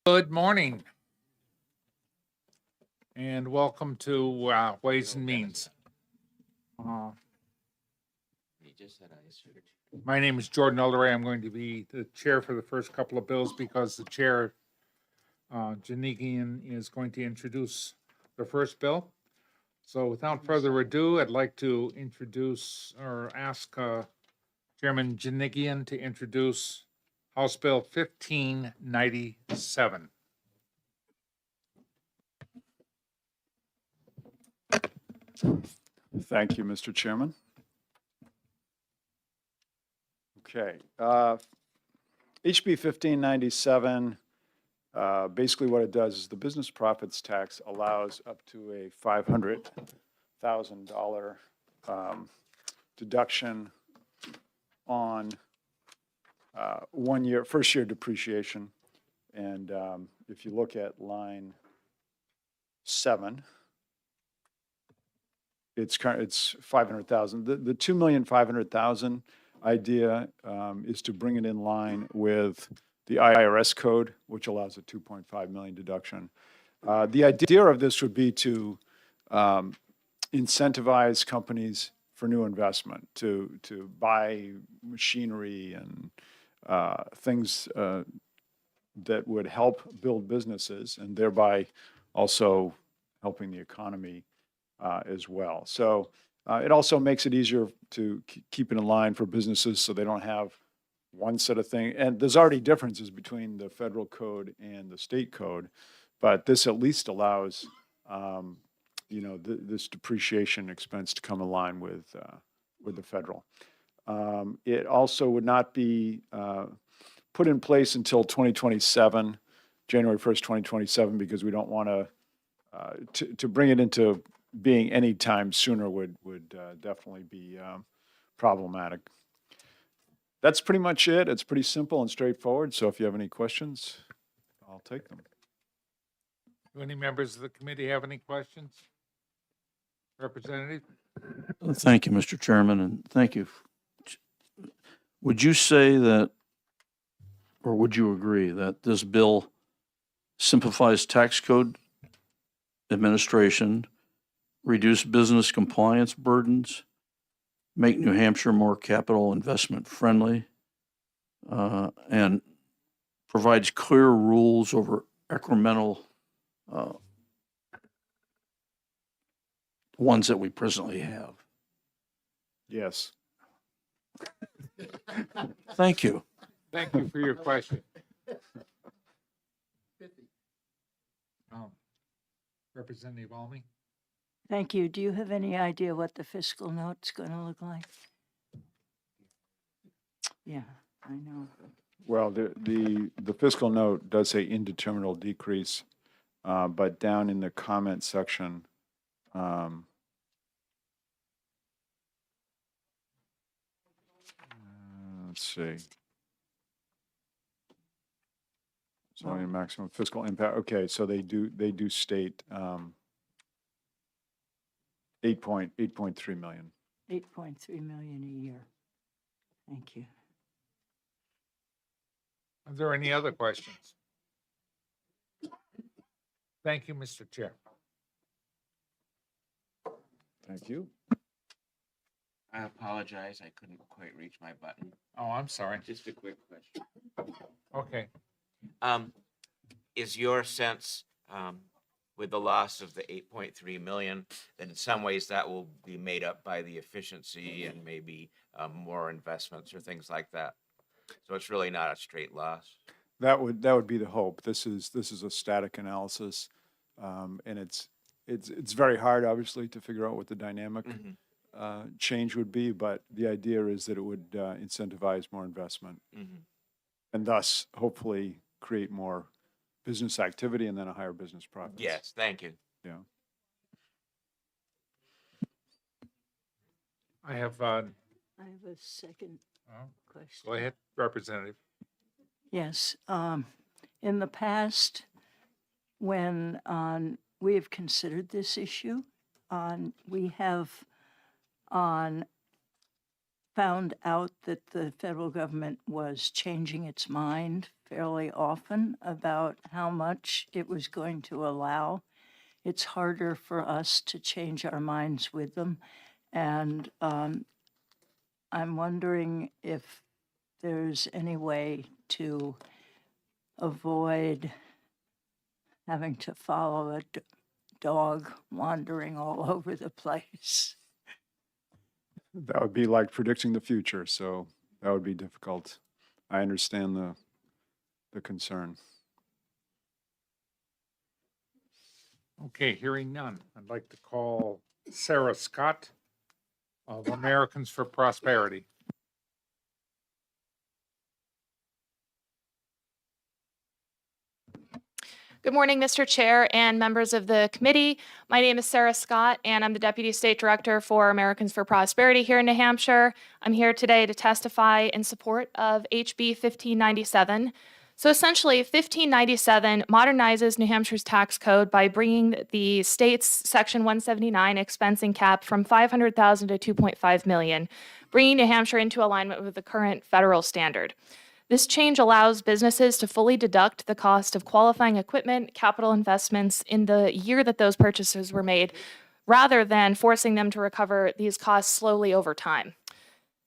Good morning. And welcome to Ways and Means. My name is Jordan Elderay. I'm going to be the chair for the first couple of bills because the chair, Janigian, is going to introduce the first bill. So without further ado, I'd like to introduce or ask Chairman Janigian to introduce House Bill 1597. Thank you, Mr. Chairman. Okay. HB 1597, basically what it does is the business profits tax allows up to a $500,000 deduction on first year depreciation. And if you look at line 7, it's 500,000. The 2,500,000 idea is to bring it in line with the IRS code, which allows a 2.5 million deduction. The idea of this would be to incentivize companies for new investment, to buy machinery and things that would help build businesses and thereby also helping the economy as well. So it also makes it easier to keep it in line for businesses so they don't have one set of things. And there's already differences between the federal code and the state code, but this at least allows, this depreciation expense to come in line with the federal. It also would not be put in place until 2027, January 1st, 2027, because we don't want to bring it into being any time sooner would definitely be problematic. That's pretty much it. It's pretty simple and straightforward. So if you have any questions, I'll take them. Do any members of the committee have any questions? Representative? Thank you, Mr. Chairman, and thank you. Would you say that, or would you agree that this bill simplifies tax code administration, reduce business compliance burdens, make New Hampshire more capital investment friendly, and provides clear rules over incremental ones that we presently have? Yes. Thank you. Thank you for your question. Representative Almy? Thank you. Do you have any idea what the fiscal note's going to look like? Yeah, I know. Well, the fiscal note does say indeterminate decrease, but down in the comment section, let's see. So only maximum fiscal impact. Okay, so they do state 8.3 million. 8.3 million a year. Thank you. Are there any other questions? Thank you, Mr. Chair. Thank you. I apologize, I couldn't quite reach my button. Oh, I'm sorry. Just a quick question. Okay. Is your sense, with the loss of the 8.3 million, that in some ways that will be made up by the efficiency and maybe more investments or things like that? So it's really not a straight loss? That would be the hope. This is a static analysis, and it's very hard, obviously, to figure out what the dynamic change would be. But the idea is that it would incentivize more investment, and thus hopefully create more business activity and then a higher business profit. Yes, thank you. Yeah. I have, I have a second question. go ahead, Representative. Yes. In the past, when we have considered this issue, we have found out that the federal government was changing its mind fairly often about how much it was going to allow. It's harder for us to change our minds with them. And I'm wondering if there's any way to avoid having to follow a dog wandering all over the place. That would be like predicting the future, so that would be difficult. I understand the concern. Okay, hearing none. I'd like to call Sarah Scott of Americans for Prosperity. Good morning, Mr. Chair and members of the committee. My name is Sarah Scott, and I'm the Deputy State Director for Americans for Prosperity here in New Hampshire. I'm here today to testify in support of HB 1597. So essentially, 1597 modernizes New Hampshire's tax code by bringing the state's Section 179 expensing cap from $500,000 to $2.5 million, bringing New Hampshire into alignment with the current federal standard. This change allows businesses to fully deduct the cost of qualifying equipment, capital investments in the year that those purchases were made, rather than forcing them to recover these costs slowly over time.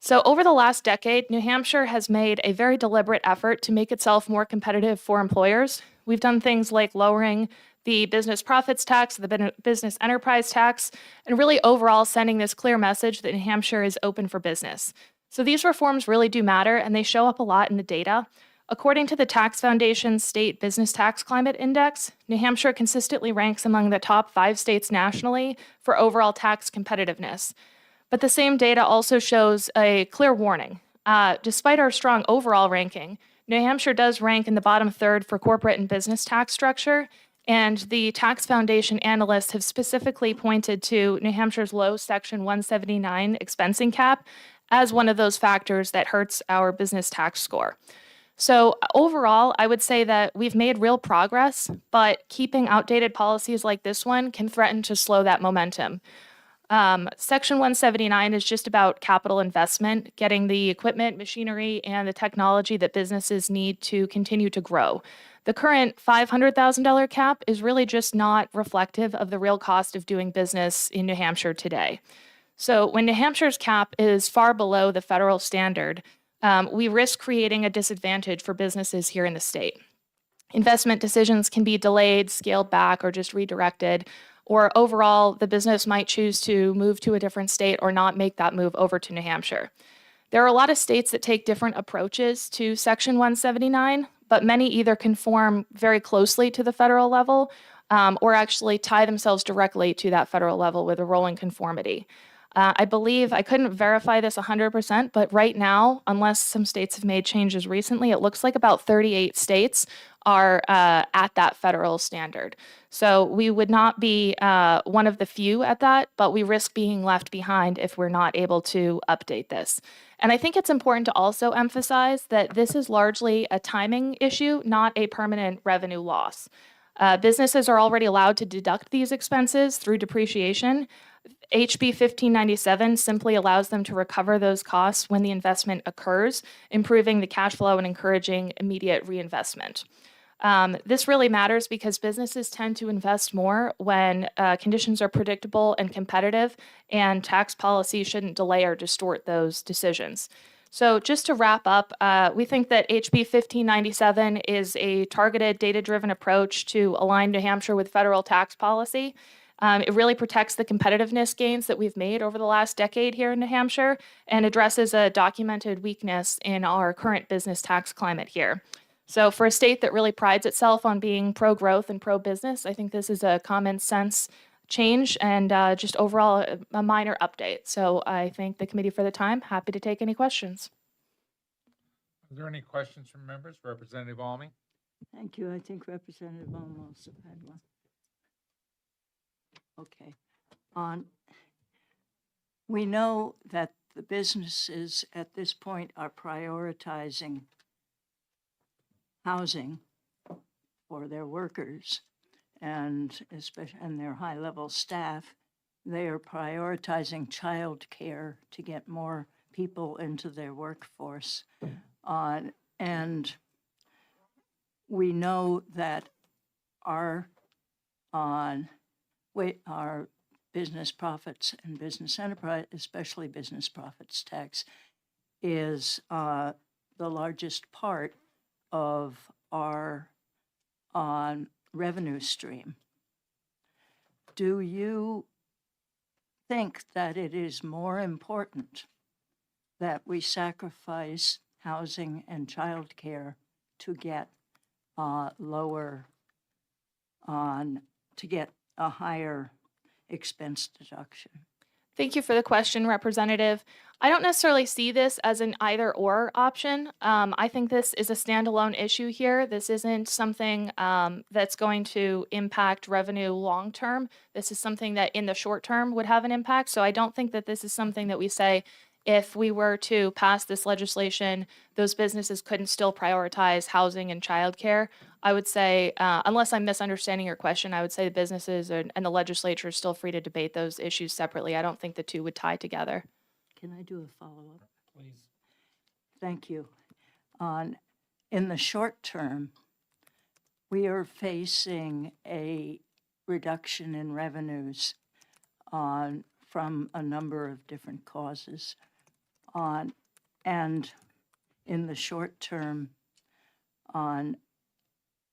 So over the last decade, New Hampshire has made a very deliberate effort to make itself more competitive for employers. We've done things like lowering the business profits tax, the business enterprise tax, and really overall sending this clear message that New Hampshire is open for business. So these reforms really do matter, and they show up a lot in the data. According to the Tax Foundation's State Business Tax Climate Index, New Hampshire consistently ranks among the top 5 states nationally for overall tax competitiveness. But the same data also shows a clear warning. Despite our strong overall ranking, New Hampshire does rank in the bottom third for corporate and business tax structure, and the Tax Foundation analysts have specifically pointed to New Hampshire's low Section 179 expensing cap as one of those factors that hurts our business tax score. So overall, I would say that we've made real progress, but keeping outdated policies like this one can threaten to slow that momentum. Section 179 is just about capital investment, getting the equipment, machinery, and the technology that businesses need to continue to grow. The current $500,000 cap is really just not reflective of the real cost of doing business in New Hampshire today. So when New Hampshire's cap is far below the federal standard, we risk creating a disadvantage for businesses here in the state. Investment decisions can be delayed, scaled back, or just redirected, or overall, the business might choose to move to a different state or not make that move over to New Hampshire. There are a lot of states that take different approaches to Section 179, but many either conform very closely to the federal level or actually tie themselves directly to that federal level with a rolling conformity. I believe, I couldn't verify this 100%, but right now, unless some states have made changes recently, it looks like about 38 states are at that federal standard. So we would not be one of the few at that, but we risk being left behind if we're not able to update this. And I think it's important to also emphasize that this is largely a timing issue, not a permanent revenue loss. Businesses are already allowed to deduct these expenses through depreciation. HB 1597 simply allows them to recover those costs when the investment occurs, improving the cash flow and encouraging immediate reinvestment. This really matters because businesses tend to invest more when conditions are predictable and competitive, and tax policy shouldn't delay or distort those decisions. So just to wrap up, we think that HB 1597 is a targeted, data-driven approach to align New Hampshire with federal tax policy. It really protects the competitiveness gains that we've made over the last decade here in New Hampshire and addresses a documented weakness in our current business tax climate here. So for a state that really prides itself on being pro-growth and pro-business, I think this is a common sense change and just overall a minor update. So I thank the committee for the time. Happy to take any questions. Are there any questions from members? Representative Almy? Thank you. I think Representative Olmos had one. Okay. We know that the businesses at this point are prioritizing housing for their workers and especially and their high-level staff. They are prioritizing child care to get more people into their workforce. And we know that our, our business profits and business enterprise, especially business profits tax, is the largest part of our revenue stream. Do you think that it is more important that we sacrifice housing and childcare to get to get a higher expense deduction? Thank you for the question, Representative. I don't necessarily see this as an either or option. I think this is a standalone issue here. This isn't something that's going to impact revenue long term. This is something that in the short term would have an impact. So I don't think that this is something that we say, if we were to pass this legislation, those businesses couldn't still prioritize housing and childcare. I would say, unless I'm misunderstanding your question, I would say the businesses and the legislature are still free to debate those issues separately. I don't think the two would tie together. Can I do a follow-up? Please. Thank you. In the short term, we are facing a reduction in revenues from a number of different causes. And in the short term,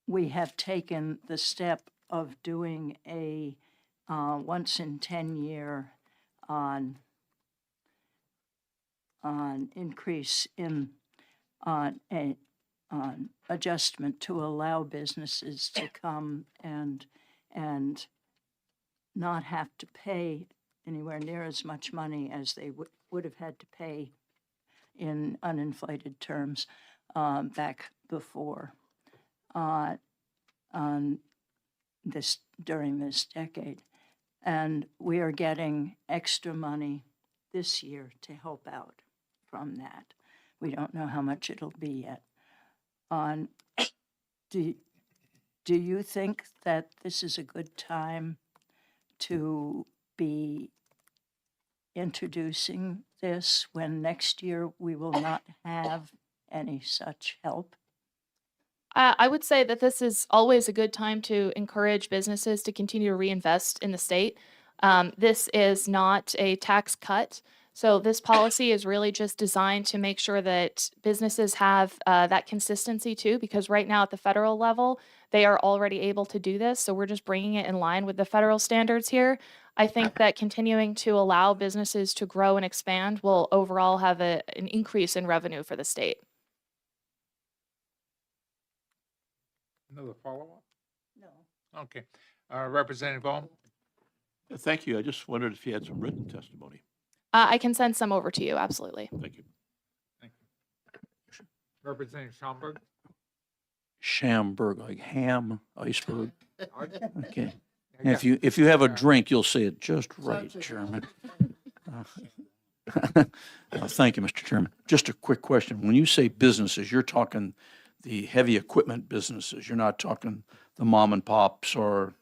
we have taken the step of doing a once in 10-year increase in adjustment to allow businesses to come and not have to pay anywhere near as much money as they would have had to pay in uninflated terms back before during this decade. And we are getting extra money this year to help out from that. We don't know how much it'll be yet. Do you think that this is a good time to be introducing this when next year we will not have any such help? I would say that this is always a good time to encourage businesses to continue to reinvest in the state. This is not a tax cut. So this policy is really just designed to make sure that businesses have that consistency too, because right now at the federal level, they are already able to do this. So we're just bringing it in line with the federal standards here. I think that continuing to allow businesses to grow and expand will overall have an increase in revenue for the state. Another follow-up? No. Okay. Representative Bohm? Thank you. I just wondered if you had some written testimony. I can send some over to you, absolutely. Thank you. Thank you. Representative Schomburg? Schamberg, like ham, iceberg. Okay. And Yeah. if you have a drink, you'll say it just right, Chairman. Thank you, Mr. Chairman. Just a quick question. When you say businesses, you're talking the heavy equipment businesses. You're not talking the mom and pops or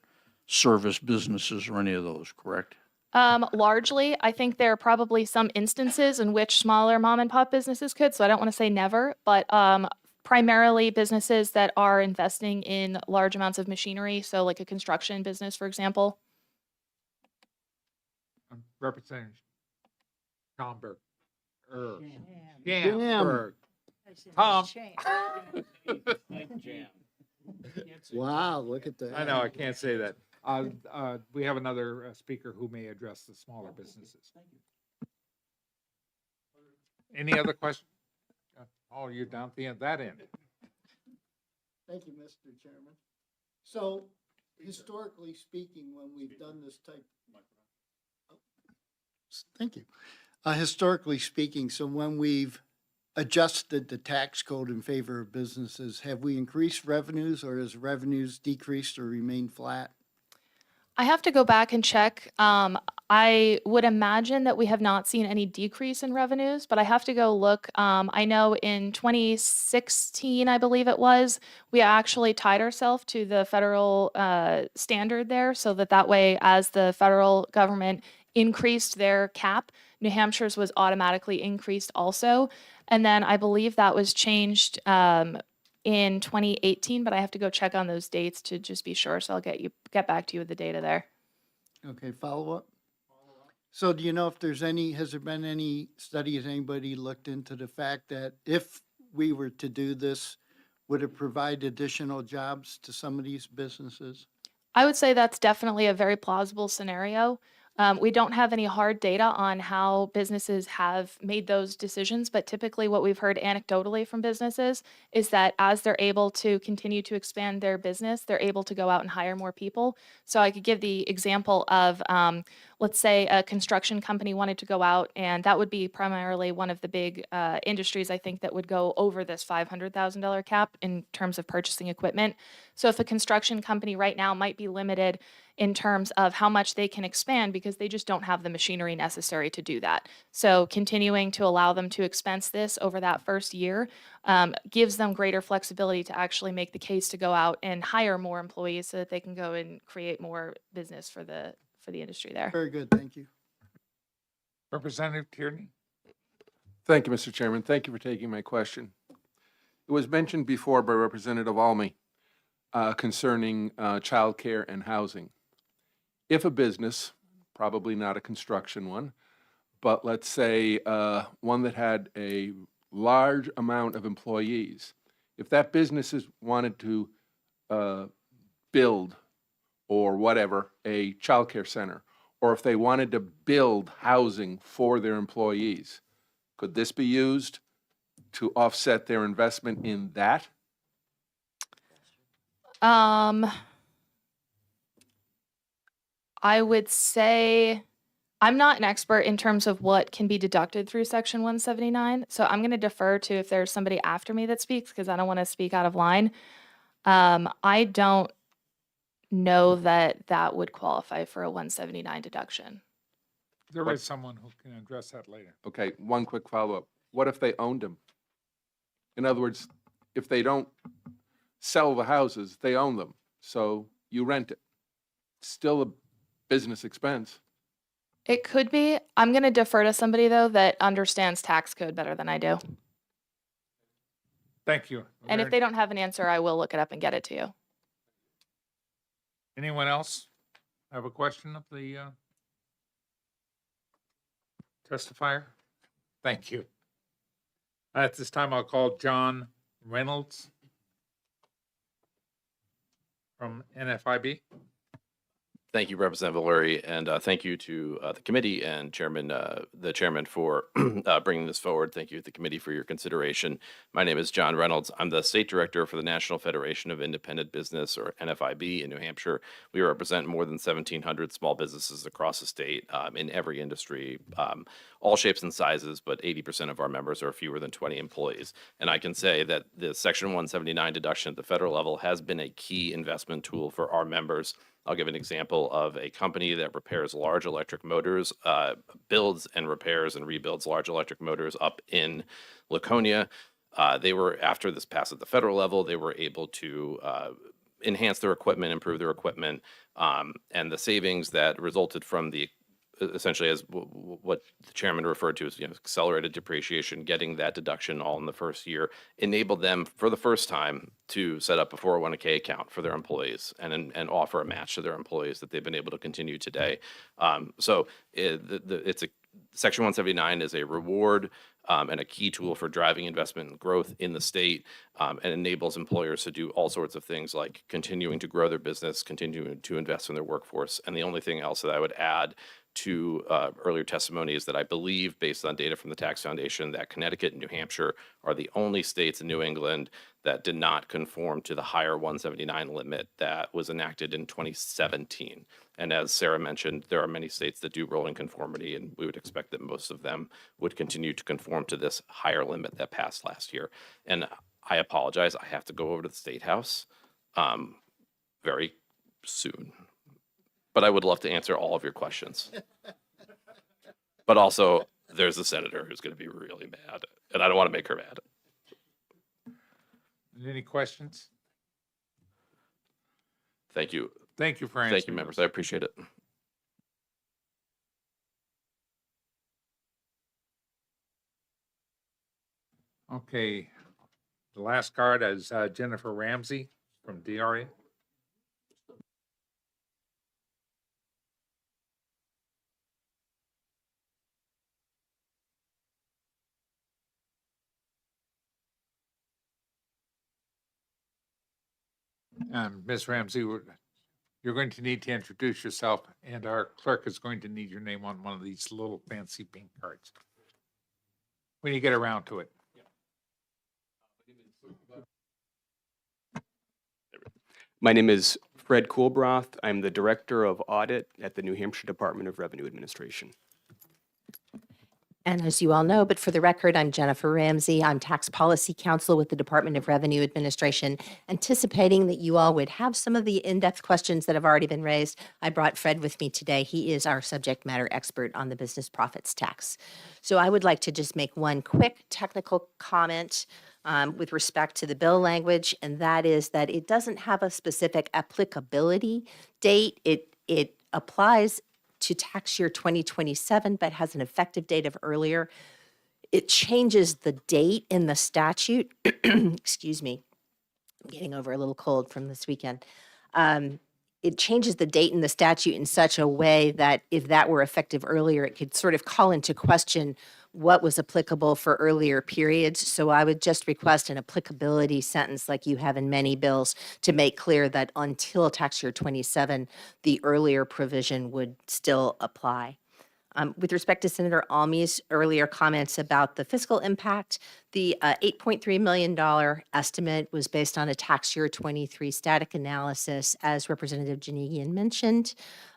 service businesses or any of those, correct? Largely, I think there are probably some instances in which smaller mom and pop businesses could, so I don't want to say never, but primarily businesses that are investing in large amounts of machinery, so like a construction business, for example. Representative Schomburg. Jam. Schamberg. Tom. Wow, look at that. I know, I can't say that. We have another speaker who may address the smaller businesses. Any other questions? Oh, you're down at the end, that end. Thank you, Mr. Chairman. So historically speaking, when we've done this type. Thank you. Historically speaking, so when we've adjusted the tax code in favor of businesses, have we increased revenues or has revenues decreased or remained flat? I have to go back and check. I would imagine that we have not seen any decrease in revenues, but I have to go look. I know in 2016, I believe it was, we actually tied ourselves to the federal standard there so that way, as the federal government increased their cap, New Hampshire's was automatically increased also. And then I believe that was changed in in 2018, but I have to go check on those dates to just be sure. So I'll get back to you with the data there. Okay, follow up? So do you know if has there been any study, has anybody looked into the fact that if we were to do this, would it provide additional jobs to some of these businesses? I would say that's definitely a very plausible scenario. We don't have any hard data on how businesses have made those decisions, but typically what we've heard anecdotally from businesses is that as they're able to continue to expand their business, they're able to go out and hire more people. So I could give the example of, let's say a construction company wanted to go out, and that would be primarily one of the big industries I think that would go over this $500,000 cap in terms of purchasing equipment. So if a construction company right now might be limited in terms of how much they can expand because they just don't have the machinery necessary to do that. So continuing to allow them to expense this over that first year gives them greater flexibility to actually make the case to go out and hire more employees so that they can go and create more business for the industry there. Very good, thank you. Representative Tierney? Thank you, Mr. Chairman. Thank you for taking my question. It was mentioned before by Representative Almy concerning childcare and housing. If a business, probably not a construction one, but let's say one that had a large amount of employees, if that business wanted to build or whatever, a childcare center, or if they wanted to build housing for their employees, could this be used to offset their investment in that? I would say I'm not an expert in terms of what can be deducted through Section 179, so I'm going to defer to if there's somebody after me that speaks because I don't want to speak out of line. I don't know that that would qualify for a 179 deduction. There is someone who can address that later. Okay, one quick follow-up. What if they owned them? In other words, if they don't sell the houses, they own them, so you rent it. Still a business expense. It could be. I'm going to defer to somebody, though, that understands tax code better than I do. Thank you. And if they don't have an answer, I will look it up and get it to you. Anyone else have a question of the testifier? Thank you. At this time, I'll call John Reynolds from NFIB. Thank you, Representative Lurie, and thank you to the committee and the chairman for bringing this forward. Thank you to the committee for your consideration. My name is John Reynolds. I'm the state director for the National Federation of Independent Business, or NFIB, in New Hampshire. We represent more than 1,700 small businesses across the state in every industry, all shapes and sizes, but 80% of our members are fewer than 20 employees. And I can say that the Section 179 deduction at the federal level has been a key investment tool for our members. I'll give an example of a company that repairs large electric motors, builds and repairs and rebuilds large electric motors up in Laconia. They were, after this passed at the federal level, they were able to enhance their equipment, improve their equipment, and the savings that resulted from the essentially, as what the chairman referred to as, accelerated depreciation, getting that deduction all in the first year, enabled them for the first time to set up a 401k account for their employees and offer a match to their employees that they've been able to continue today. So it's a Section 179 is a reward and a key tool for driving investment and growth in the state, and enables employers to do all sorts of things like continuing to grow their business, continuing to invest in their workforce. And the only thing else that I would add to earlier testimony is that I believe, based on data from the Tax Foundation, that Connecticut and New Hampshire are the only states in New England that did not conform to the higher 179 limit that was enacted in 2017. And as Sarah mentioned, there are many states that do rolling conformity, and we would expect that most of them would continue to conform to this higher limit that passed last year. And I apologize, I have to go over to the State House very soon. But I would love to answer all of your questions. But also, there's the senator who's going to be really mad, and I don't want to make her mad. Any questions? Thank you. Thank you for answering. Thank you, members. I appreciate it. Okay. The last card is Jennifer Ramsey from DRA. And Ms. Ramsey, you're going to need to introduce yourself, and our clerk is going to need your name on one of these little fancy pink cards when you get around to it. My name is Fred Coolbroth. I'm the Director of Audit at the New Hampshire Department of Revenue Administration. And as you all know, but for the record, I'm Jennifer Ramsey. I'm Tax Policy Counsel with the Department of Revenue Administration. Anticipating that you all would have some of the in-depth questions that have already been raised, I brought Fred with me today. He is our subject matter expert on the business profits tax. So I would like to just make one quick technical comment with respect to the bill language, and that is that it doesn't have a specific applicability date. It applies to tax year 2027, but has an effective date of earlier. It changes the date in the statute. Excuse me, I'm getting over a little cold from this weekend. It changes the date in the statute in such a way that if that were effective earlier, it could sort of call into question what was applicable for earlier periods. So I would just request an applicability sentence like you have in many bills to make clear that until tax year 27, the earlier provision would still apply. With respect to Senator Almey's earlier comments about the fiscal impact, the $8.3 million estimate was based on a tax year 23 static analysis, as Representative Janigian mentioned.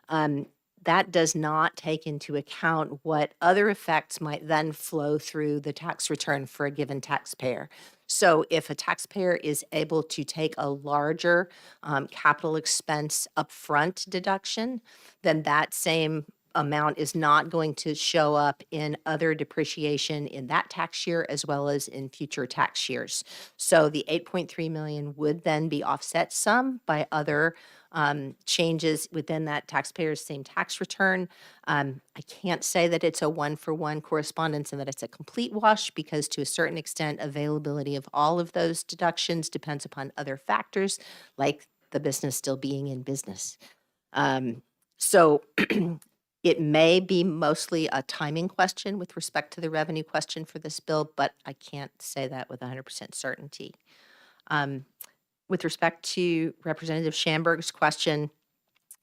That does not take into account what other effects might then flow through the tax return for a given taxpayer. So if a taxpayer is able to take a larger capital expense upfront deduction, then that same amount is not going to show up in other depreciation in that tax year as well as in future tax years. So the 8.3 million would then be offset some by other changes within that taxpayer's same tax return. I can't say that it's a one-for-one correspondence and that it's a complete wash because to a certain extent, availability of all of those deductions depends upon other factors like the business still being in business. So it may be mostly a timing question with respect to the revenue question for this bill, but I can't say that with 100% certainty. With respect to Representative Schamberg's question,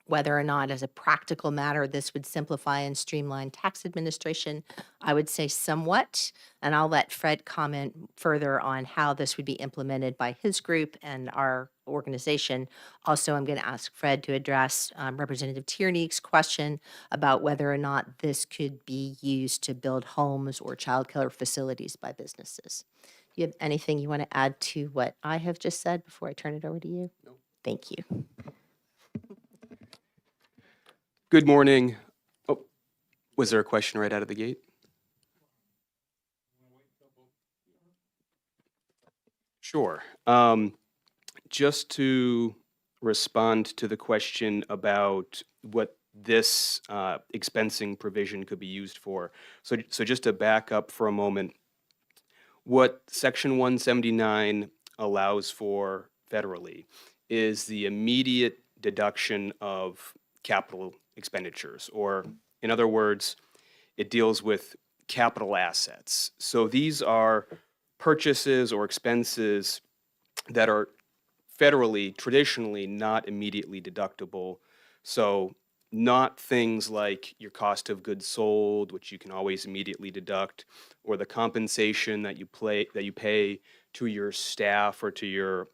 whether or not as a practical matter this would simplify and streamline tax administration, I would say somewhat, and I'll let Fred comment further on how this would be implemented by his group and our organization. Also, I'm going to ask Fred to address Representative Tierney's question about whether or not this could be used to build homes or childcare facilities by businesses. Do you have anything you want to add to what I have just said before I turn it over to you? No. Thank you. Good morning. Oh, was there a question right out of the gate? Sure. Just to respond to the question about what this expensing provision could be used for. So just to back up for a moment, what Section 179 allows for federally is the immediate deduction of capital expenditures, or in other words, it deals with capital assets. So these are purchases or expenses that are federally, traditionally not immediately deductible. So not things like your cost of goods sold, which you can always immediately deduct, or the compensation that you pay to your staff or to your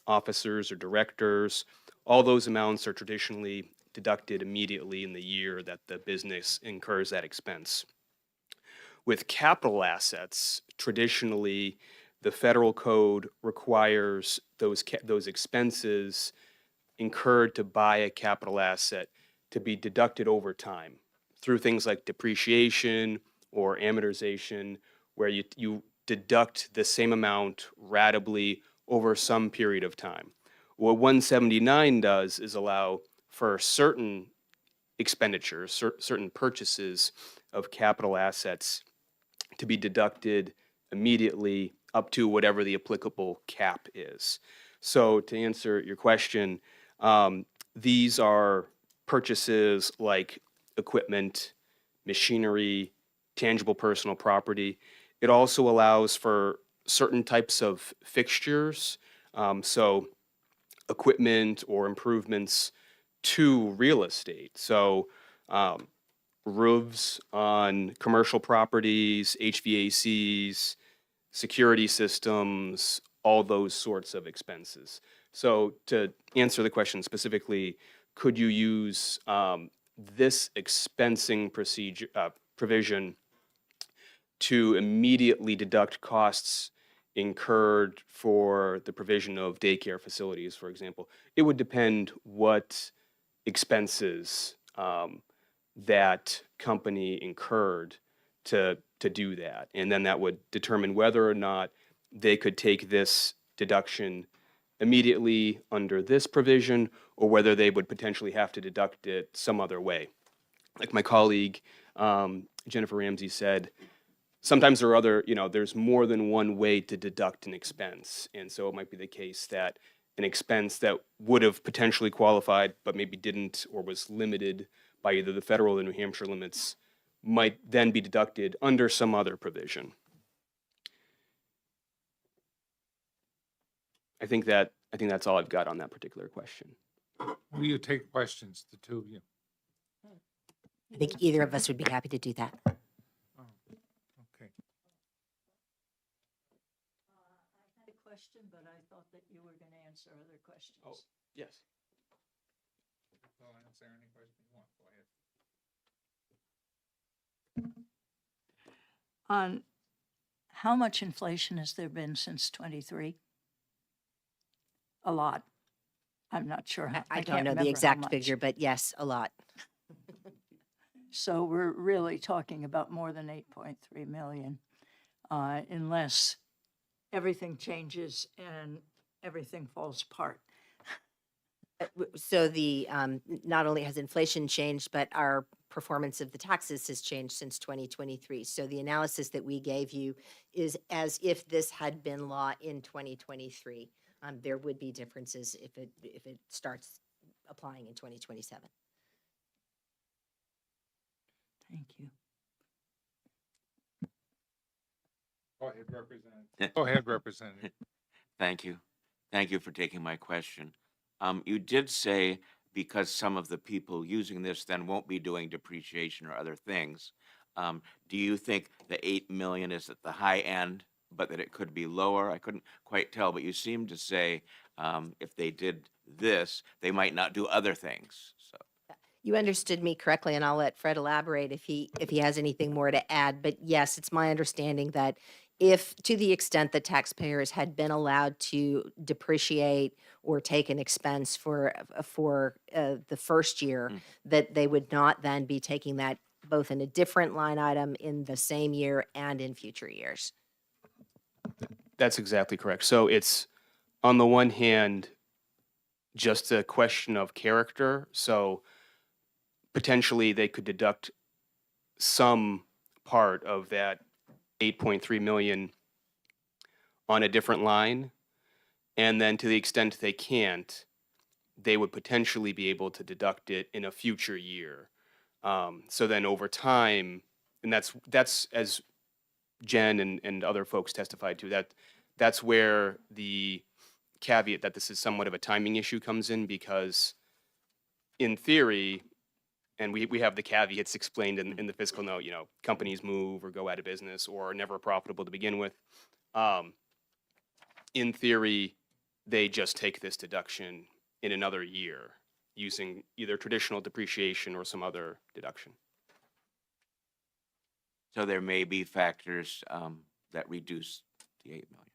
officers or directors. All those amounts are traditionally deducted immediately in the year that the business incurs that expense. With capital assets, traditionally, the federal code requires those expenses incurred to buy a capital asset to be deducted over time through things like depreciation or amortization, where you deduct the same amount ratably over some period of time. What 179 does is allow for certain expenditures, certain purchases of capital assets to be deducted immediately up to whatever the applicable cap is. So to answer your question, these are purchases like equipment, machinery, tangible personal property. It also allows for certain types of fixtures, so equipment or improvements to real estate. So roofs on commercial properties, HVACs, security systems, all those sorts of expenses. So to answer the question specifically, could you use this expensing procedure provision to immediately deduct costs incurred for the provision of daycare facilities, for example? It would depend what expenses that company incurred to do that. And then that would determine whether or not they could take this deduction immediately under this provision, or whether they would potentially have to deduct it some other way. Like my colleague, Jennifer Ramsey said, sometimes there are other, there's more than one way to deduct an expense. And so it might be the case that an expense that would have potentially qualified, but maybe didn't, or was limited by either the federal or New Hampshire limits, might then be deducted under some other provision. I think that's all I've got on that particular question. Will you take questions, the two of you? I think either of us would be happy to do that. Oh, okay. I had a question, but I thought that you were going to answer other questions. Oh. Yes. I'll answer any question you want. Go ahead. On how much inflation has there been since '23? A lot. I'm not sure. I can't don't know remember the how exact much. figure, but yes, a lot. So we're really talking about more than 8.3 million, unless everything changes and everything falls apart. So the, not only has inflation changed, but our performance of the taxes has changed since 2023. So the analysis that we gave you is as if this had been law in 2023. There would be differences if it starts applying in 2027. Thank you. Go ahead, Representative. Go ahead, Representative. Thank you. Thank you for taking my question. You did say because some of the people using this then won't be doing depreciation or other things. Do you think the 8 million is at the high end, but that it could be lower? I couldn't quite tell, but you seemed to say if they did this, they might not do other things. So You understood me correctly, and I'll let Fred elaborate if he has anything more to add. But yes, it's my understanding that if, to the extent that taxpayers had been allowed to depreciate or take an expense for the first year, that they would not then be taking that both in a different line item in the same year and in future years. That's exactly correct. So it's, on the one hand, just a question of character. So potentially they could deduct some part of that 8.3 million on a different line. And then to the extent they can't, they would potentially be able to deduct it in a future year. So then over time, and that's as Jen and other folks testified to, that's where the caveat that this is somewhat of a timing issue comes in, because in theory, and we have the caveats explained in the fiscal note, companies move or go out of business or are never profitable to begin with. In theory, they just take this deduction in another year using either traditional depreciation or some other deduction. so there may be factors that reduce the 8 million.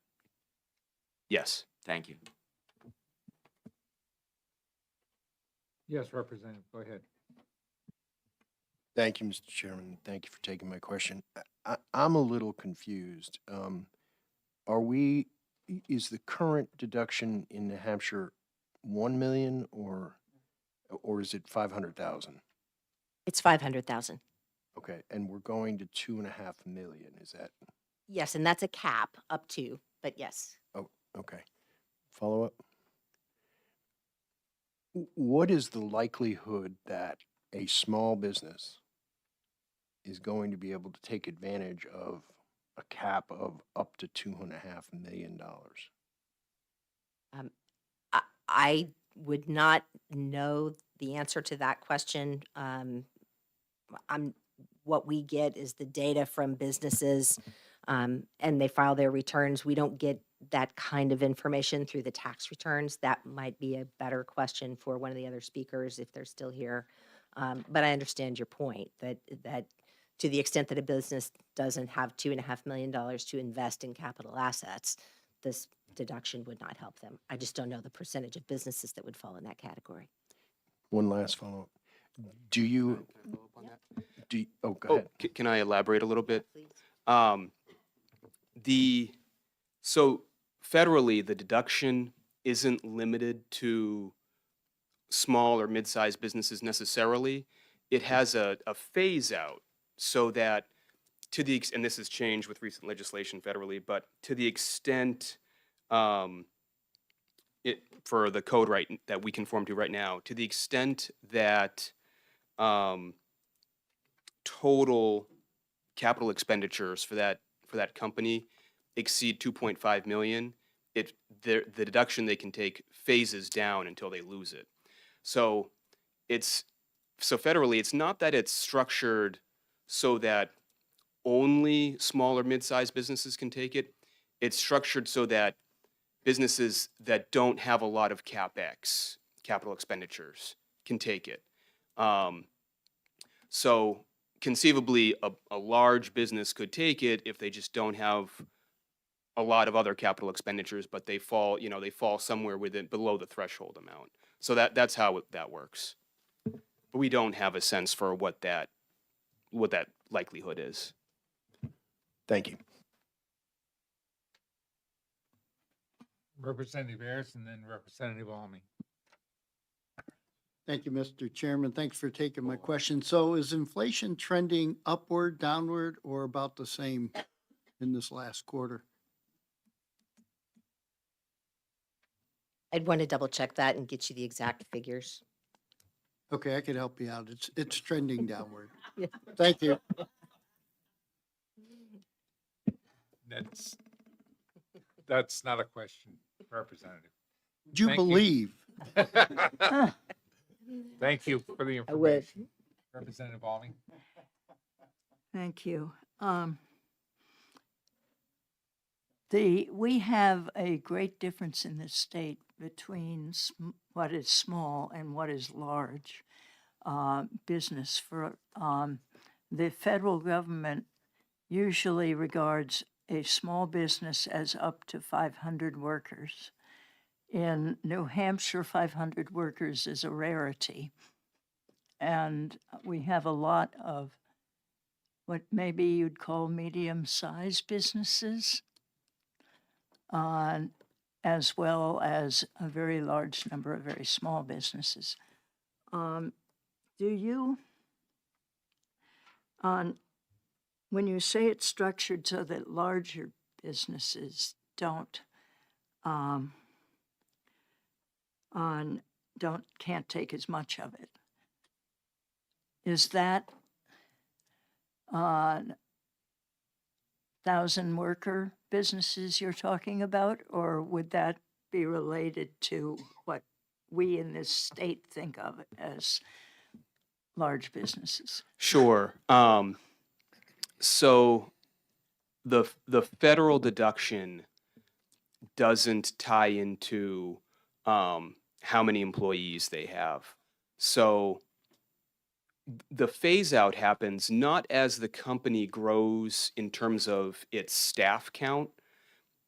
Yes. Thank you. Yes, Representative, go ahead. Thank you, Mr. Chairman. Thank you for taking my question. I'm a little confused. Is the current deduction in New Hampshire 1 million or is it 500,000? It's 500,000. Okay, and we're going to 2.5 million, is that? Yes, and that's a cap up to, but yes. Oh, okay. Follow up? What is the likelihood that a small business is going to be able to take advantage of a cap of up to $2.5 million? I would not know the answer to that question. What we get is the data from businesses, and they file their returns. We don't get that kind of information through the tax returns. That might be a better question for one of the other speakers if they're still here. But I understand your point that to the extent that a business doesn't have $2.5 million to invest in capital assets, this deduction would not help them. I just don't know the percentage of businesses that would fall in that category. One last follow-up. Do you, oh, go ahead. Can I elaborate a little bit? Please. So federally, the deduction isn't limited to small or mid-sized businesses necessarily. It has a phase out so that and this has changed with recent legislation federally, but to the extent for the code that we conform to right now, to the extent that total capital expenditures for that company exceed 2.5 million, the deduction they can take phases down until they lose it. So federally, it's not that it's structured so that only small or mid-sized businesses can take it. It's structured so that businesses that don't have a lot of CapEx, capital expenditures, can take it. So conceivably, a large business could take it if they just don't have a lot of other capital expenditures, but they fall somewhere below the threshold amount. So that's how that works. But we don't have a sense for what that likelihood is. Thank you. Representative Ayers and then Representative Almy. Thank you, Mr. Chairman. Thanks for taking my question. So is inflation trending upward, downward, or about the same in this last quarter? I'd want to double check that and get you the exact figures. Okay, I could help you out. It's trending downward. Yeah. Thank you. That's not a question, Representative. Do you Thank you. believe? Thank you for the I would. information. Representative Almy. Thank you. We have a great difference in this state between what is small and what is large business. For the federal government usually regards a small business as up to 500 workers. In New Hampshire, 500 workers is a rarity. And we have a lot of what maybe you'd call medium-sized businesses, as well as a very large number of very small businesses. When you say it's structured so that larger businesses can't take as much of it, is that 1,000 worker businesses you're talking about, or would that be related to what we in this state think of as large businesses? Sure. So the federal deduction doesn't tie into how many employees they have. So the phase out happens not as the company grows in terms of its staff count.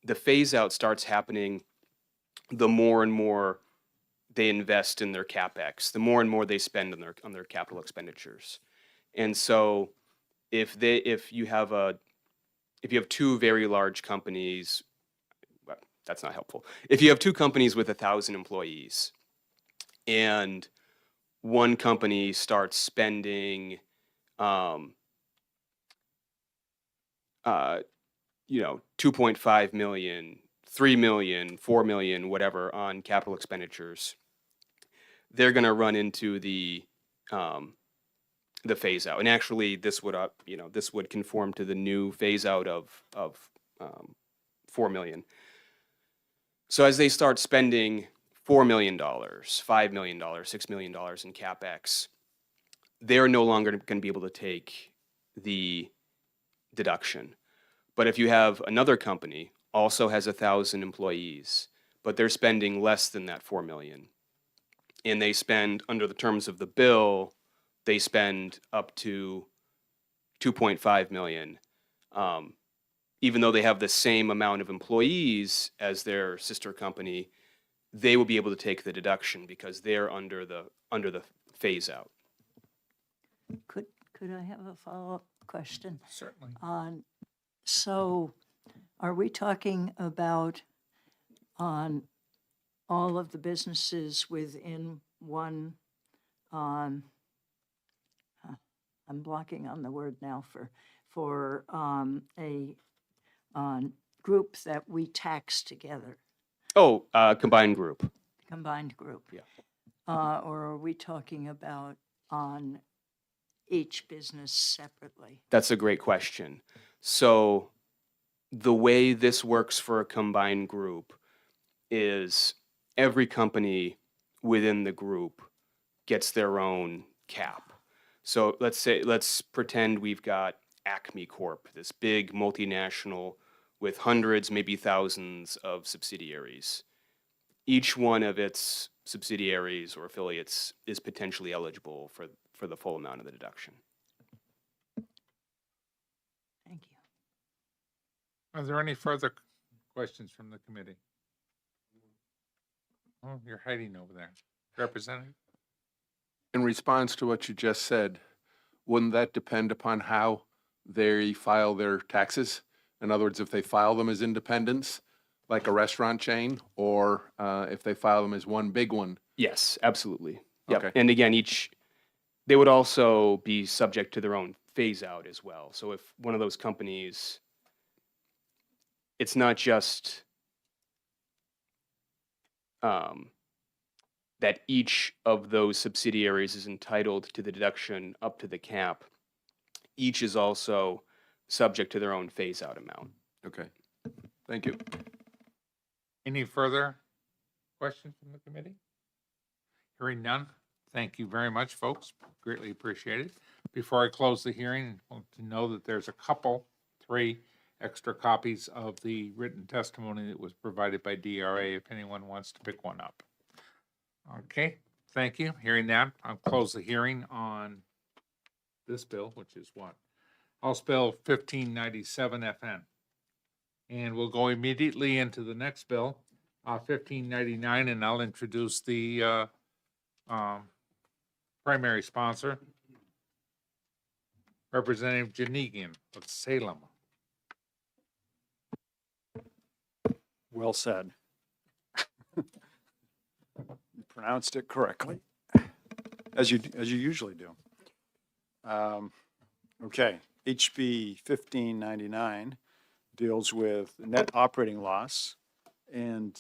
The phase out starts happening the more and more they invest in their CapEx, the more and more they spend on their capital expenditures. And so if you have two very large companies, well, that's not helpful. If you have two companies with 1,000 employees and one company starts spending, 2.5 million, 3 million, 4 million, whatever on capital expenditures, they're going to run into the phase out. And actually, this would this would conform to the new phase out of 4 million. So as they start spending $4 million, $5 million, $6 million in CapEx, they're no longer going to be able to take the deduction. But if you have another company also has 1,000 employees, but they're spending less than that 4 million, and they spend, under the terms of the bill, they spend up to 2.5 million. Even though they have the same amount of employees as their sister company, they will be able to take the deduction because they're under the phase out. Could I have a follow-up question? Certainly. So are we talking about on all of the businesses within one, I'm blocking on the word now for a group that we tax together, Oh, combined group. combined group? Yeah. Or are we talking about on each business separately? That's a great question. So the way this works for a combined group is every company within the group gets their own cap. So let's pretend we've got Acme Corp, this big multinational with hundreds, maybe thousands of subsidiaries. Each one of its subsidiaries or affiliates is potentially eligible for the full amount of the deduction. Thank you. Are there any further questions from the committee? Oh, you're hiding over there. Representative? In response to what you just said, wouldn't that depend upon how they file their taxes? In other words, if they file them as independents, like a restaurant chain, or if they file them as one big one? Yes, absolutely. Yep. Okay. And again, they would also be subject to their own phase out as well. So if one of those companies, it's not just that each of those subsidiaries is entitled to the deduction up to the cap. Each is also subject to their own phase out amount. Okay, thank you. Any further questions from the committee? Hearing none, thank you very much, folks. Greatly appreciated. Before I close the hearing, I want to know that there's three extra copies of the written testimony that was provided by DRA if anyone wants to pick one up. Okay, thank you. Hearing that, I'll close the hearing on this bill, which is what? House Bill 1597 FN. And we'll go immediately into the next bill, 1599, and I'll introduce the primary sponsor, Representative Janigian of Salem. Well said. You pronounced it correctly, as you usually do. Okay, HB 1599 deals with net operating loss. And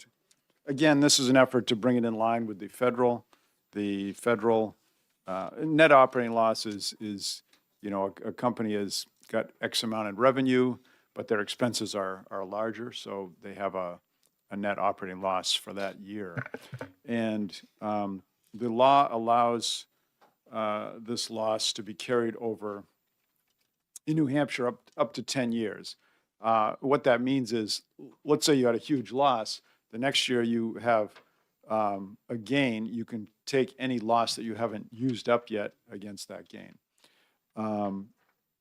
again, this is an effort to bring it in line with the federal. The federal net operating loss is a company has got X amount in revenue, but their expenses are larger, so they have a net operating loss for that year. And the law allows this loss to be carried over in New Hampshire up to 10 years. What that means is, let's say you had a huge loss, the next year you have a gain, you can take any loss that you haven't used up yet against that gain.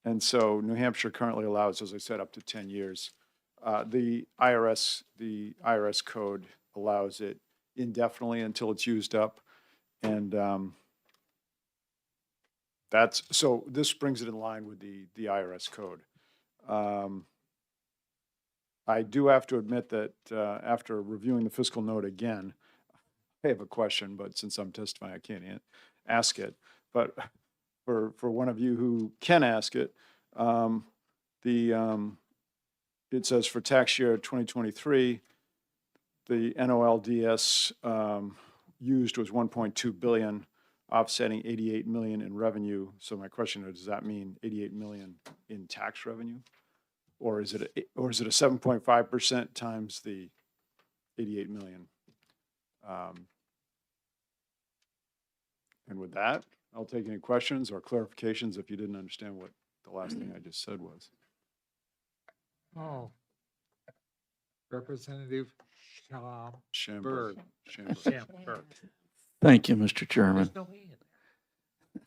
And so New Hampshire currently allows, as I said, up to 10 years. The IRS code allows it indefinitely until it's used up. And so this brings it in line with the IRS code. I do have to admit that after reviewing the fiscal note again, I have a question, but since I'm testifying, I can't ask it. But for one of you who can ask it, the it says for tax year 2023, the NOLDS used was 1.2 billion, offsetting 88 million in revenue. So my question is, does that mean 88 million in tax revenue? Or is it a 7.5% times the 88 million? And with that, I'll take any questions or clarifications if you didn't understand what the last thing I just said was. Oh. Representative Schomburg. Schamberg. Schamberg. Thank you, Mr. Chairman. There's no E in there.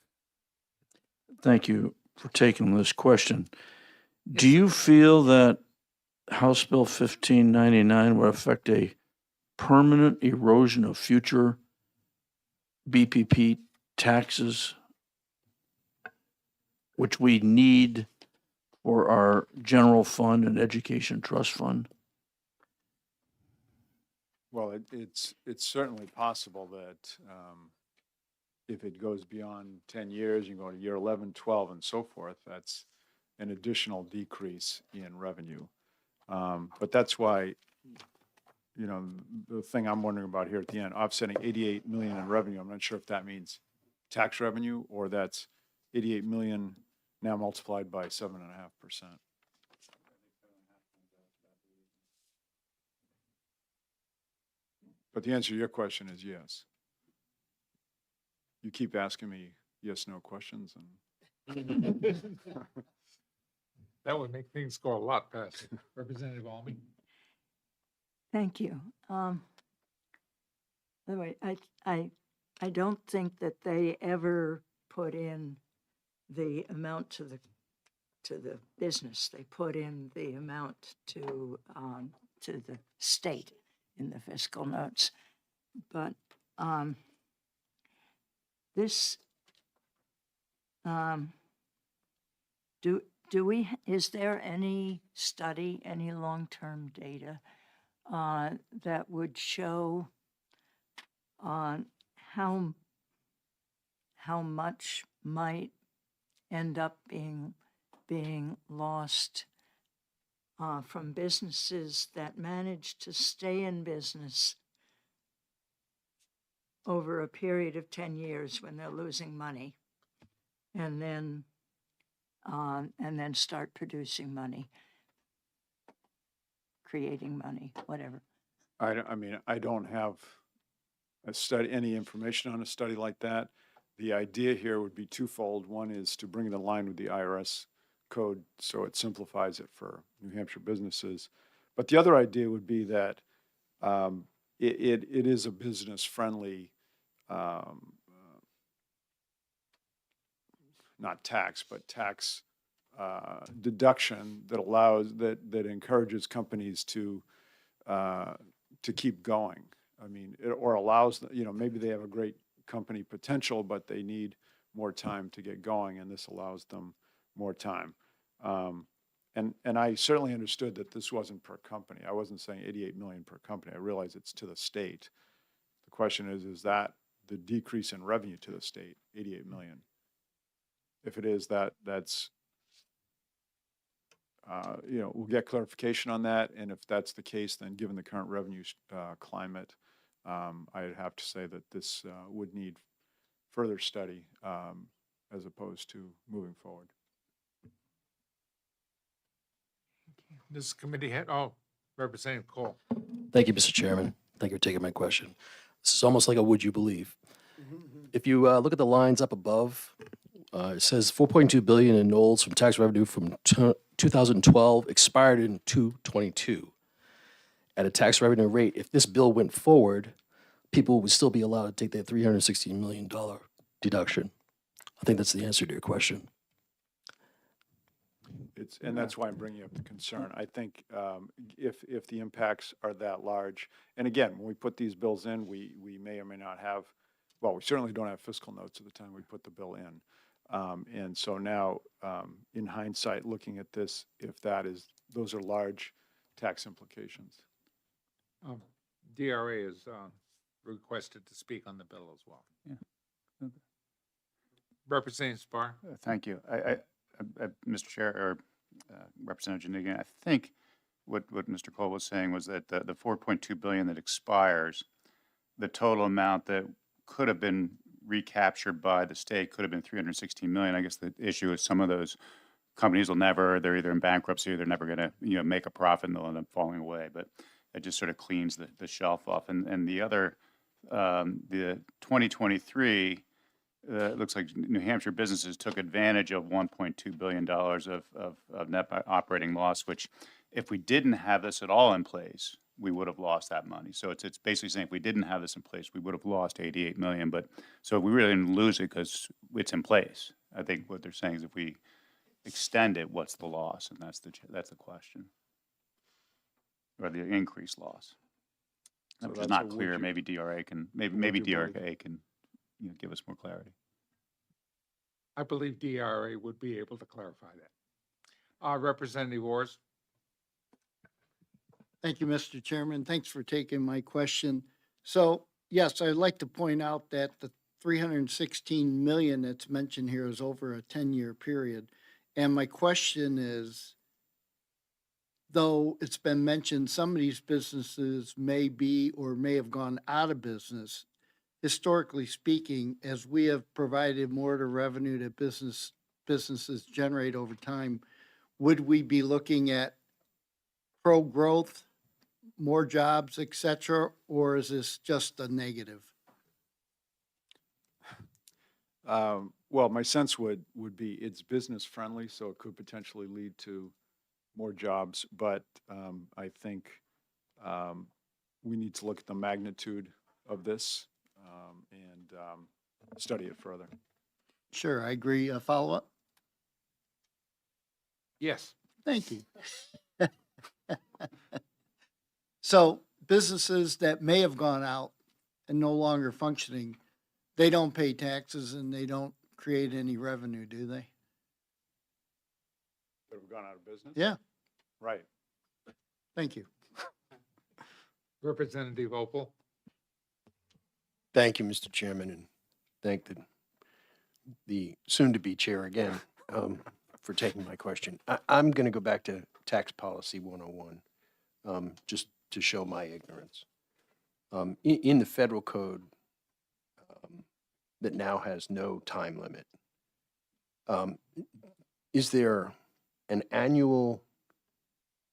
Thank you for taking this question. Do you feel that House Bill 1599 would affect a permanent erosion of future BPP taxes, which we need for our general fund and education trust fund? Well, it's certainly possible that if it goes beyond 10 years, you go to year 11, 12, and so forth, that's an additional decrease in revenue. But that's why, you know, the thing I'm wondering about here at the end, offsetting 88 million in revenue, I'm not sure if that means tax revenue or that's 88 million now multiplied by 7.5%. But the answer to your question is yes. You keep asking me yes, no questions and That would make things go a lot faster. Representative Almy? Thank you. By the way, I don't think that they ever put in the amount to the business. They put in the amount to the state in the fiscal notes. But this, is there any study, any long-term data that would show how much might end up being lost from businesses that manage to stay in business over a period of 10 years when they're losing money, and then start producing money, creating money, whatever. I mean, I don't have any information on a study like that. The idea here would be twofold. One is to bring it in line with the IRS code so it simplifies it for New Hampshire businesses. But the other idea would be that it is a business-friendly, not tax, but tax deduction that allows, that encourages companies to keep going. I mean, or allows, you know, maybe they have a great company potential, but they need more time to get going, and this allows them more time. And I certainly understood that this wasn't per company. I wasn't saying 88 million per company. I realize it's to the state. The question is that the decrease in revenue to the state, 88 million? If it is, that's, you know, we'll get clarification on that. And if that's the case, then given the current revenue climate, I'd have to say that this would need further study as opposed to moving forward. This committee head, Representative Cole. Thank you, Mr. Chairman. Thank you for taking my question. This is almost like a would you believe. If you look at the lines up above, it says 4.2 billion in NOLs from tax revenue from 2012 expired in 2022. At a tax revenue rate, if this bill went forward, people would still be allowed to take that $316 million deduction. I think that's the answer to your question. And that's why I'm bringing up the concern. I think if the impacts are that large, and again, when we put these bills in, we may or may not have, well, we certainly don't have fiscal notes at the time we put the bill in. And so now, in hindsight, looking at this, if those are large tax implications. DRA is requested to speak on the bill as well. Yeah. Representative Spar. Thank you. Mr. Chair, or Representative Janigian, I think what Mr. Cole was saying was that the 4.2 billion that expires, the total amount that could have been recaptured by the state could have been 316 million. I guess the issue is some of those companies will never, they're either in bankruptcy or they're never going to, make a profit and they'll end up falling away. But it just sort of cleans the shelf off. And the other, the 2023, it looks like New Hampshire businesses took advantage of $1.2 billion of net operating loss, which if we didn't have this at all in place, we would have lost that money. So it's basically saying if we didn't have this in place, we would have lost 88 million. But so we really didn't lose it because it's in place. I think what they're saying is if we extend it, what's the loss? And that's the question. Or the increased loss. So Which that's is a not would clear. you- Maybe DRA can, maybe would you believe? DRA can, give us more clarity. I believe DRA would be able to clarify that. Representative Ors? Thank you, Mr. Chairman. Thanks for taking my question. So, yes, I'd like to point out that the 316 million that's mentioned here is over a 10-year period. And my question is, though it's been mentioned some of these businesses may be or may have gone out of business, historically speaking, as we have provided more to revenue that businesses generate over time, would we be looking at pro-growth, more jobs, et cetera, or is this just a negative? Well, my sense would be it's business friendly, so it could potentially lead to more jobs. But I think we need to look at the magnitude of this and study it further. Sure, I agree. A follow-up? Yes. Thank you. So businesses that may have gone out and no longer functioning, they don't pay taxes and they don't create any revenue, do they? That have gone out of business? Yeah, Right. thank you. Representative Opal? Thank you, Mr. Chairman, and thank the soon-to-be chair again for taking my question. I'm going to go back to Tax Policy 101, just to show my ignorance. In the federal code that now has no time limit, is there an annual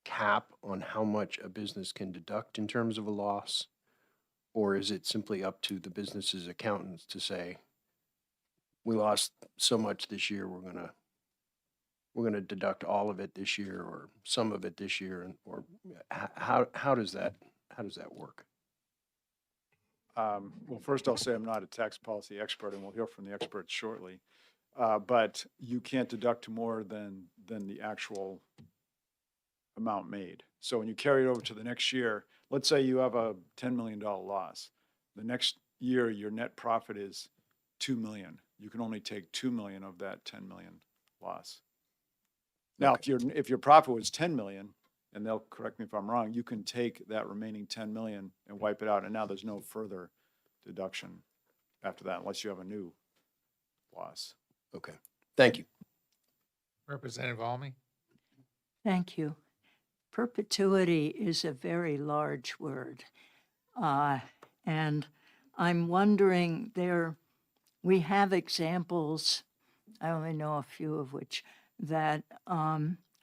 cap on how much a business can deduct in terms of a loss? Or is it simply up to the business's accountants to say, we lost so much this year, we're gonna deduct all of it this year or some of it this year, and or how does that work? Well, first I'll say I'm not a tax policy expert, and we'll hear from the experts shortly. But you can't deduct more than the actual amount made. So when you carry it over to the next year, let's say you have a $10 million loss. The next year, your net profit is 2 million. You can only take 2 million of that 10 million loss. Now, if your profit was 10 million, and they'll correct me if I'm wrong, you can take that remaining 10 million and wipe it out, and now there's no further deduction after that unless you have a new loss. Okay, thank you. Representative Almy? Thank you. Perpetuity is a very large word. And I'm wondering, we have examples, I only know a few of which, that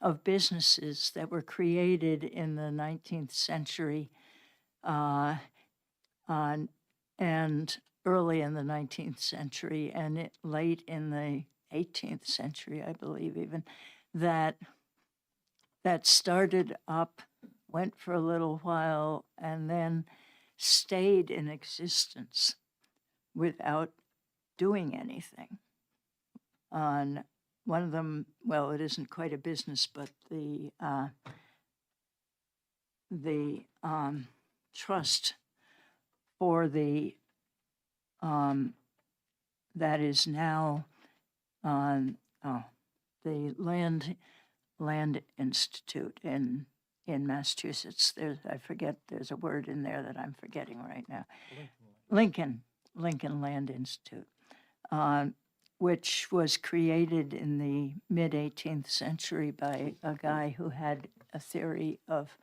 of businesses that were created in the 19th century and early in the 19th century and late in the 18th century, I believe even, that started up, went for a little while, and then stayed in existence without doing anything. On one of them, well, it isn't quite a business, but the trust for the that is now on the Land Institute in Massachusetts. There's a word in there that I'm forgetting right now. Lincoln Land Institute, which was created in the mid-18th century by a guy who had a theory of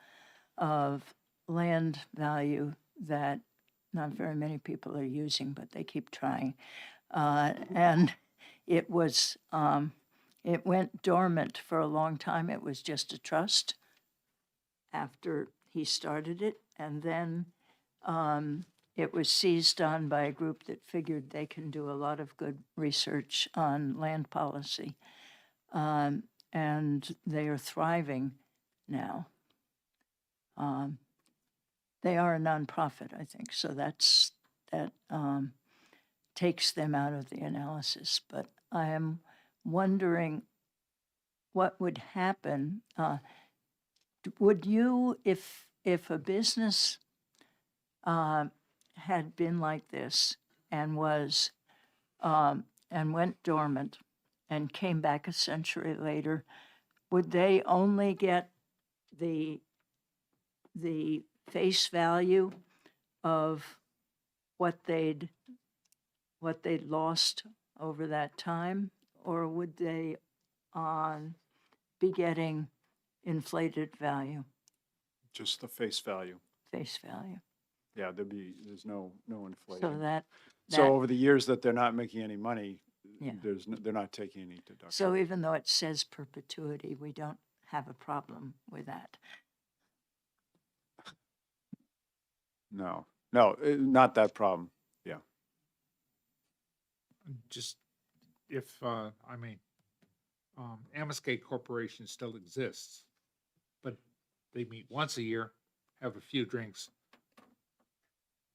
land value that not very many people are using, but they keep trying. And it was, it went dormant for a long time. It was just a trust after he started it. And then it was seized on by a group that figured they can do a lot of good research on land policy. And they are thriving now. They are a nonprofit, I think, so that takes them out of the analysis. But I am wondering what would happen. Would you, if a business had been like this and was and went dormant and came back a century later, would they only get the face value of what they'd lost over that time, or would they be getting inflated value, Just the face value. face value? Yeah, there's no inflation. So that So over the years that they're not making any money, Yeah. they're not taking any deduction. so even though it says perpetuity, we don't have a problem with that. No, not that problem. Yeah. Just if, Amoskeag Corporation still exists, but they meet once a year, have a few drinks,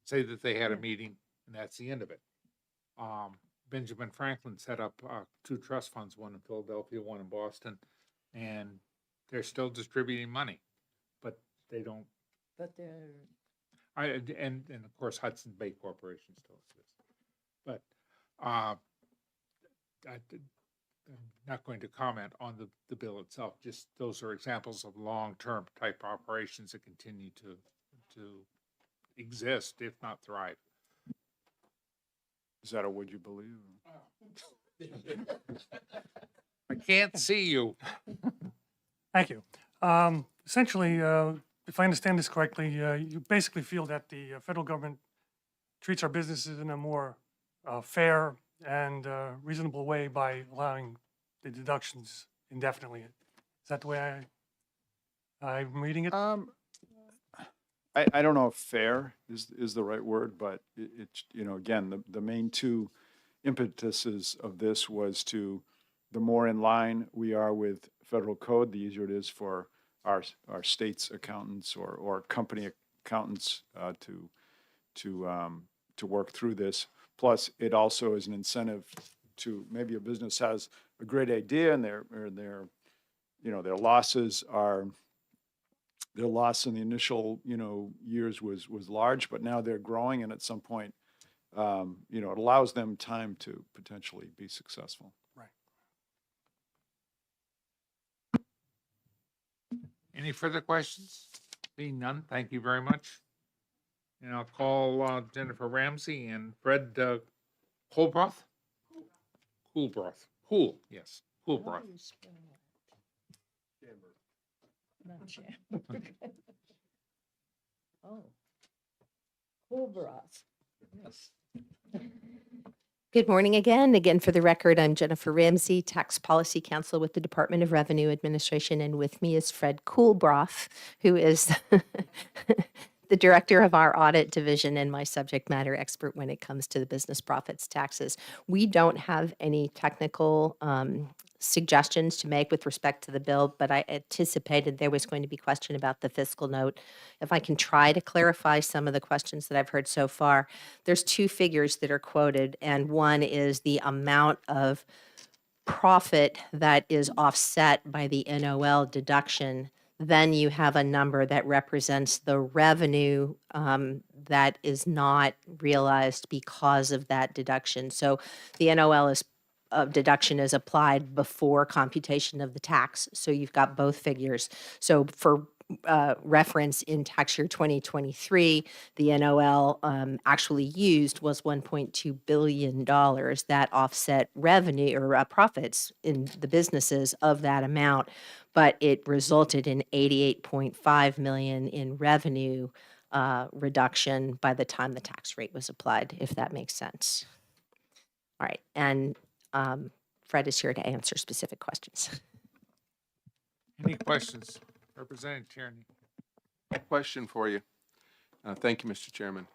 say that they had a meeting, and that's the end of it. Benjamin Franklin set up 2 trust funds, one in Philadelphia, one in Boston, and they're still distributing money, but they don't. But they're And of course Hudson Bay Corporation still exists. But I'm not going to comment on the bill itself. Just those are examples of long-term type operations that continue to exist, if not thrive. Is that a would you believe? I can't see you. Thank you. Essentially, if I understand this correctly, you basically feel that the federal government treats our businesses in a more fair and reasonable way by allowing the deductions indefinitely. Is that the way I'm reading it? I don't know if fair is the right word, but it's, again, the main 2 impetuses of this was the more in line we are with federal code, the easier it is for our state's accountants or company accountants to work through this. Plus, it also is an incentive to, maybe a business has a great idea and their losses are, their loss in the initial, years was large, but now they're growing, and at some point, it allows them time to potentially be successful. Right. Any further questions? Being none, thank you very much. And I'll call Jennifer Ramsey and Fred Coolbroth. Yes, Coolbroth. not Shamburg. Oh, Coolbroth. Yes. Good morning again. Again, for the record, I'm Jennifer Ramsey, Tax Policy Counsel with the Department of Revenue Administration, and with me is Fred Coolbroth, who is the Director of our Audit Division and my subject matter expert when it comes to the business profits taxes. We don't have any technical suggestions to make with respect to the bill, but I anticipated there was going to be question about the fiscal note. If I can try to clarify some of the questions that I've heard so far, there's two figures that are quoted, and one is the amount of profit that is offset by the NOL deduction. Then you have a number that represents the revenue that is not realized because of that deduction. So the NOL deduction is applied before computation of the tax. So you've got both figures. So for reference in tax year 2023, the NOL actually used was $1.2 billion. That offset revenue or profits in the businesses of that amount, but it resulted in 88.5 million in revenue reduction by the time the tax rate was applied, if that makes sense. All right, and Fred is here to answer specific questions. Any questions? Representative Tierney. Question for you. Thank you, Mr. Chairman.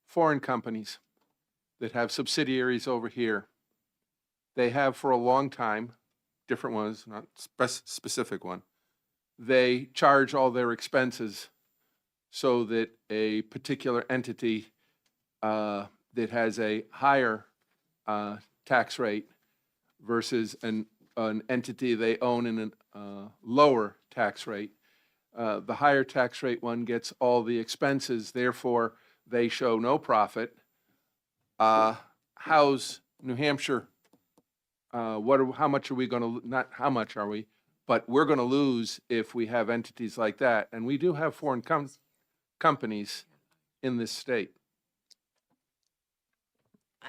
Foreign companies that have subsidiaries over here, they have for a long time, different ones, not specific one, they charge all their expenses so that a particular entity that has a higher tax rate versus an entity they own in a lower tax rate. The higher tax rate one gets all the expenses, therefore they show no profit. How's New Hampshire? How much are we going to, not how much are we, but we're going to lose if we have entities like that. And we do have foreign companies in this state.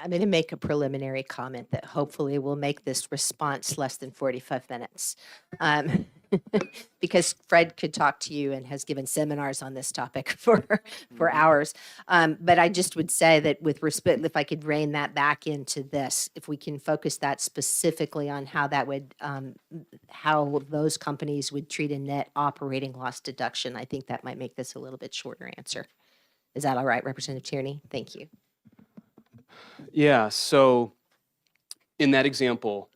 I'm going to make a preliminary comment that hopefully will make this response less than 45 minutes. Because Fred could talk to you and has given seminars on this topic for hours. But I just would say that with respect, if I could rein that back into this, if we can focus that specifically on how that would, how those companies would treat a net operating loss deduction, I think that might make this a little bit shorter answer. Is that all right, Representative Tierney? Thank you. Yeah, so in that example,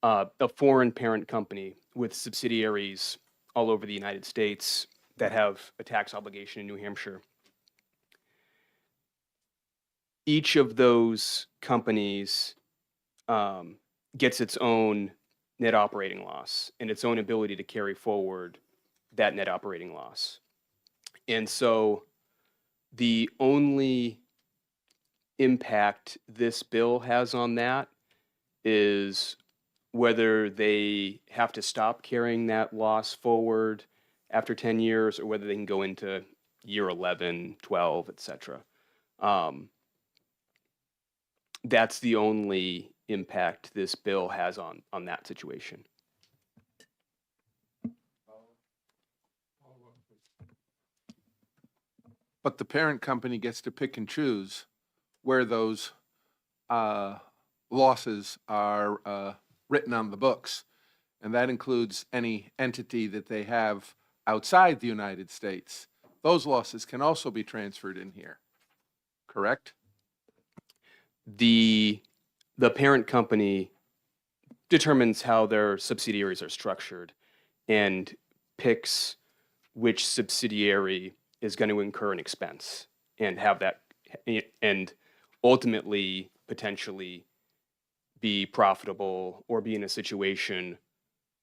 a foreign parent company with subsidiaries all over the United States that have a tax obligation in New Hampshire. Each of those companies gets its own net operating loss and its own ability to carry forward that net operating loss. And so the only impact this bill has on that is whether they have to stop carrying that loss forward after 10 years or whether they can go into year 11, 12, et cetera. That's the only impact this bill has on that situation. But the parent company gets to pick and choose where those losses are written on the books. And that includes any entity that they have outside the United States. Those losses can also be transferred in here, correct? The parent company determines how their subsidiaries are structured and picks which subsidiary is going to incur an expense and have that, and ultimately potentially be profitable or be in a situation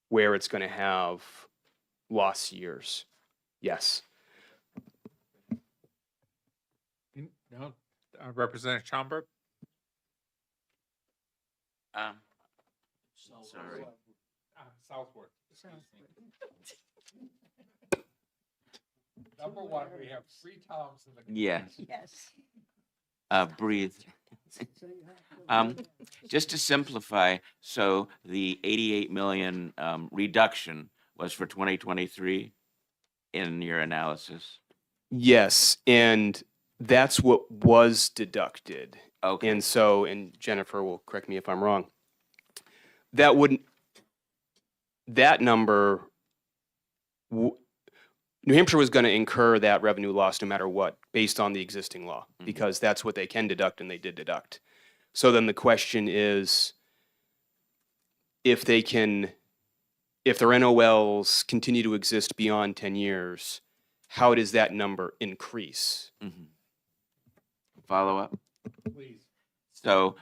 where it's going to have loss years. Yes. No, Representative Schomburg? Sorry. Southward. Number one, we have 3 Toms in the. Yes. Yes. Breathe. Just to simplify, so the 88 million reduction was for 2023 in your analysis? Yes, and that's what was deducted. Okay. And so, and Jennifer will correct me if I'm wrong, that wouldn't, that number, New Hampshire was going to incur that revenue loss no matter what, based on the existing law, because that's what they can deduct and they did deduct. So then the question is, if they can, if their NOLs continue to exist beyond 10 years, how does that number increase? Follow up? Please. So,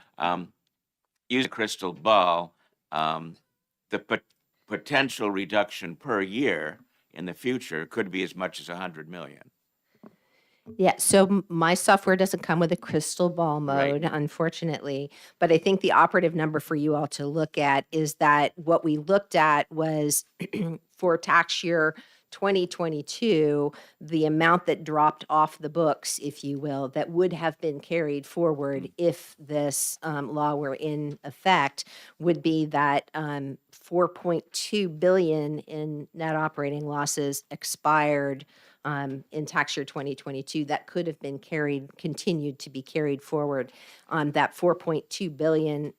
use a crystal ball, the potential reduction per year in the future could be as much as 100 million. Yeah, so my software doesn't come with a crystal ball Right. mode, unfortunately. But I think the operative number for you all to look at is that what we looked at was for tax year 2022, the amount that dropped off the books, if you will, that would have been carried forward if this law were in effect, would be that 4.2 billion in net operating losses expired in tax year 2022 that could have been continued to be carried forward. That 4.2 billion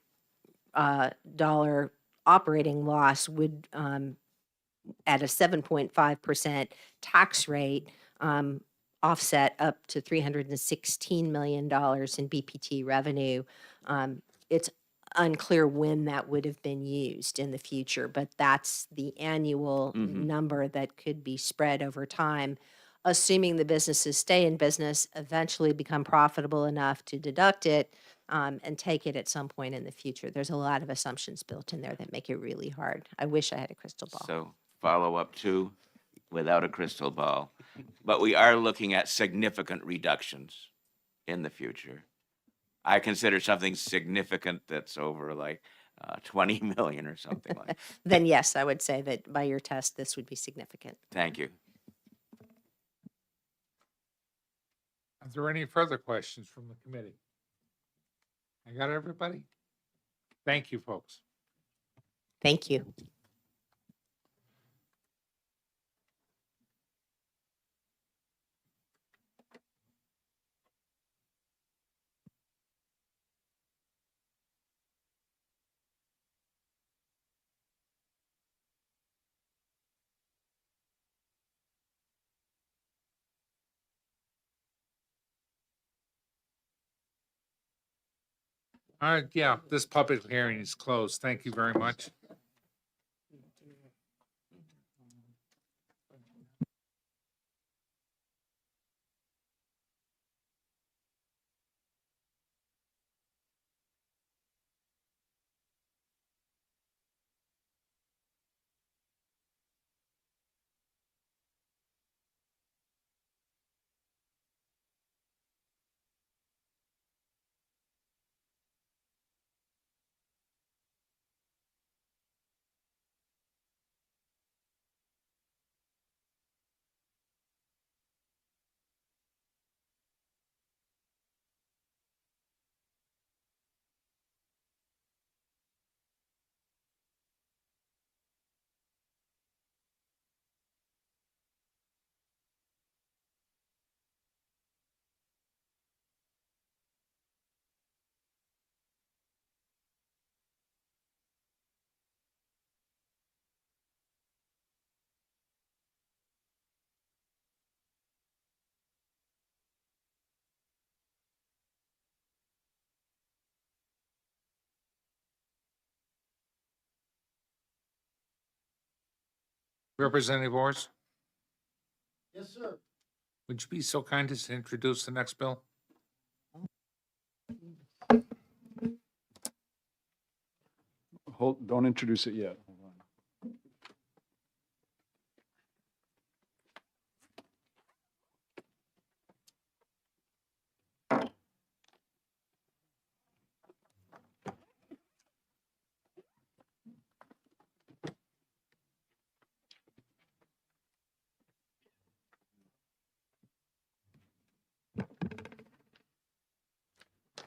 dollar operating loss would, at a 7.5% tax rate, offset up to $316 million in BPT revenue. It's unclear when that would have been used in the future, but that's the annual number that could be spread over time, assuming the businesses stay in business, eventually become profitable enough to deduct it, and take it at some point in the future. There's a lot of assumptions built in there that make it really hard. I wish I had a crystal ball. So follow up to, without a crystal ball, but we are looking at significant reductions in the future. I consider something significant that's over like 20 million or something like that. Then yes, I would say that by your test, this would be significant. Thank you. Is there any further questions from the committee? I got everybody? Thank you, folks. Thank you. All right, yeah, this public hearing is closed. Thank you very much. Representative Orrs, Yes, sir. would you be so kind as to introduce the next bill? Don't introduce it yet. Hold on.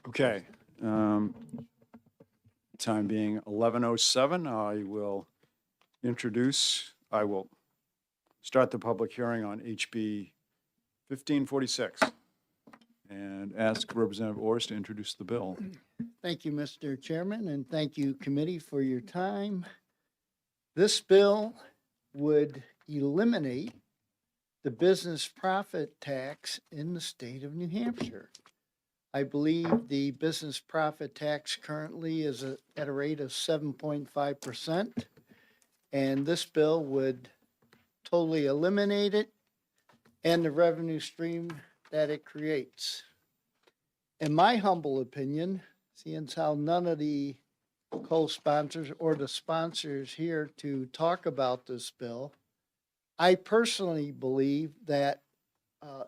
Okay. Time being 11:07, I will start the public hearing on HB 1546 and ask Representative Orrs to introduce the bill. Thank you, Mr. Chairman, and thank you, committee, for your time. This bill would eliminate the business profit tax in the state of New Hampshire. I believe the business profit tax currently is at a rate of 7.5%, and this bill would totally eliminate it and the revenue stream that it creates. In my humble opinion, seeing as how none of the co-sponsors or the sponsors here to talk about this bill, I personally believe that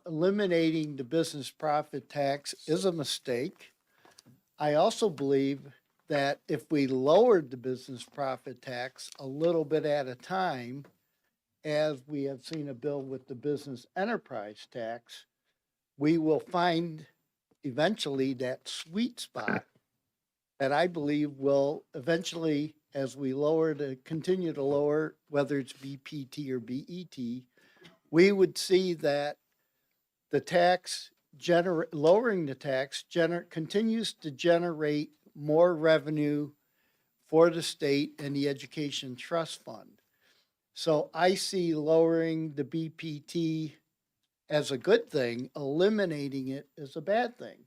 eliminating the business profit tax is a mistake. I also believe that if we lowered the business profit tax a little bit at a time as we have seen a bill with the business enterprise tax, we will find eventually that sweet spot that I believe will eventually, as we continue to lower, whether it's BPT or BET, we would see that the tax lowering the tax continues to generate more revenue for the state and the education trust fund. So I see lowering the BPT as a good thing, eliminating it as a bad thing.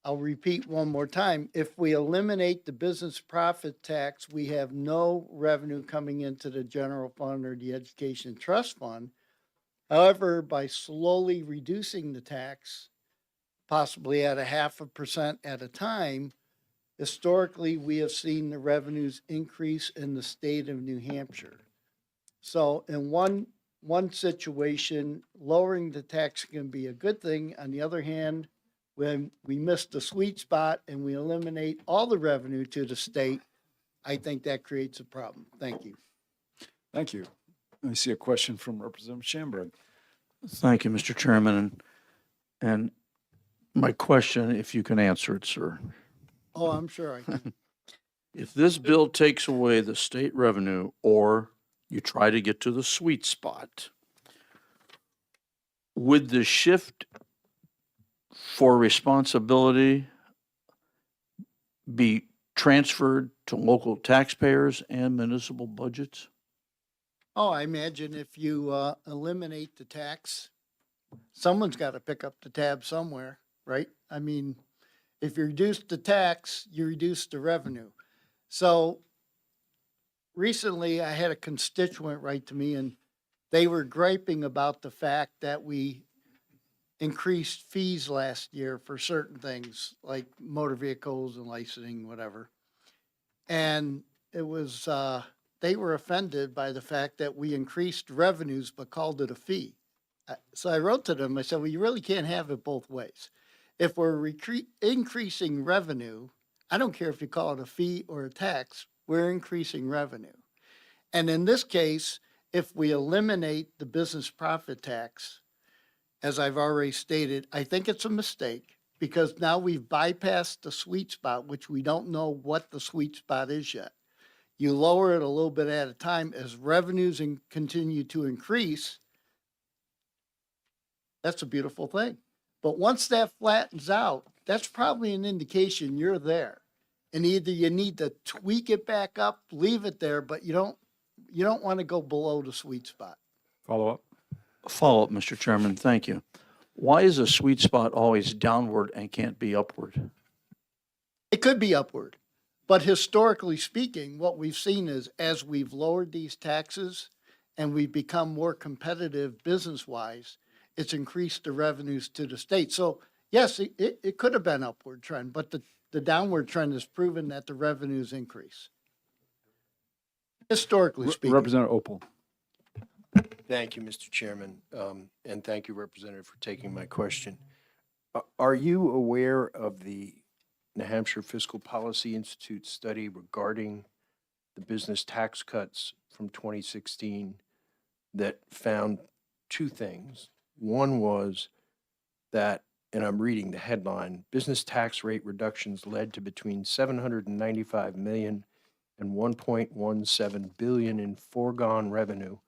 I'll repeat one more time. If we eliminate the business profit tax, we have no revenue coming into the general fund or the education trust fund. However, by slowly reducing the tax, possibly at 0.5% at a time, historically, we have seen the revenues increase in the state of New Hampshire. So in one situation, lowering the tax can be a good thing. On the other hand, when we miss the sweet spot and we eliminate all the revenue to the state, I think that creates a problem. Thank you. Thank you. I see a question from Representative Schamberg. Thank you, Mr. Chairman. And my question, if you can answer it, sir. Oh, I'm sure I can. If this bill takes away the state revenue or you try to get to the sweet spot, would the shift for responsibility be transferred to local taxpayers and municipal budgets? Oh, I imagine if you eliminate the tax, someone's got to pick up the tab somewhere, right? I mean, if you reduce the tax, you reduce the revenue. So recently I had a constituent write to me and they were griping about the fact that we increased fees last year for certain things like motor vehicles and licensing, whatever. And it was, they were offended by the fact that we increased revenues but called it a fee. So I wrote to them, I said, well, you really can't have it both ways. If we're increasing revenue, I don't care if you call it a fee or a tax, we're increasing revenue. And in this case, if we eliminate the business profit tax, as I've already stated, I think it's a mistake because now we've bypassed the sweet spot, which we don't know what the sweet spot is yet. You lower it a little bit at a time as revenues continue to increase. That's a beautiful thing. But once that flattens out, that's probably an indication you're there. And either you need to tweak it back up, leave it there, but you don't want to go below the sweet spot. Follow up. Follow-up, Mr. Chairman, thank you. Why is a sweet spot always downward and can't be upward? It could be upward, but historically speaking, what we've seen is as we've lowered these taxes and we've become more competitive business-wise, it's increased the revenues to the state. So yes, it could have been upward trend, but the downward trend has proven that the revenues increase. Historically speaking. Representative Opal. Thank you, Mr. Chairman, and thank you, Representative, for taking my question. Are you aware of the New Hampshire Fiscal Policy Institute study regarding the business tax cuts from 2016 that found two things? One was that, and I'm reading the headline, business tax rate reductions led to between $795 million and $1.17 billion in foregone revenue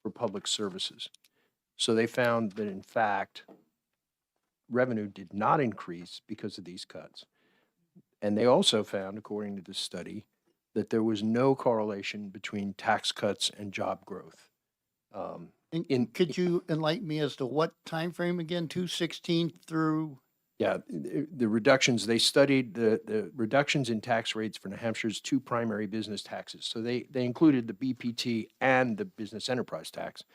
for public services. So they found that, in fact, revenue did not increase because of these cuts. And they also found, according to this study, that there was no correlation between tax cuts and job growth. Could you enlighten me as to what time frame again, 2016 through? Yeah, the reductions, they studied the reductions in tax rates for New Hampshire's two primary business taxes. So they included the BPT and the business enterprise tax.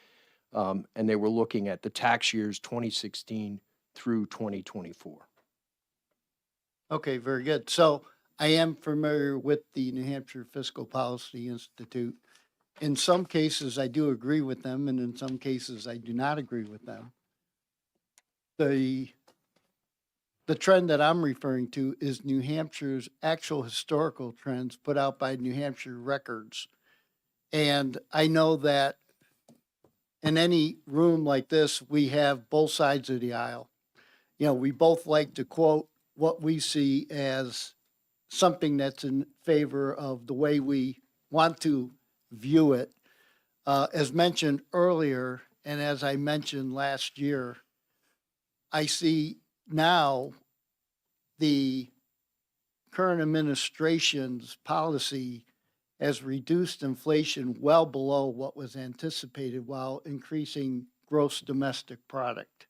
And they were looking at the tax years 2016 through 2024. Okay, very good. So I am familiar with the New Hampshire Fiscal Policy Institute. In some cases, I do agree with them, and in some cases, I do not agree with them. The trend that I'm referring to is New Hampshire's actual historical trends put out by New Hampshire Records. And I know that in any room like this, we have both sides of the aisle. You know, we both like to quote what we see as something that's in favor of the way we want to view it. As mentioned earlier, and as I mentioned last year, I see now the current administration's policy has reduced inflation well below what was anticipated while increasing gross domestic product.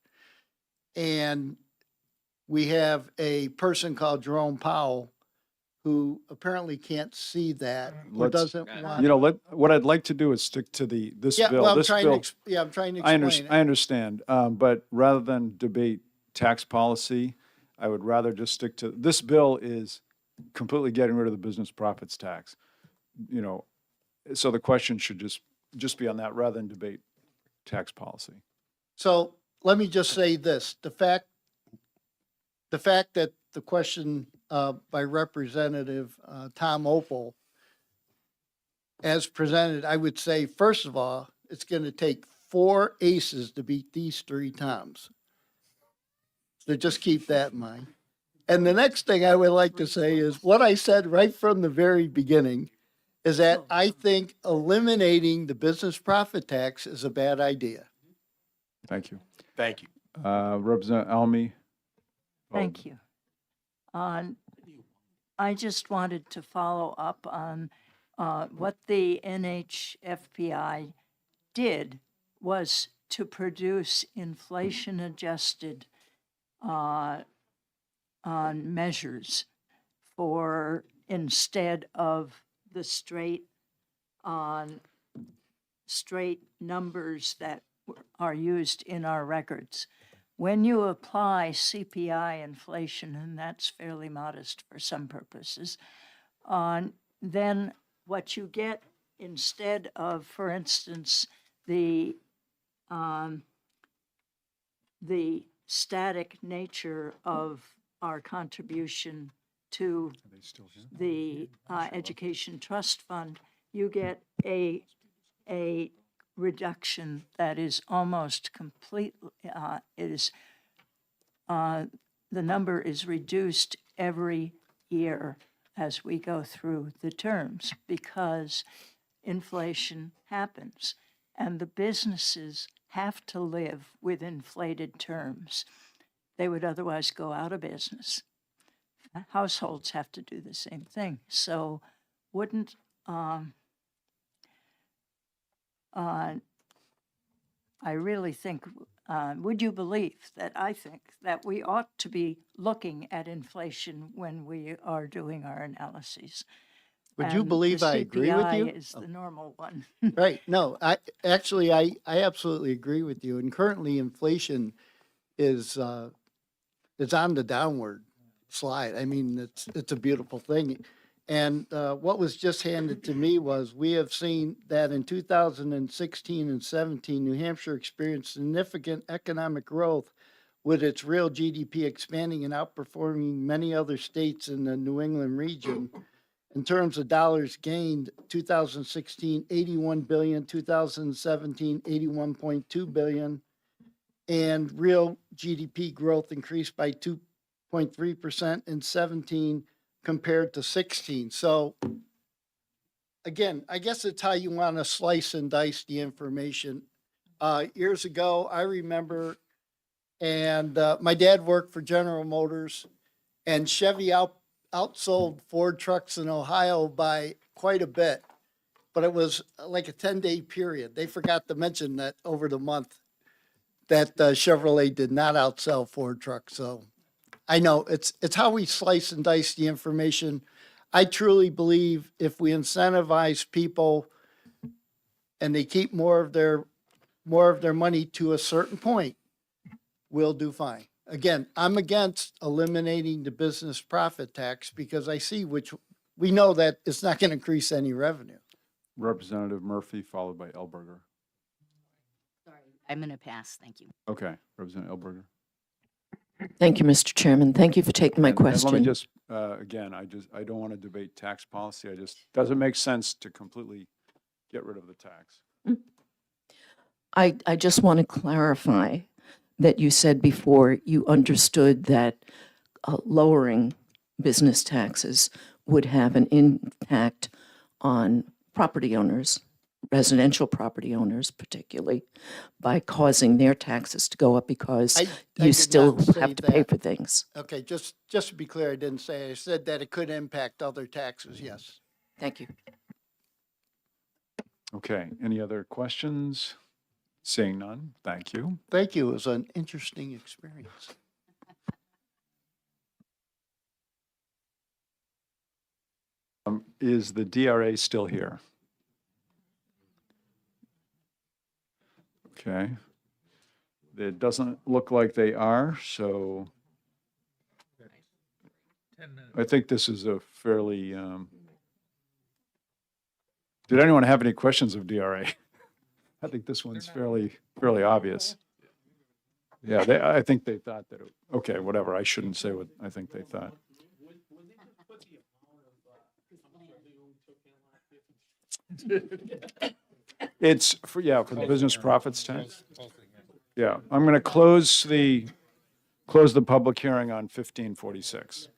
And we have a person called Jerome Powell who apparently can't see that or Let's- doesn't want. You know, what I'd like to do is stick to this Yeah, bill. well, I'm This trying bill, to, yeah, I'm trying to I explain it. understand, but rather than debate tax policy, I would rather just stick to, this bill is completely getting rid of the business profits tax. You know, so the question should just be on that rather than debate tax policy. So let me just say this, the fact that the question by Representative Tom Opel as presented, I would say, first of all, it's going to take 4 aces to beat these 3 Toms. So just keep that in mind. And the next thing I would like to say is what I said right from the very beginning is that I think eliminating the business profit tax is a bad idea. Thank you. Thank you. Representative Almy? Thank you. I just wanted to follow up on what the NHFPI did was to produce inflation-adjusted measures for instead of the straight numbers that are used in our records. When you apply CPI inflation, and that's fairly modest for some purposes, then what you get instead of, for instance, the static nature of our contribution to the Education Trust Fund, you get a reduction that is almost complete. The number is reduced every year as we go through the terms because inflation happens and the businesses have to live with inflated terms. They would otherwise go out of business. Households have to do the same thing. So wouldn't I really think, would you believe that I think that we ought to be looking at inflation when we are doing our analyses? Would you And believe the I agree with you? CPI is the normal one. Right. No, I absolutely agree with you. And currently inflation is on the downward slide. I mean, it's a beautiful thing. And what was just handed to me was we have seen that in 2016 and 17, New Hampshire experienced significant economic growth with its real GDP expanding and outperforming many other states in the New England region. In terms of dollars gained, 2016, 81 billion, 2017, 81.2 billion. And real GDP growth increased by 2.3% in 17 compared to 16. So again, I guess it's how you want to slice and dice the information. Years ago, I remember, and my dad worked for General Motors, and Chevy outsold Ford trucks in Ohio by quite a bit, but it was like a 10-day period. They forgot to mention that over the month that Chevrolet did not outsell Ford trucks. So I know it's how we slice and dice the information. I truly believe if we incentivize people and they keep more of their money to a certain point, we'll do fine. Again, I'm against eliminating the business profit tax because I see we know that it's not going to increase any revenue. Representative Murphy, followed by Elberger. Sorry, I'm going to pass. Thank you. Okay, Representative Elberger. Thank you, Mr. Chairman. Thank you for taking my And let me question. just, again, I don't want to debate tax policy. Doesn't make sense to completely get rid of the tax. I just want to clarify that you said before you understood that lowering business taxes would have an impact on property owners, residential property owners particularly, by causing their taxes to go up because I you did still not say have to pay that. for things. Okay, just to be clear, I didn't say, I said that it could impact other taxes, yes. Thank you. Okay, any other questions? Seeing none, thank you. Thank you, it was an interesting experience. Is the DRA still here? Okay. It doesn't look like they are, so 10 minutes. I think this is a fairly, did anyone have any questions of DRA? I think this one's fairly obvious. Yeah, I think they thought that, okay, whatever, I shouldn't say what I think they thought. It's for, yeah, for the business profits tax. Yeah, I'm going to close the public hearing on 1546.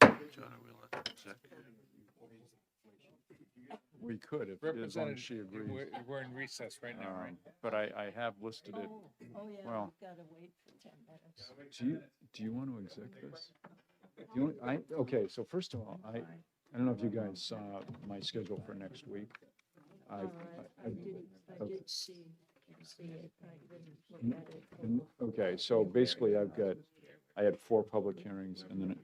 We could, if, as long as she agrees. We're in recess right now, right? But I have listed it. Well, do you want to exec this? Okay, so first of all, I don't know if you guys saw my schedule for next week. I did see it, but I didn't look at it. Okay, so basically I had 4 public hearings and then,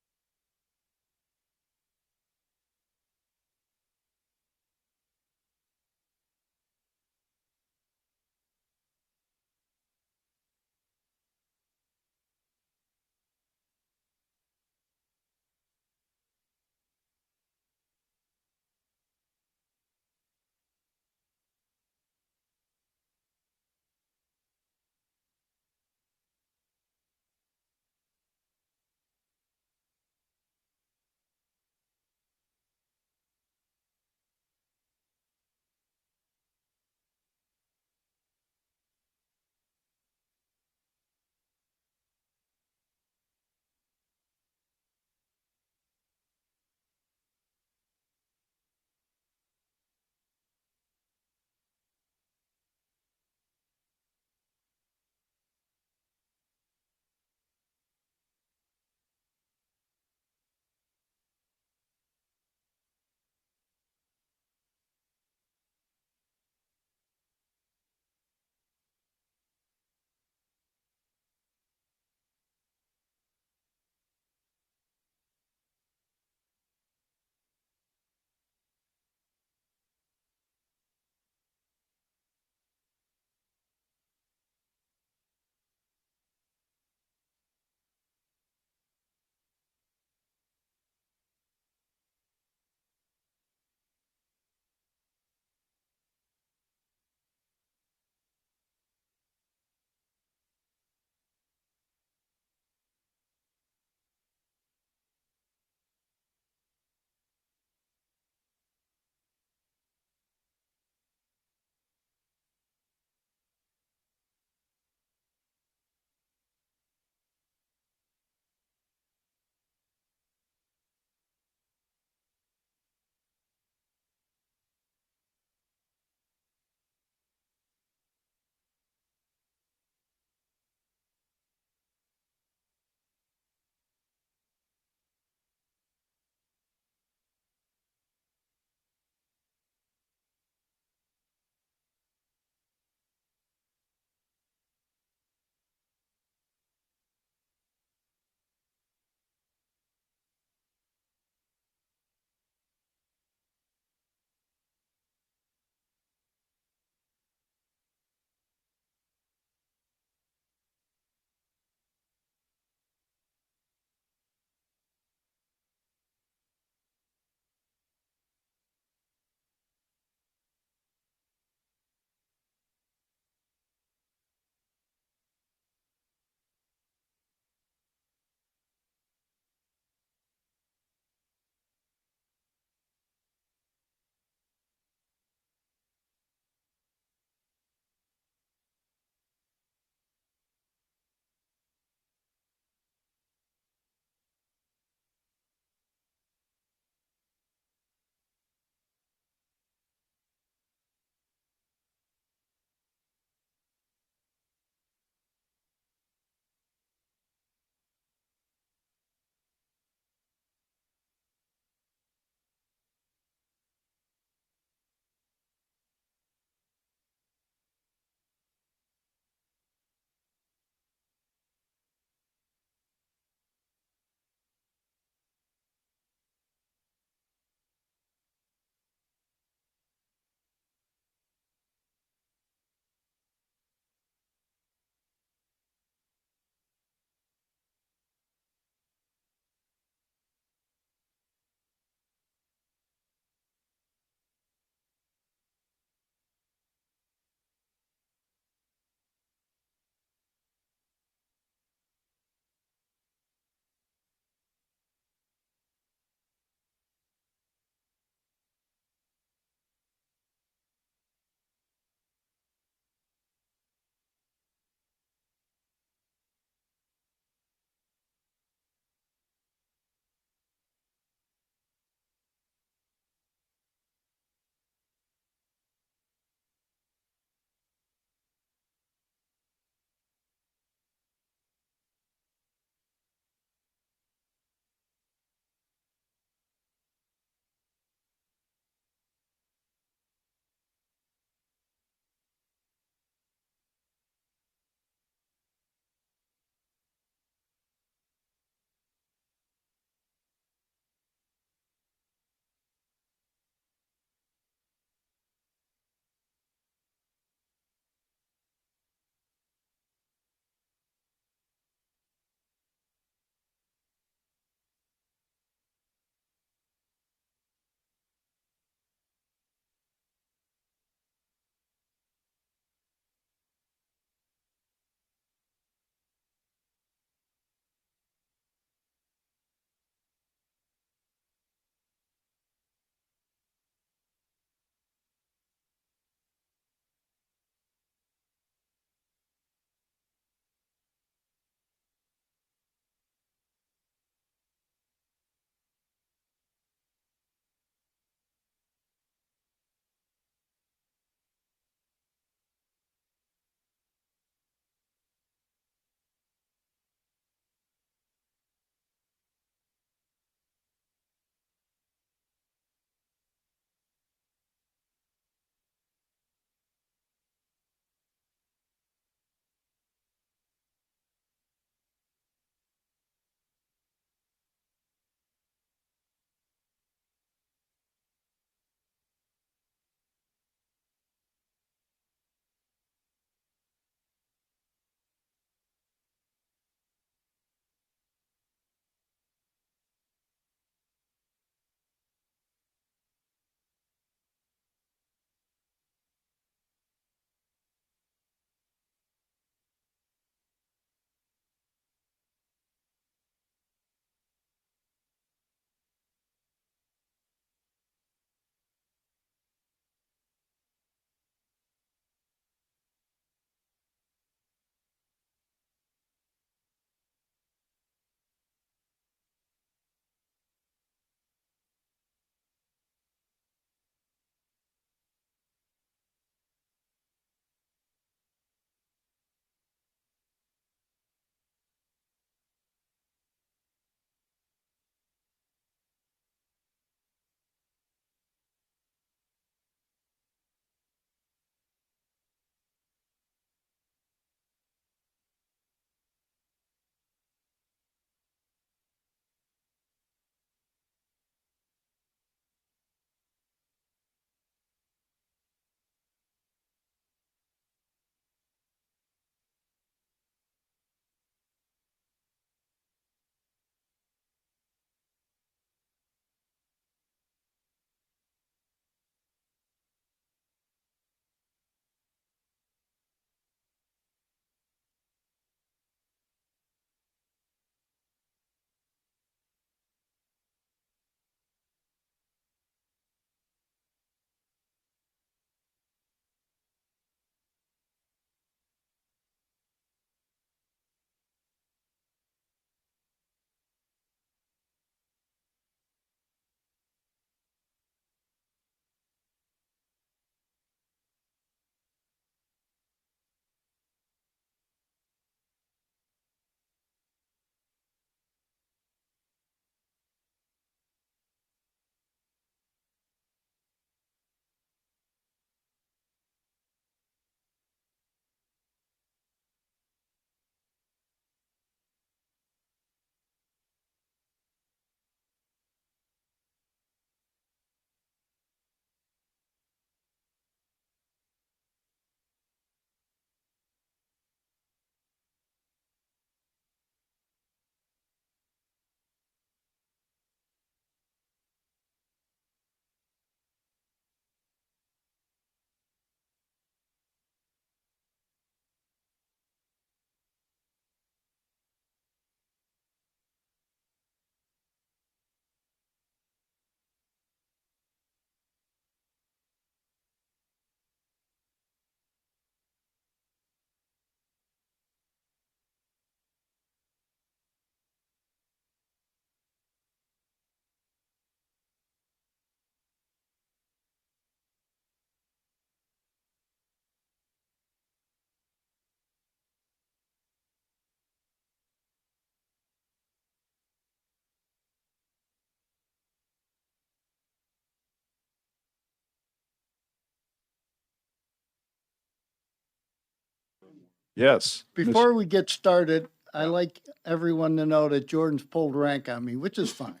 Yes. Before we get started, I like everyone to know that Jordan's pulled rank on me, which is fine.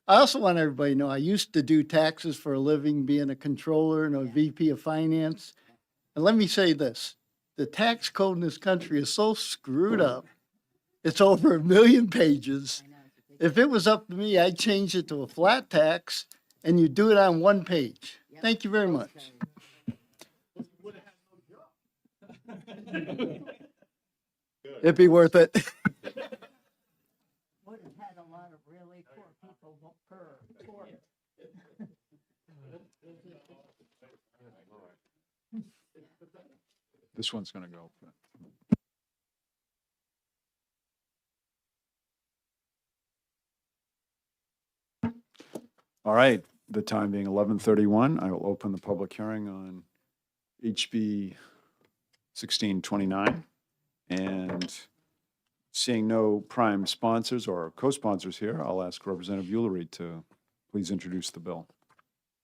I also want everybody to know I used to do taxes for a living, being a controller and a VP of finance. And let me say this, the tax code in this country is so screwed up. It's over 1 million pages. If it was up to me, I'd change it to a flat tax and you do it on 1 page. Thank you very much. It'd be worth it. Would have had a lot of really poor people per court. This one's going to go. All right, the time being 11:31, I will open the public hearing on HB 1629. And seeing no prime sponsors or co-sponsors here, I'll ask Representative Ullery to please introduce the bill.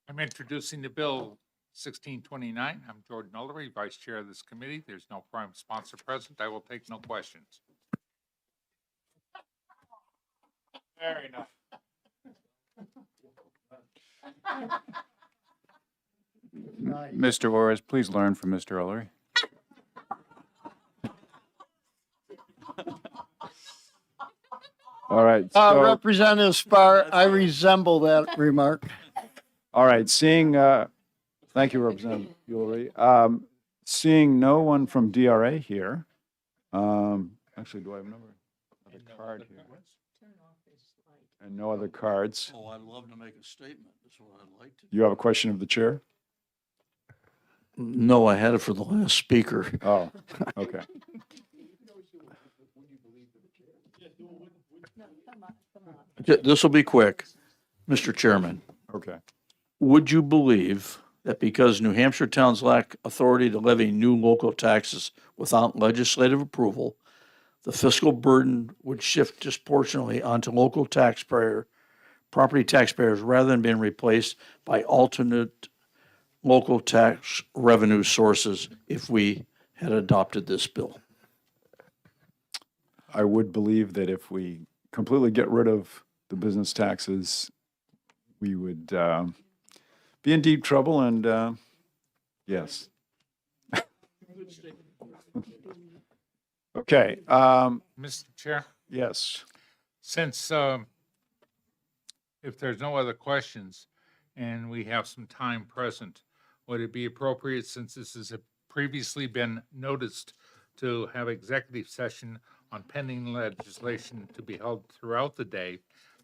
I'm introducing the bill 1629. I'm Jordan Ullery, Vice Chair of this committee. There's no prime sponsor present. I will take no questions. Fair enough. Mr. Orris, please learn from Mr. Ullery. All right, so, Representative Spar, I resemble that remark. all right, seeing, thank you, Representative Ullery. Seeing no one from DRA here, actually, do I have another card here? And no other cards. Oh, I'd love to make a statement. That's what I'd like to. You have a question of the chair? No, I had it for the last speaker. Oh, okay. This will be quick. Mr. Chairman, Okay. would you believe that because New Hampshire towns lack authority to levy new local taxes without legislative approval, the fiscal burden would shift disproportionately onto local property taxpayers rather than being replaced by alternate local tax revenue sources if we had adopted this bill? I would believe that if we completely get rid of the business taxes, we would be in deep trouble and, yes. Okay, Mr. Chair, yes. since if there's no other questions and we have some time present, would it be appropriate, since this has previously been noticed, to have executive session on pending legislation to be held throughout the day,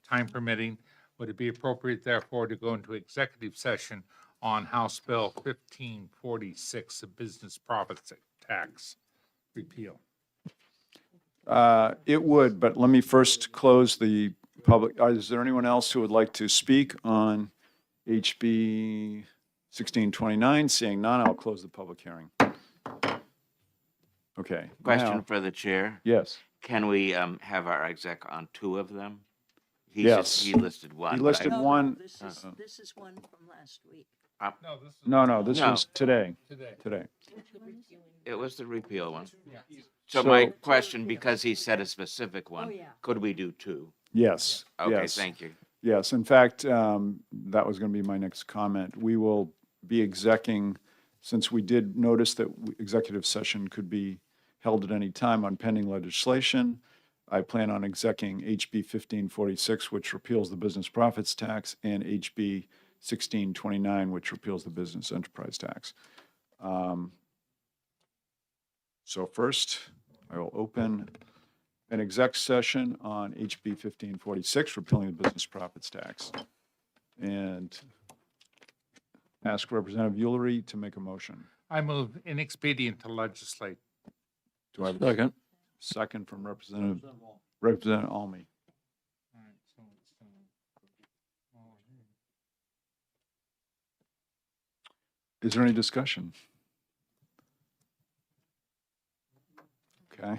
time permitting? Would it be appropriate therefore to go into executive session on House Bill 1546, the business profits tax repeal? It would, but let me first close the public. Is there anyone else who would like to speak on HB 1629? Seeing none, I'll close the public hearing. Okay. Question now- for the chair. Yes. Can we have our exec on 2 of them? He Yes. He listed one. He but listed I- one. This is one from last week. No, this is. No, this No. was today. Today. It was the repeal one. Yeah. So my So- question, because he said a specific one, yeah. could we do 2? Yes. Okay, yes. thank you. Yes, in fact, that was going to be my next comment. We will be execing, since we did notice that executive session could be held at any time on pending legislation. I plan on execing HB 1546, which repeals the business profits tax, and HB 1629, which repeals the business enterprise tax. So first, I will open an exec session on HB 1546, repealing the business profits tax. And ask Representative Ullery to make a motion. I move inexpedient to legislate. Do I have a Second. second from Representative Almy? All right, so it's, Is there any discussion? Okay.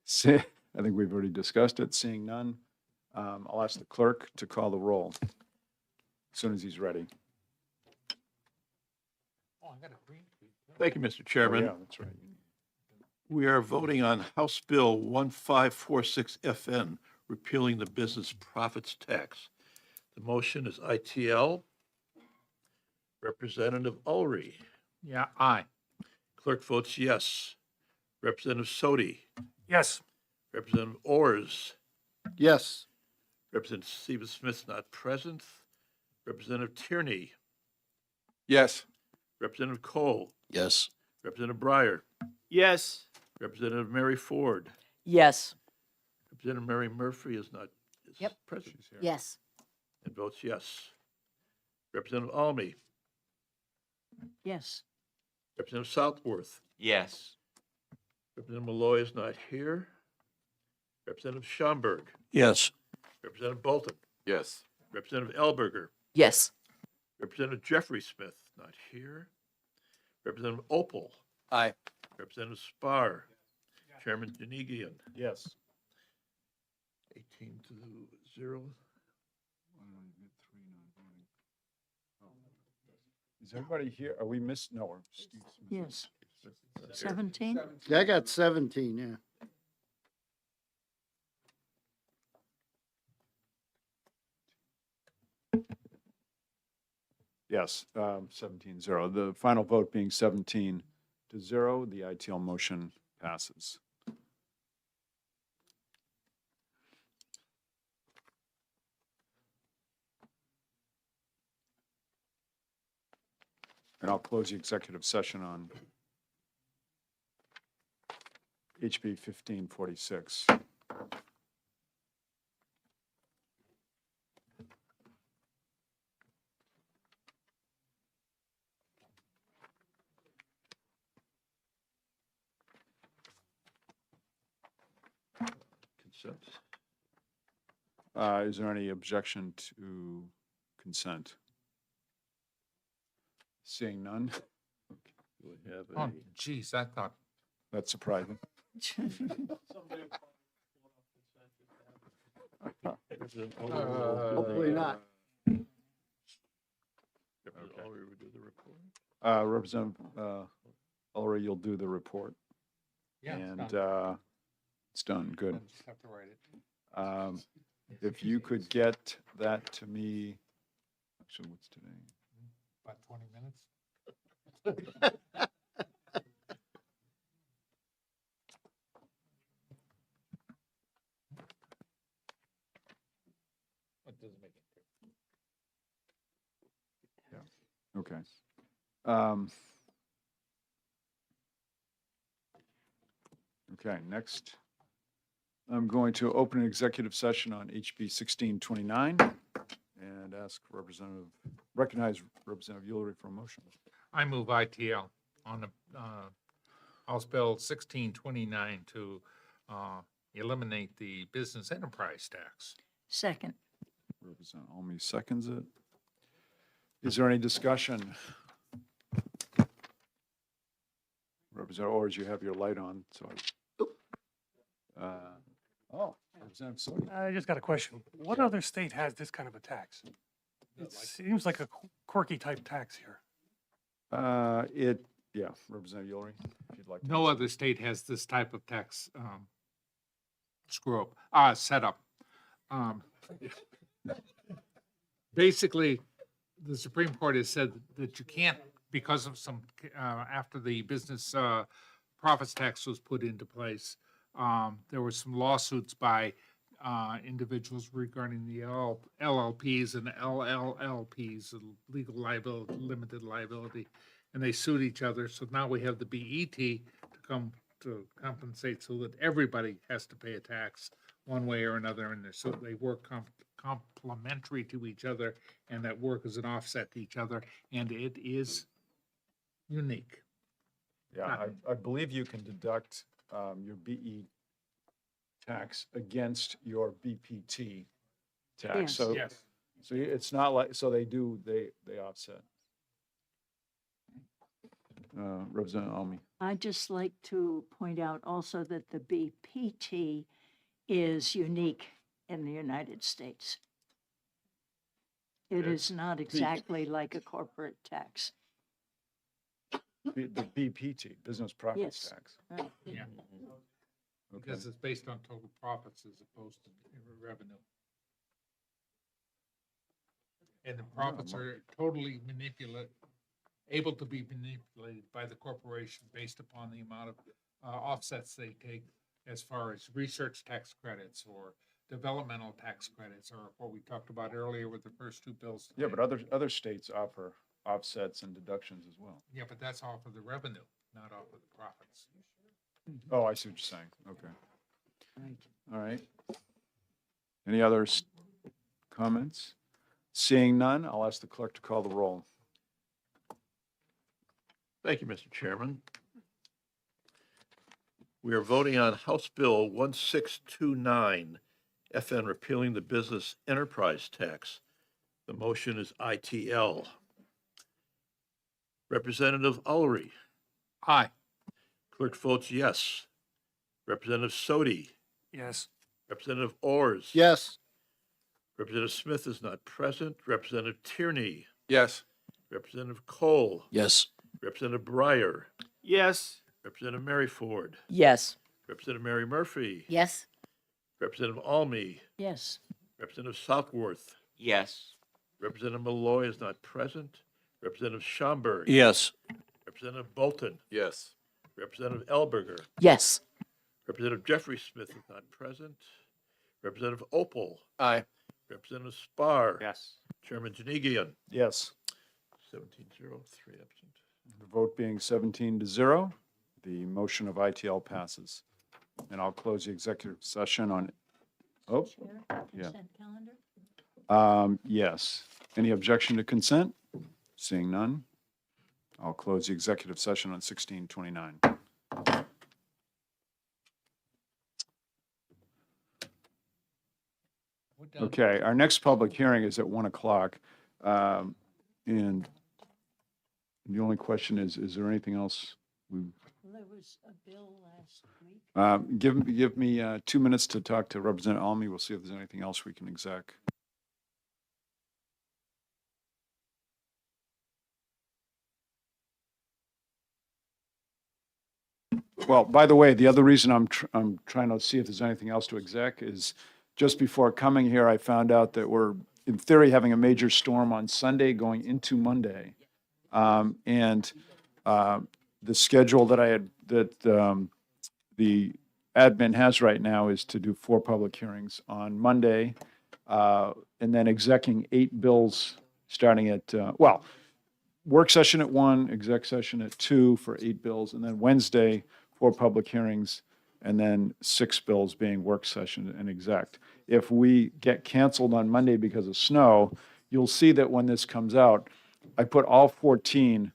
See, I think we've already discussed it. Seeing none, I'll ask the clerk to call the roll as soon as he's ready. Oh, I got a green sheet. Thank you, Mr. Oh, Chairman. yeah, that's right. We are voting on House Bill 1546 FN, repealing the business profits tax. The motion is ITL. Representative Ulrey. Yeah, aye. Clerk votes yes. Representative Sodi. Yes. Representative Ors. Yes. Representative Stephen Smith not present. Representative Tierney. Yes. Representative Cole. Yes. Representative Breyer. Yes. Representative Mary Ford. Yes. Representative Mary Murphy is not present. Yes. And votes yes. Representative Almy. Yes. Representative Southworth. Yes. Representative Malloy is not here. Representative Schomburg. Yes. Representative Bolton. Yes. Representative Elberger. Yes. Representative Jeffrey Smith, not here. Representative Opal. Aye. Representative Spar. Chairman Janigian. Yes. 18-0. Is everybody here? Are we missed? No. Steve Smith. Yes. 17? Yeah, I got 17, yeah. Yes, 17-0. The final vote being 17-0, the ITL motion passes. And I'll close the executive session on HB 1546. Consent. Is there any objection to consent? Seeing none? Do we have Oh, a? geez, I thought, That's surprising. Hopefully not. Representative Ulrey will do the report. Representative Ulrey, you'll do the report. yeah. it's And done. it's done, good. I just have to write it. If you could get that to me, actually, what's today? About 20 minutes. It doesn't make it. Okay. Okay, next, I'm going to open an executive session on HB 1629 and recognize Representative Ulrey for a motion. I move ITL on the House Bill 1629 to eliminate the business enterprise tax. Second. Representative Almy seconds it. Is there any discussion? Representative Ors, you have your light on, so. Representative Sodi. I just got a question. What other state has this kind of a tax? It seems like a quirky type tax here. Yeah, Representative Ulrey, if you'd like. to No answer. other state has this type of tax setup. Basically, the Supreme Court has said that you can't, because of some, after the business profits tax was put into place, there were some lawsuits by individuals regarding the LLPs and LLLPs, legal liability, limited liability, and they sued each other. So now we have the BET to come to compensate so that everybody has to pay a tax one way or another, and so they work complementary to each other, and that work is an offset to each other, and it is unique. Yeah, I believe you can deduct your BE tax against your BPT tax. Yes. So, Yes. so it's not like, so they offset. Representative Almy. I'd just like to point out also that the BPT is unique in the United States. It is not exactly like a corporate tax. The BPT, business profits Yes. tax. Right. Yeah. Because it's based on total profits as opposed to revenue. And the profits are totally able to be manipulated by the corporation based upon the amount of offsets they take as far as research tax credits or developmental tax credits, or what we talked about earlier with the first two bills. Yeah, today. but other states offer offsets and deductions as well. Yeah, but that's off of the revenue, not off of the profits. Oh, I see what you're saying. Okay. All right. Any other comments? Seeing none, I'll ask the clerk to call the roll. Thank you, Mr. Chairman. We are voting on House Bill 1629, FN repealing the business enterprise tax. The motion is ITL. Representative Ullery. Aye. Clerk votes yes. Representative Sodi. Yes. Representative Ors. Yes. Representative Smith is not present. Representative Tierney. Yes. Representative Cole. Yes. Representative Breyer. Yes. Representative Mary Ford. Yes. Representative Mary Murphy. Yes. Representative Almy. Yes. Representative Southworth. Yes. Representative Malloy is not present. Representative Schomburg. Yes. Representative Bolton. Yes. Representative Elberger. Yes. Representative Jeffrey Smith is not present. Representative Opal. Aye. Representative Spar. Yes. Chairman Janigian. Yes. 17-0, 3 absent. The vote being 17-0, the motion of ITL passes. And I'll close the executive session on, oh, yeah. Consent calendar? Yes. Any objection to consent? Seeing none, I'll close the executive session on 1629. Okay, our next public hearing is at 1 o'clock. And the only question is there anything else? Well, there was a bill last week. Give me 2 minutes to talk to Representative Almy. We'll see if there's anything else we can exec. Well, by the way, the other reason I'm trying to see if there's anything else to exec is just before coming here, I found out that we're, in theory, having a major storm on Sunday going into Monday. And the schedule that the admin has right now is to do 4 public hearings on Monday, and then execing 8 bills starting at, work session at 1, exec session at 2 for 8 bills, and then Wednesday, 4 public hearings, and then 6 bills being work session and exec. If we get canceled on Monday because of snow, you'll see that when this comes out, I put all 14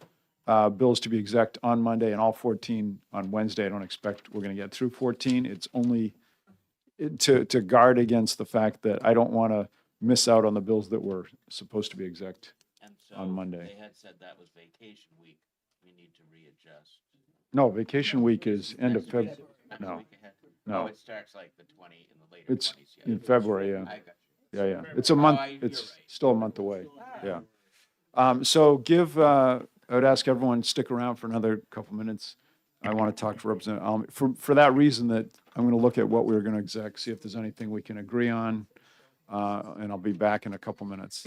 bills to be exec on Monday and all 14 on Wednesday. I don't expect we're going to get through 14. It's only to guard against the fact that I don't want to miss out on the bills that were supposed to be exec And so on Monday. they had said that was vacation week. We need to readjust. No, vacation week is end of February. Next No, week ahead. no. Oh, it starts like the 20 in the later It's 20s. Yeah. in February, yeah. I got Yeah. It's a month, you're it's right. still a month away, yeah. So I would ask everyone to stick around for another couple minutes. I want to talk to Representative Almy, for that reason that I'm going to look at what we're going to exec, see if there's anything we can agree on, and I'll be back in a couple minutes.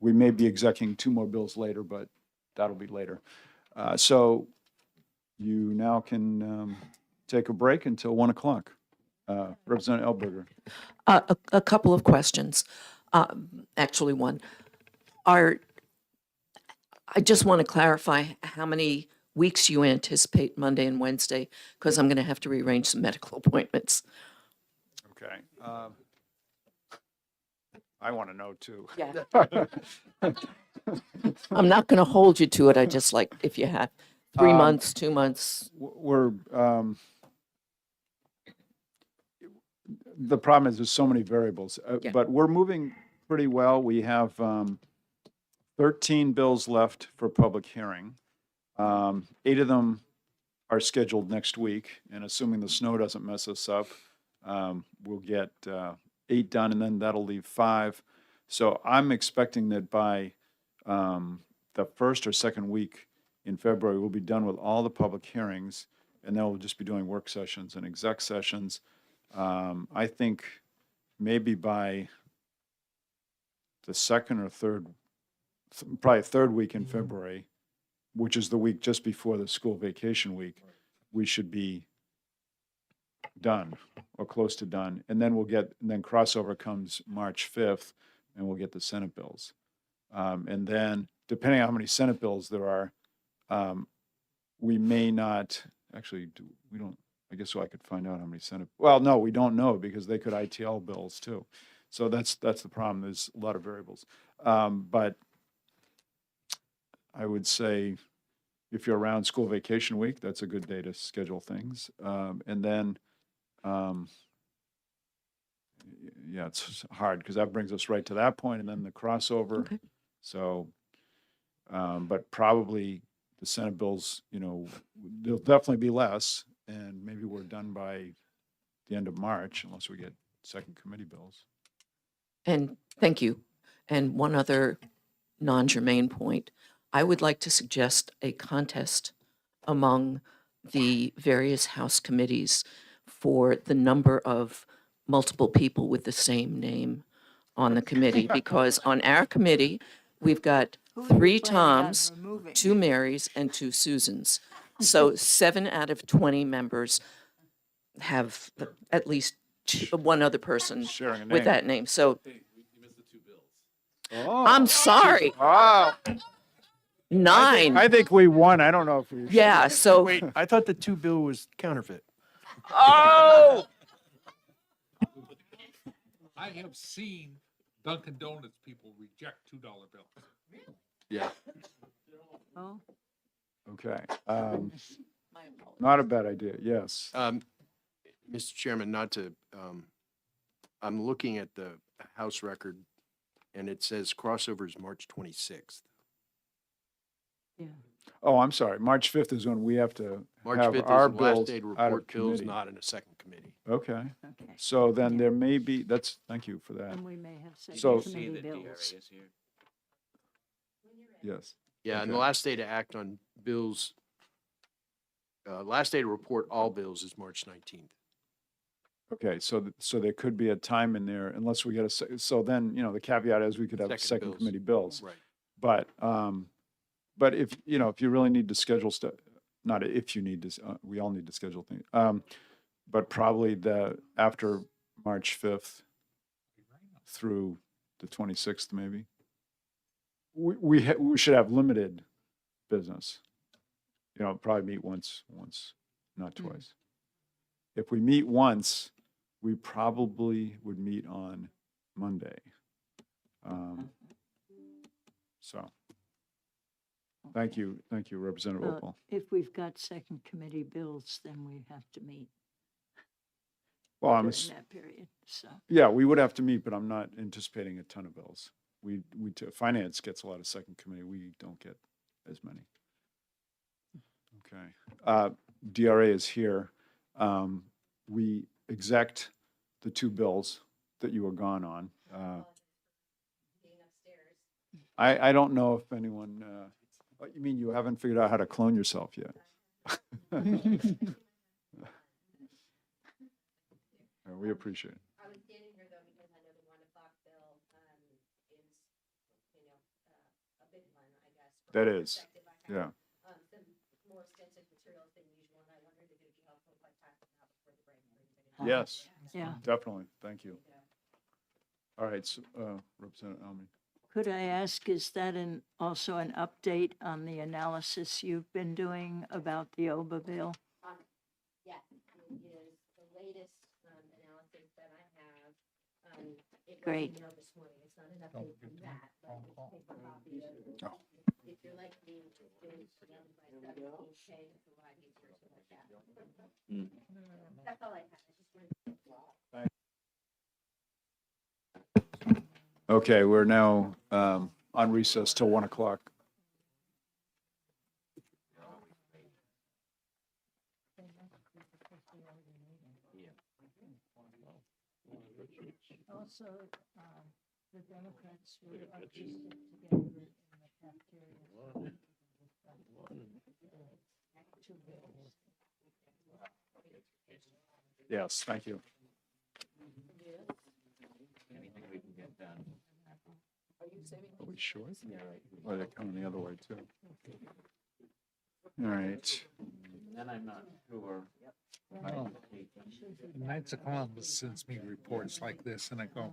we may be executing 2 more bills later, but that'll be later. So you now can take a break until 1 o'clock. Representative Elberger. A couple of questions. Actually, one. I just want to clarify how many weeks you anticipate Monday and Wednesday, because I'm going to have to rearrange some medical appointments. Okay. I want to know too. Yeah. I'm not going to hold you to it. I just like if you have 3 months, 2 months. We're, the problem is there's so many variables, Yeah. but we're moving pretty well. We have 13 bills left for public hearing. 8 of them are scheduled next week, and assuming the snow doesn't mess us up, we'll get 8 done, and then that'll leave 5. So I'm expecting that by the first or second week in February, we'll be done with all the public hearings, and then we'll just be doing work sessions and exec sessions. I think maybe by the second or third, probably third week in February, which is the week just before the school vacation week, we should be done or close to done. And then and then crossover comes March 5th, and we'll get the Senate bills. And then, depending on how many Senate bills there are, we may not, actually, we don't, I guess I could find out how many Senate, well, no, we don't know because they could ITL bills too. So that's the problem. There's a lot of variables. But I would say if you're around school vacation week, that's a good day to schedule things. And then, yeah, it's hard because that brings us right to that point, and then the crossover. Okay. So, but probably the Senate bills, there'll definitely be less, and maybe we're done by the end of March unless we get second committee bills. And thank you. And one other non-germane point. I would like to suggest a contest among the various House committees for the number of multiple people with the same name on the committee, because on our committee, we've got Who are you 3 planning on Toms, removing? 2 Marys, and 2 Susans. So 7 out of 20 members have at least one other person Sharing a with name. that name. So Oh. I'm sorry, Oh, 9. I think we won. I don't know if we. Yeah, so, Wait, I thought the 2 bill was counterfeit. oh, I have seen Dunkin' Donuts people reject $2 bills. Yeah. Oh, Okay. Not a bad idea. Yes. Mr. Chairman, not to, I'm looking at the House record, and it says crossover is March 26th. yeah. Oh, I'm sorry. March 5th is when we have to March have 5th our is the last bills day to out of report bills, committee. not in a second committee. Okay. Okay. So then there may be, thank you for that. And we may have So- second See committee the DRA bills. is here. Yes. Yeah, and the Okay. last day to act on bills, last day to report all bills is March 19th. Okay. So there could be a time in there unless we get so then, the caveat is we could have Second second bills. committee bills. Right. But if, if you really need to schedule stuff, not if you need to, we all need to schedule things. But probably after March 5th through the 26th, maybe. We should have limited business. Probably meet once, not twice. If we meet once, we probably would meet on Monday. So, thank you, Representative Well, Opal. if we've got second committee bills, then we have to meet Well, during that period, so. yeah, we would have to meet, but I'm not anticipating a ton of bills. Finance gets a lot of second committee. We don't get as many. Okay. DRA is here. We exec the 2 bills that you were gone on. I don't know if anyone, you mean you haven't figured out how to clone yourself yet? We appreciate it. That is, yeah. Yes, Yeah. definitely. Thank you. All right, so, Representative Almy. Could I ask, is that also an update on the analysis you've been doing about the OBA bill? Yes, it is the latest analysis that I have. It was Great. emailed this morning. It's not an update from that, but it's a paper copy of it. Oh. If you're like me, it's surrounded by 17K, it's a lot easier to look at. That's all I had. I just wanted to. Okay, we're now on recess till 1 o'clock. Also, the Democrats were artistic together in the cafeteria. Two bills. Yes, thank you. Are we sure? Or they're coming the other way too? All right. Then I'm not sure. Oh, the Knights of Columbus sends me reports like this and I go,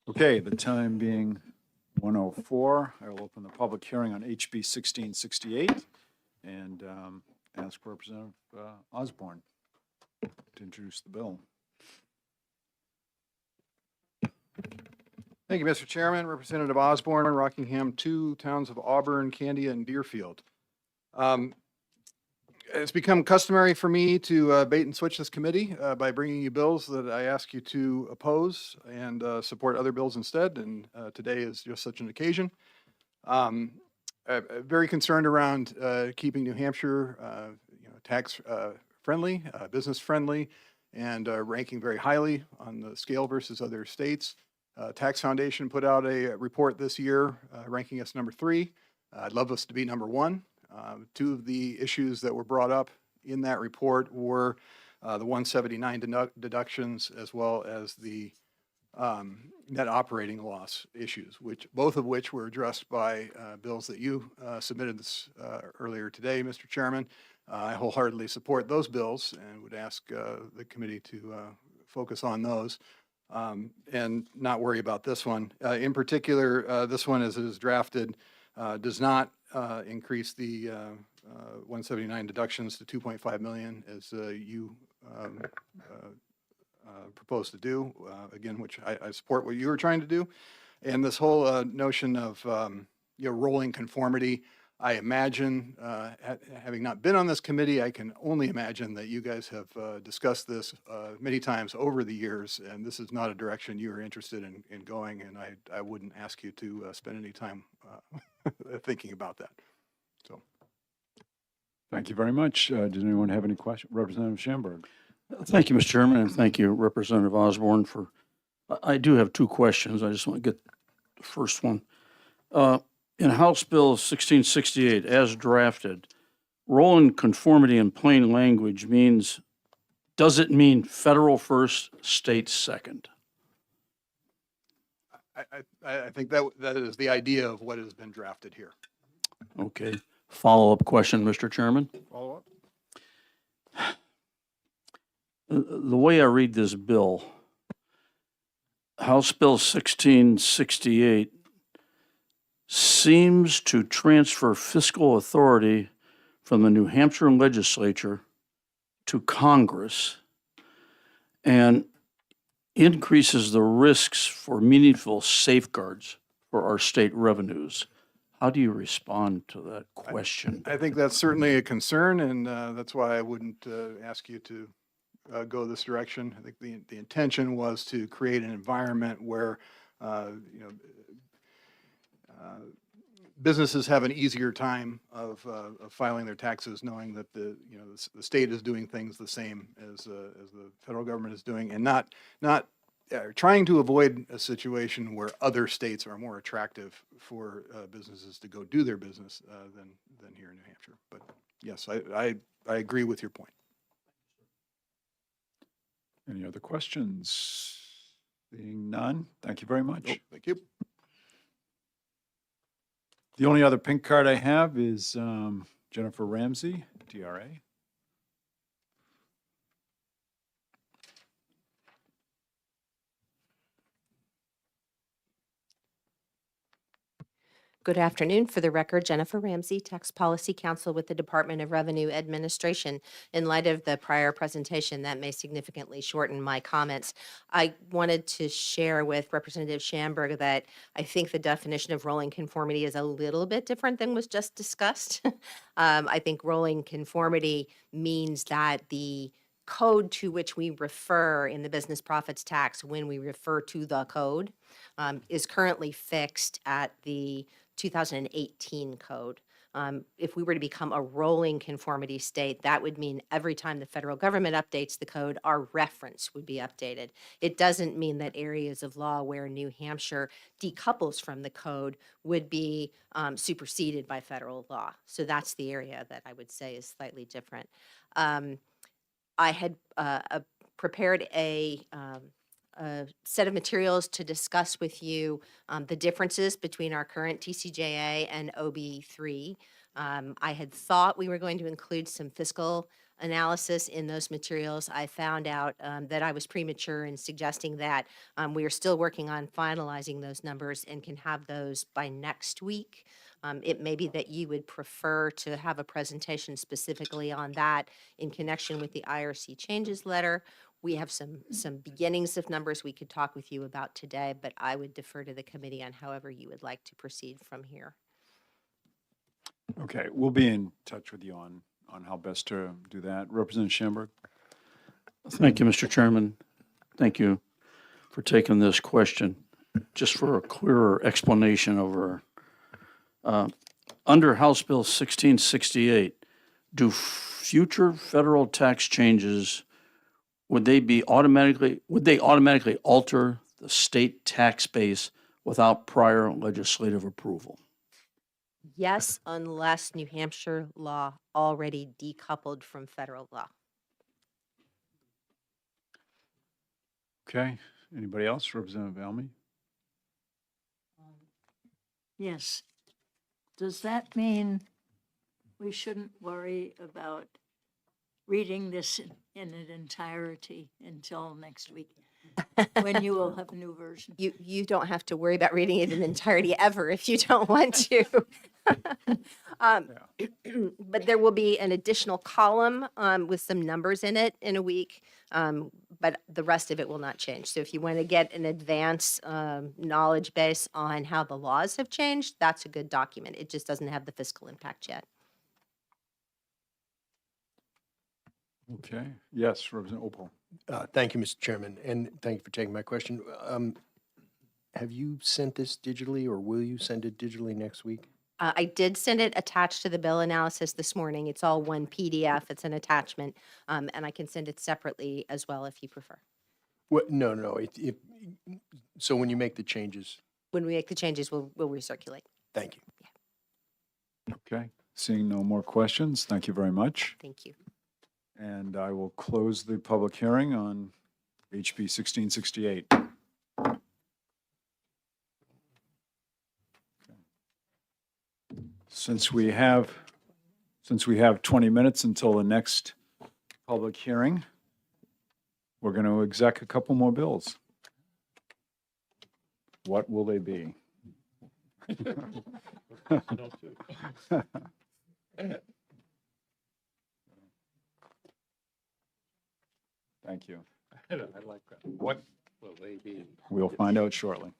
Okay, the time being 1:04, I will open the public hearing on HB 1668 and ask Representative Osborne to introduce the bill. Thank you, Mr. Chairman. Representative Osborne, Rockingham 2, towns of Auburn, Candia, and Deerfield. It's become customary for me to bait and switch this committee by bringing you bills that I ask you to oppose and support other bills instead, and today is just such an occasion. Very concerned around keeping New Hampshire tax friendly, business friendly, and ranking very highly on the scale versus other states. Tax Foundation put out a report this year ranking us number 3. I'd love us to be number 1. 2 of the issues that were brought up in that report were the 179 deductions as well as the net operating loss issues, both of which were addressed by bills that you submitted this earlier today, Mr. Chairman. I wholeheartedly support those bills and would ask the committee to focus on those. And not worry about this one. In particular, this one as it is drafted does not increase the 179 deductions to 2.5 million as you propose to do, again, which I support what you were trying to do. And this whole notion of rolling conformity, I imagine, having not been on this committee, I can only imagine that you guys have discussed this many times over the years, and this is not a direction you are interested in going, and I wouldn't ask you to spend any time thinking about that. So, Thank you very much. Does anyone have any questions? Representative Schamberg. Thank you, Mr. Chairman, and thank you, Representative Osborne, for, I do have 2 questions. I just want to get the first one. In House Bill 1668, as drafted, rolling conformity in plain language does it mean federal first, state second? I think that is the idea of what has been drafted here. Okay. Follow-up question, Mr. Chairman. Follow up? The way I read this bill, House Bill 1668 seems to transfer fiscal authority from the New Hampshire legislature to Congress and increases the risks for meaningful safeguards for our state revenues. How do you respond to that question? I think that's certainly a concern, and that's why I wouldn't ask you to go this direction. I think the intention was to create an environment where businesses have an easier time of filing their taxes, knowing that the state is doing things the same as the federal government is doing, and not trying to avoid a situation where other states are more attractive for businesses to go do their business than here in New Hampshire. But yes, I agree with your point. Any other questions? Being none, thank you very much. Nope, thank you. The only other pink card I have is Jennifer Ramsey, DRA. Good afternoon. For the record, Jennifer Ramsey, Tax Policy Counsel with the Department of Revenue Administration. In light of the prior presentation, that may significantly shorten my comments. I wanted to share with Representative Schamberg that I think the definition of rolling conformity is a little bit different than was just discussed. I think rolling conformity means that the code to which we refer in the business profits tax when we refer to the code is currently fixed at the 2018 code. If we were to become a rolling conformity state, that would mean every time the federal government updates the code, our reference would be updated. It doesn't mean that areas of law where New Hampshire decouples from the code would be superseded by federal law. So that's the area that I would say is slightly different. I had prepared a set of materials to discuss with you the differences between our current TCJA and OB3. I had thought we were going to include some fiscal analysis in those materials, I found out that I was premature in suggesting that we are still working on finalizing those numbers and can have those by next week. It may be that you would prefer to have a presentation specifically on that in connection with the IRC changes letter. We have some beginnings of numbers we could talk with you about today, but I would defer to the committee on however you would like to proceed from here. Okay, we'll be in touch with you on how best to do that. Representative Schamberg? Thank you, Mr. Chairman. Thank you for taking this question. Just for a clearer explanation over, under House Bill 1668, do future federal tax changes, would they automatically alter the state tax base without prior legislative approval? Yes, unless New Hampshire law already decoupled from federal law. Okay, anybody else? Representative Almy? Yes. Does that mean we shouldn't worry about reading this in its entirety until next week, when you will have a new version? You don't have to worry about reading it in entirety ever if you don't want to. But there will be an additional column with some numbers in it in a week, but the rest of it will not change. So if you want to get an advance knowledge base on how the laws have changed, that's a good document. It just doesn't have the fiscal impact yet. Okay, yes, Representative Opal. Thank you, Mr. Chairman, and thank you for taking my question. Have you sent this digitally, or will you send it digitally next week? I did send it attached to the bill analysis this morning. It's all one PDF. It's an attachment, and I can send it separately as well if you prefer. What? No. So when you make the changes, When we make the changes, we'll recirculate. thank you. Okay, seeing no more questions, thank you very much. Thank you. And I will close the public hearing on HB 1668. Since we have 20 minutes until the next public hearing, we're going to exec a couple more bills. What will they be? Thank you. I like that. What will they be? We'll find out shortly.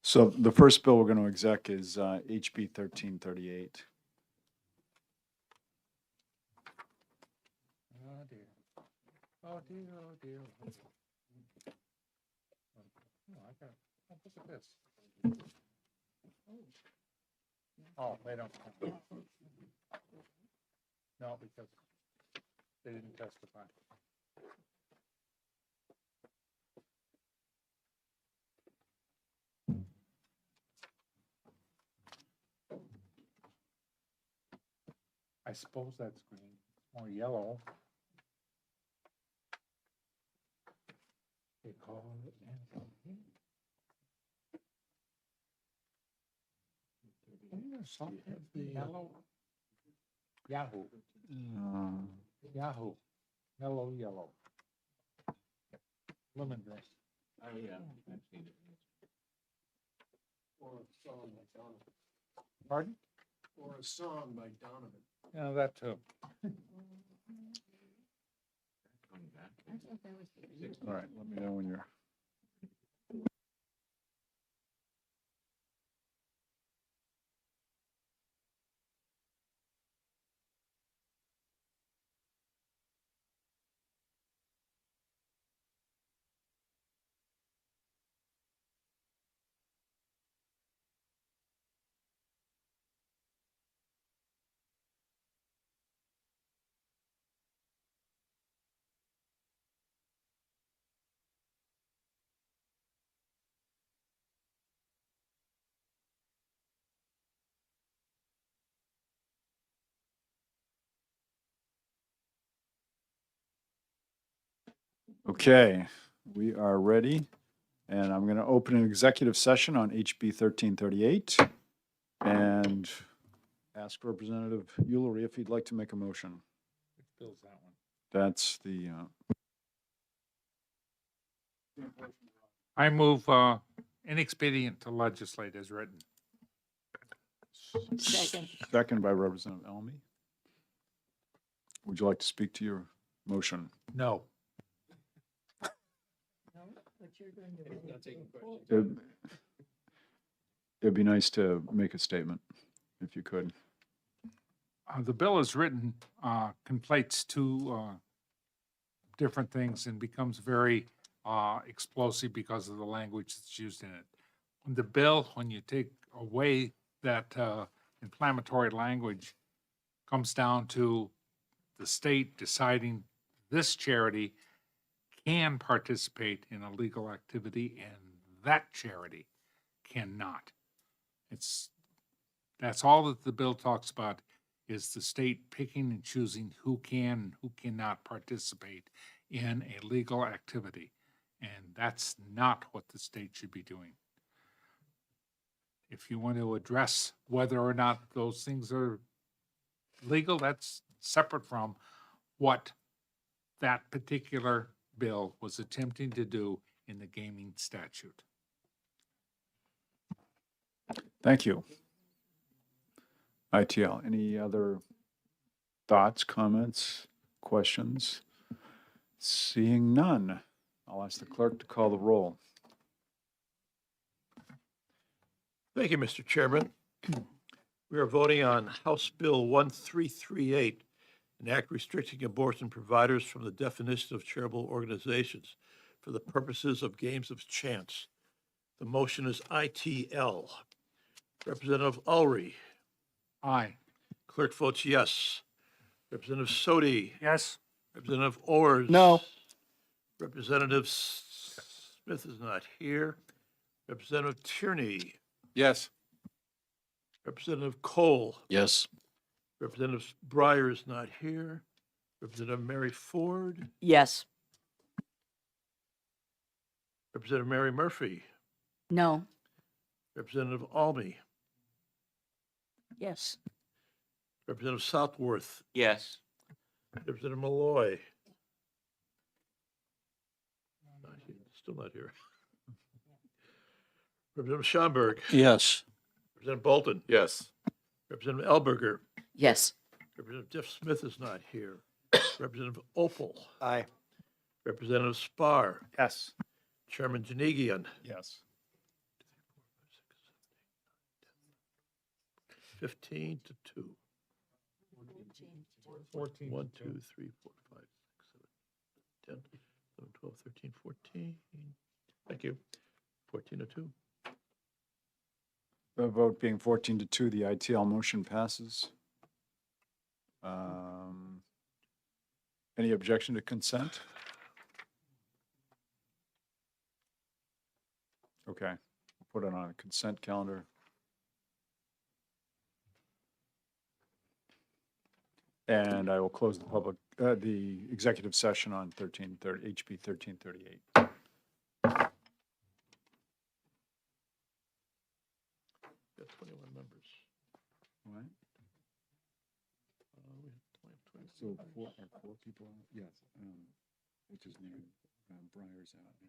So the first bill we're going to exec is HB 1338. Oh dear. Oh dear, oh dear. Look at this. Oh, they don't. No, because they didn't testify. I suppose that's green, or yellow. They call it. Something yellow. Yahoo. Yahoo. Yellow. Lemongrass. Oh, yeah, I've seen it. Or a song by Donovan. Pardon? Or a song by Donovan. Yeah, that too. All right, let me know when you're. Okay, we are ready, and I'm going to open an executive session on HB 1338 and ask Representative Ulrich if he'd like to make a motion. Bill's that one. That's the, I move inexpedient to legislate as written. Second. second by Representative Elmy. Would you like to speak to your motion? No. It'd it'd be nice to make a statement, if you could. The bill as written conflates two different things and becomes very explosive because of the language that's used in it. When the bill, when you take away that inflammatory language, comes down to the state deciding this charity can participate in a legal activity and that charity cannot. That's all that the bill talks about, is the state picking and choosing who can and who cannot participate in a legal activity. And that's not what the state should be doing. If you want to address whether or not those things are legal, that's separate from what that particular bill was attempting to do in the gaming statute. Thank you. ITL, any other thoughts, comments, questions? Seeing none, I'll ask the clerk to call the roll. Thank you, Mr. Chairman. We are voting on House Bill 1338, an act restricting abortion providers from the definition of charitable organizations for the purposes of games of chance. The motion is ITL. Representative Ulrich. Aye. Clerk votes yes. Representative Sodi. Yes. Representative Ors. No. Representative Smith is not here. Representative Tierney. Yes. Representative Cole. Yes. Representative Breyer is not here. Representative Mary Ford. Yes. Representative Mary Murphy. No. Representative Almy. Yes. Representative Southworth. Yes. Representative Malloy. Not here, still not here. Representative Schomburg. Yes. Representative Bolton. Yes. Representative Elberger. Yes. Representative Jeff Smith is not here. Representative Opal. Aye. Representative Spar. Yes. Chairman Janigian. Yes. 15 to 2. 14. 1, 2, 3, 4, 5, 6, 7, 10, 11, 12, 13, 14. Thank you. 14 to 2. The vote being 14 to 2, the ITL motion passes. Any objection to consent? Okay, we'll put it on a consent calendar. And I will close the executive session on HB 1338. Got 21 members. What? We have 20. So four people, yes, which is named Breyer's out.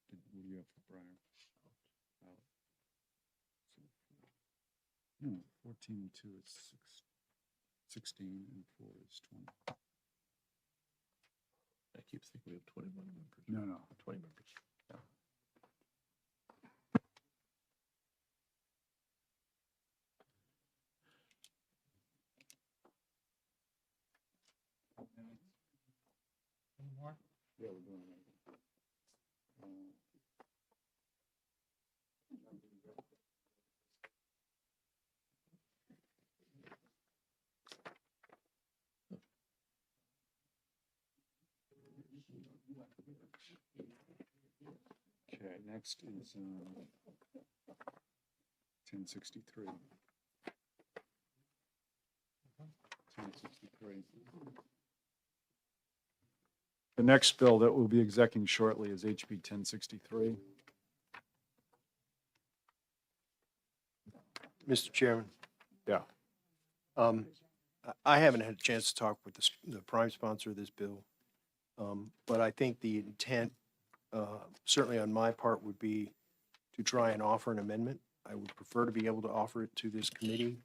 What do you have for Breyer? No, 14 and 2 is 16 and 4 is 20. I keep thinking we have 21 members. No. 20 members. Yeah. Any more? Yeah, we're doing it. Okay, next is 1063. 1063. The next bill that we'll be executing shortly is HB 1063. Mr. Chairman, Yeah. I haven't had a chance to talk with the prime sponsor of this bill, but I think the intent, certainly on my part, would be to try and offer an amendment. I would prefer to be able to offer it to this committee,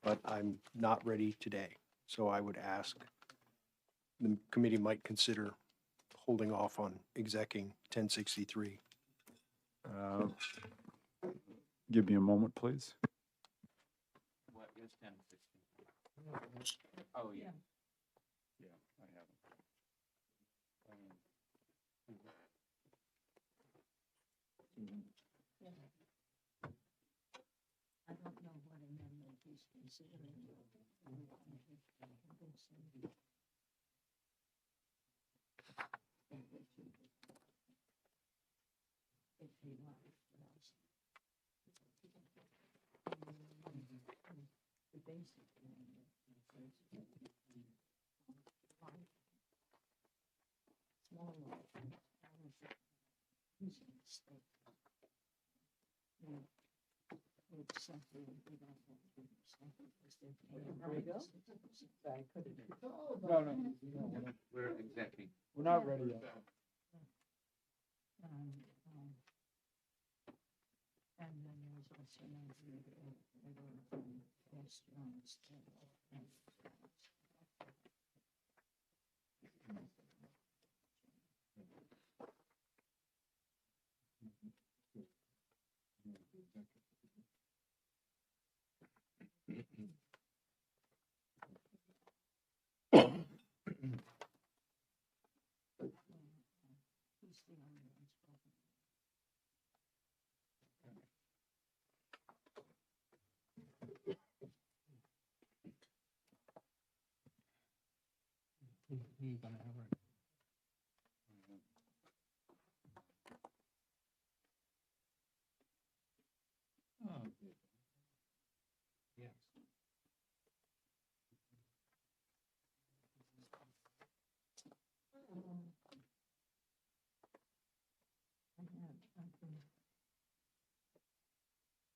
but I'm not ready today. So I would ask the committee might consider holding off on executing 1063. Give me a moment, please. What is 1060? Oh, yeah. Yeah, I have it. I don't know what amendment he's considering. No, We're executing. we're not ready yet. And then there's also restaurants.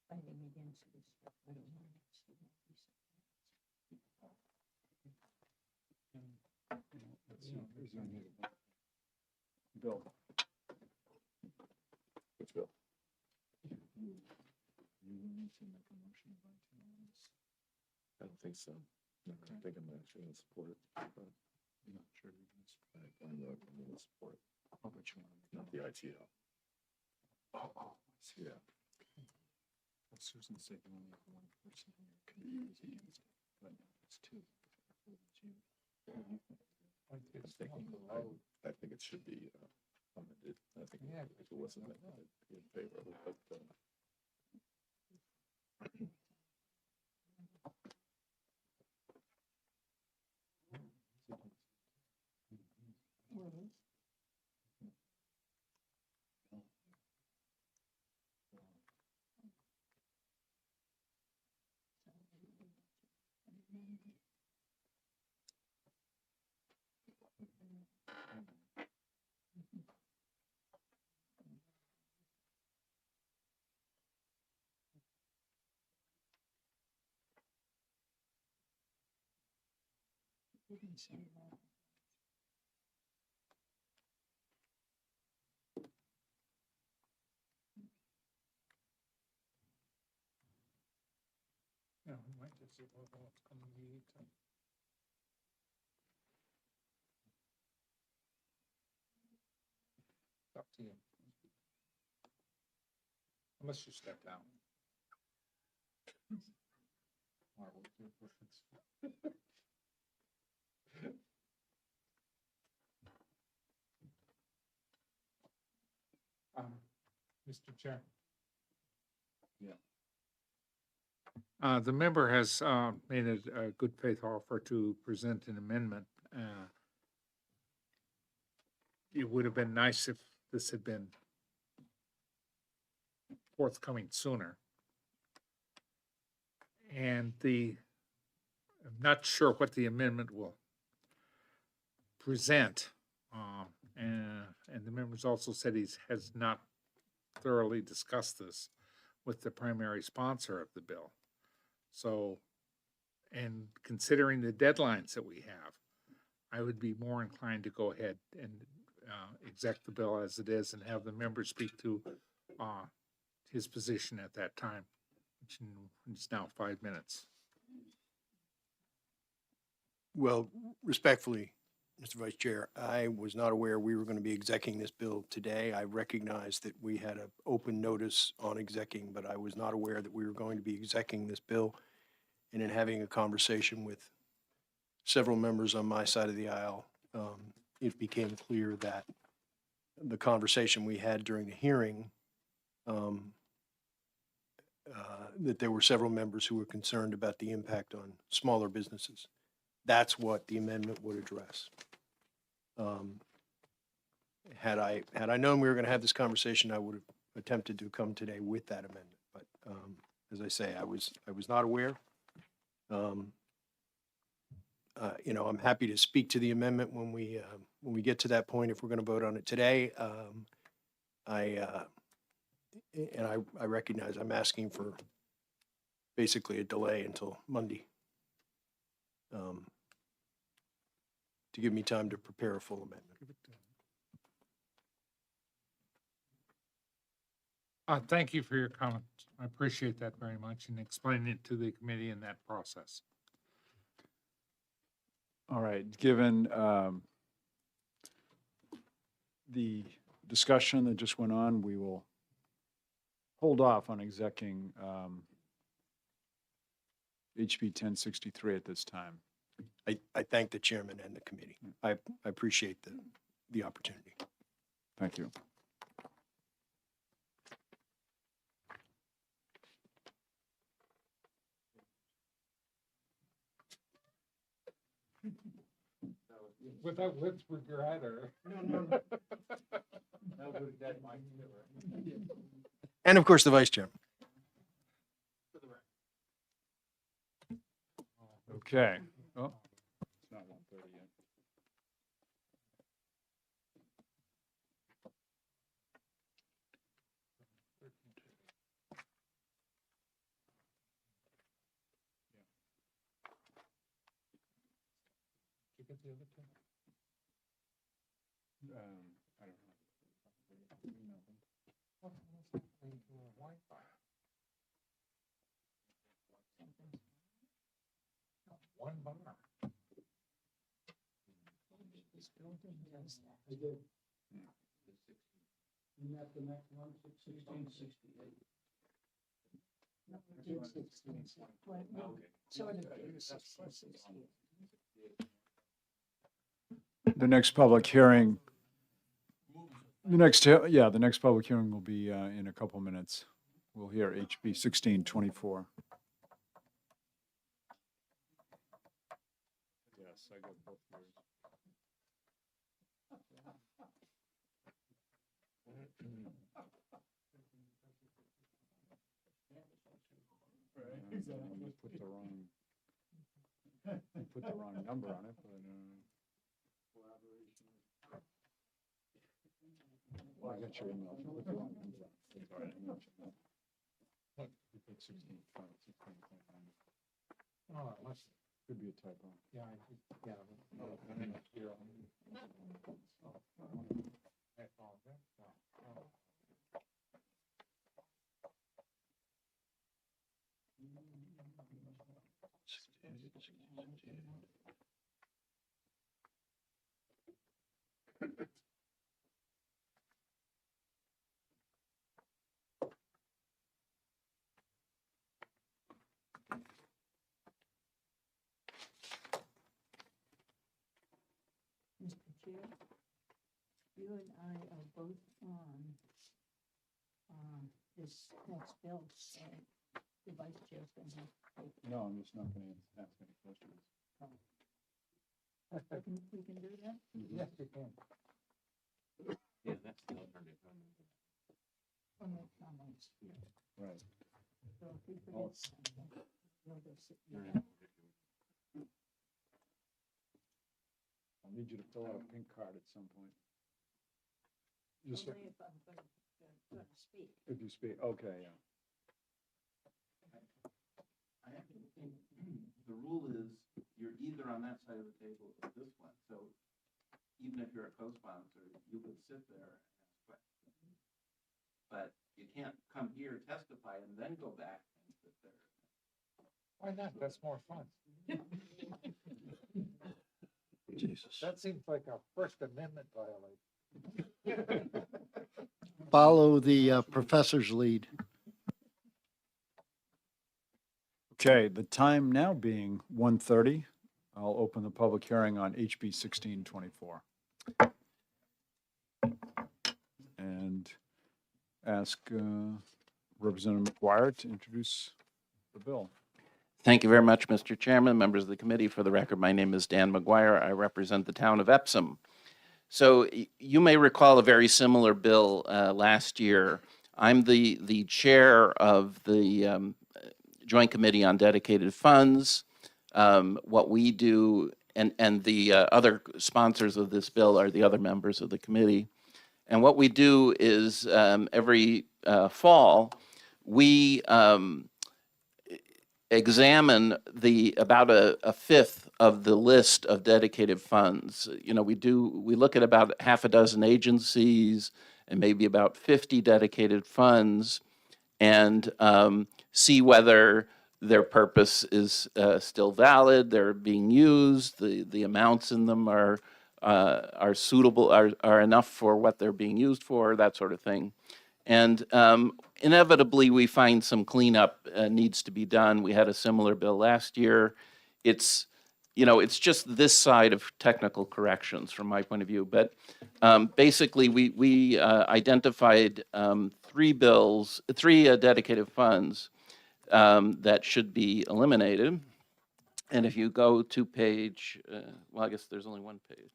Fighting against this stuff. I don't want to see what he said. Bill. Which bill? I don't think so. I think I'm actually going to support it, but I'm not sure. I'm going to support it. I'll bet you want to. Not the ITO. Oh, Yeah. Susan said you only have one person in your committee who's against it, but now it's two. I think it should be amended. I think if it wasn't amended, I'd be in favor of it, but Didn't say that. Yeah, we might just see what else coming meeting. Up to you. Unless you step down. Marvel, your preference. Mr. Chair. Yeah. The member has made a good faith offer to present an amendment. It would have been nice if this had been forthcoming sooner. And I'm not sure what the amendment will present. And the members also said has not thoroughly discussed this with the primary sponsor of the bill. So, and considering the deadlines that we have, I would be more inclined to go ahead and exec the bill as it is and have the members speak to his position at that time, which is now 5 minutes. Well, respectfully, Mr. Vice Chair, I was not aware we were going to be executing this bill today. I recognize that we had an open notice on executing, but I was not aware that we were going to be executing this bill. And in having a conversation with several members on my side of the aisle, it became clear that the conversation we had during the hearing, that there were several members who were concerned about the impact on smaller businesses. That's what the amendment would address. Had I known we were going to have this conversation, I would have attempted to come today with that amendment. But as I say, I was not aware. You know, I'm happy to speak to the amendment when we get to that point, if we're going to vote on it today. I recognize I'm asking for basically a delay until Monday, to give me time to prepare a full amendment. Thank you for your comment. I appreciate that very much and explaining it to the committee in that process. All right, given the discussion that just went on, we will hold off on executing HB 1063 at this time. I thank the chairman and the committee. I appreciate the opportunity. Thank you. Without lips with your head or? No. And of course, the vice chairman. Okay. Oh, it's not 1:30 yet. I don't One bar. This building does that. I did. You have the next one, 1668. No, we did 1668. Well, no, sort of did 1668. The next public hearing, the next public hearing will be in a couple minutes. We'll hear HB 1624. Yes, I got both yours. You put the wrong number on it, but well, I got your email. You put the wrong number on it. It's all right, I'm gonna check that. You put 16, 16.9. Oh, it must, Could be a typo. yeah, yeah. I apologize. Mr. Chair, you and I are both on this next bill, so the vice chair's going to have to take it. No, I'm just not going to ask any questions. We can do that? Yes, you can. Yeah, that's the alternative. Or make comments. Right. So if we Oh. forget something, we'll go sit down. I'll need you to fill out a pink card at some point. Just if you speak, okay, yeah. The rule is you're either on that side of the table or this one. So even if you're a co-sponsor, you could sit there and ask questions. But you can't come here, testify, and then go back and sit there. Why not? That's more fun. Jesus. That seems like a First Amendment violation. Follow the professor's lead. Okay, the time now being 1:30, I'll open the public hearing on HB 1624. And ask Representative McGuire to introduce the bill. Thank you very much, Mr. Chairman, members of the committee. For the record, my name is Dan McGuire. I represent the town of Epsom. So you may recall a very similar bill last year. I'm the chair of the Joint Committee on Dedicated Funds. What we do, and the other sponsors of this bill are the other members of the committee. And what we do is every fall, we examine about a fifth of the list of dedicated funds. You know, we look at about half a dozen agencies and maybe about 50 dedicated funds, and see whether their purpose is still valid, they're being used, the amounts in them are suitable, are enough for what they're being used for, that sort of thing. And inevitably, we find some cleanup needs to be done. We had a similar bill last year. It's just this side of technical corrections from my point of view. But basically, we identified three dedicated funds that should be eliminated. And if you go to page, well, I guess there's only one page.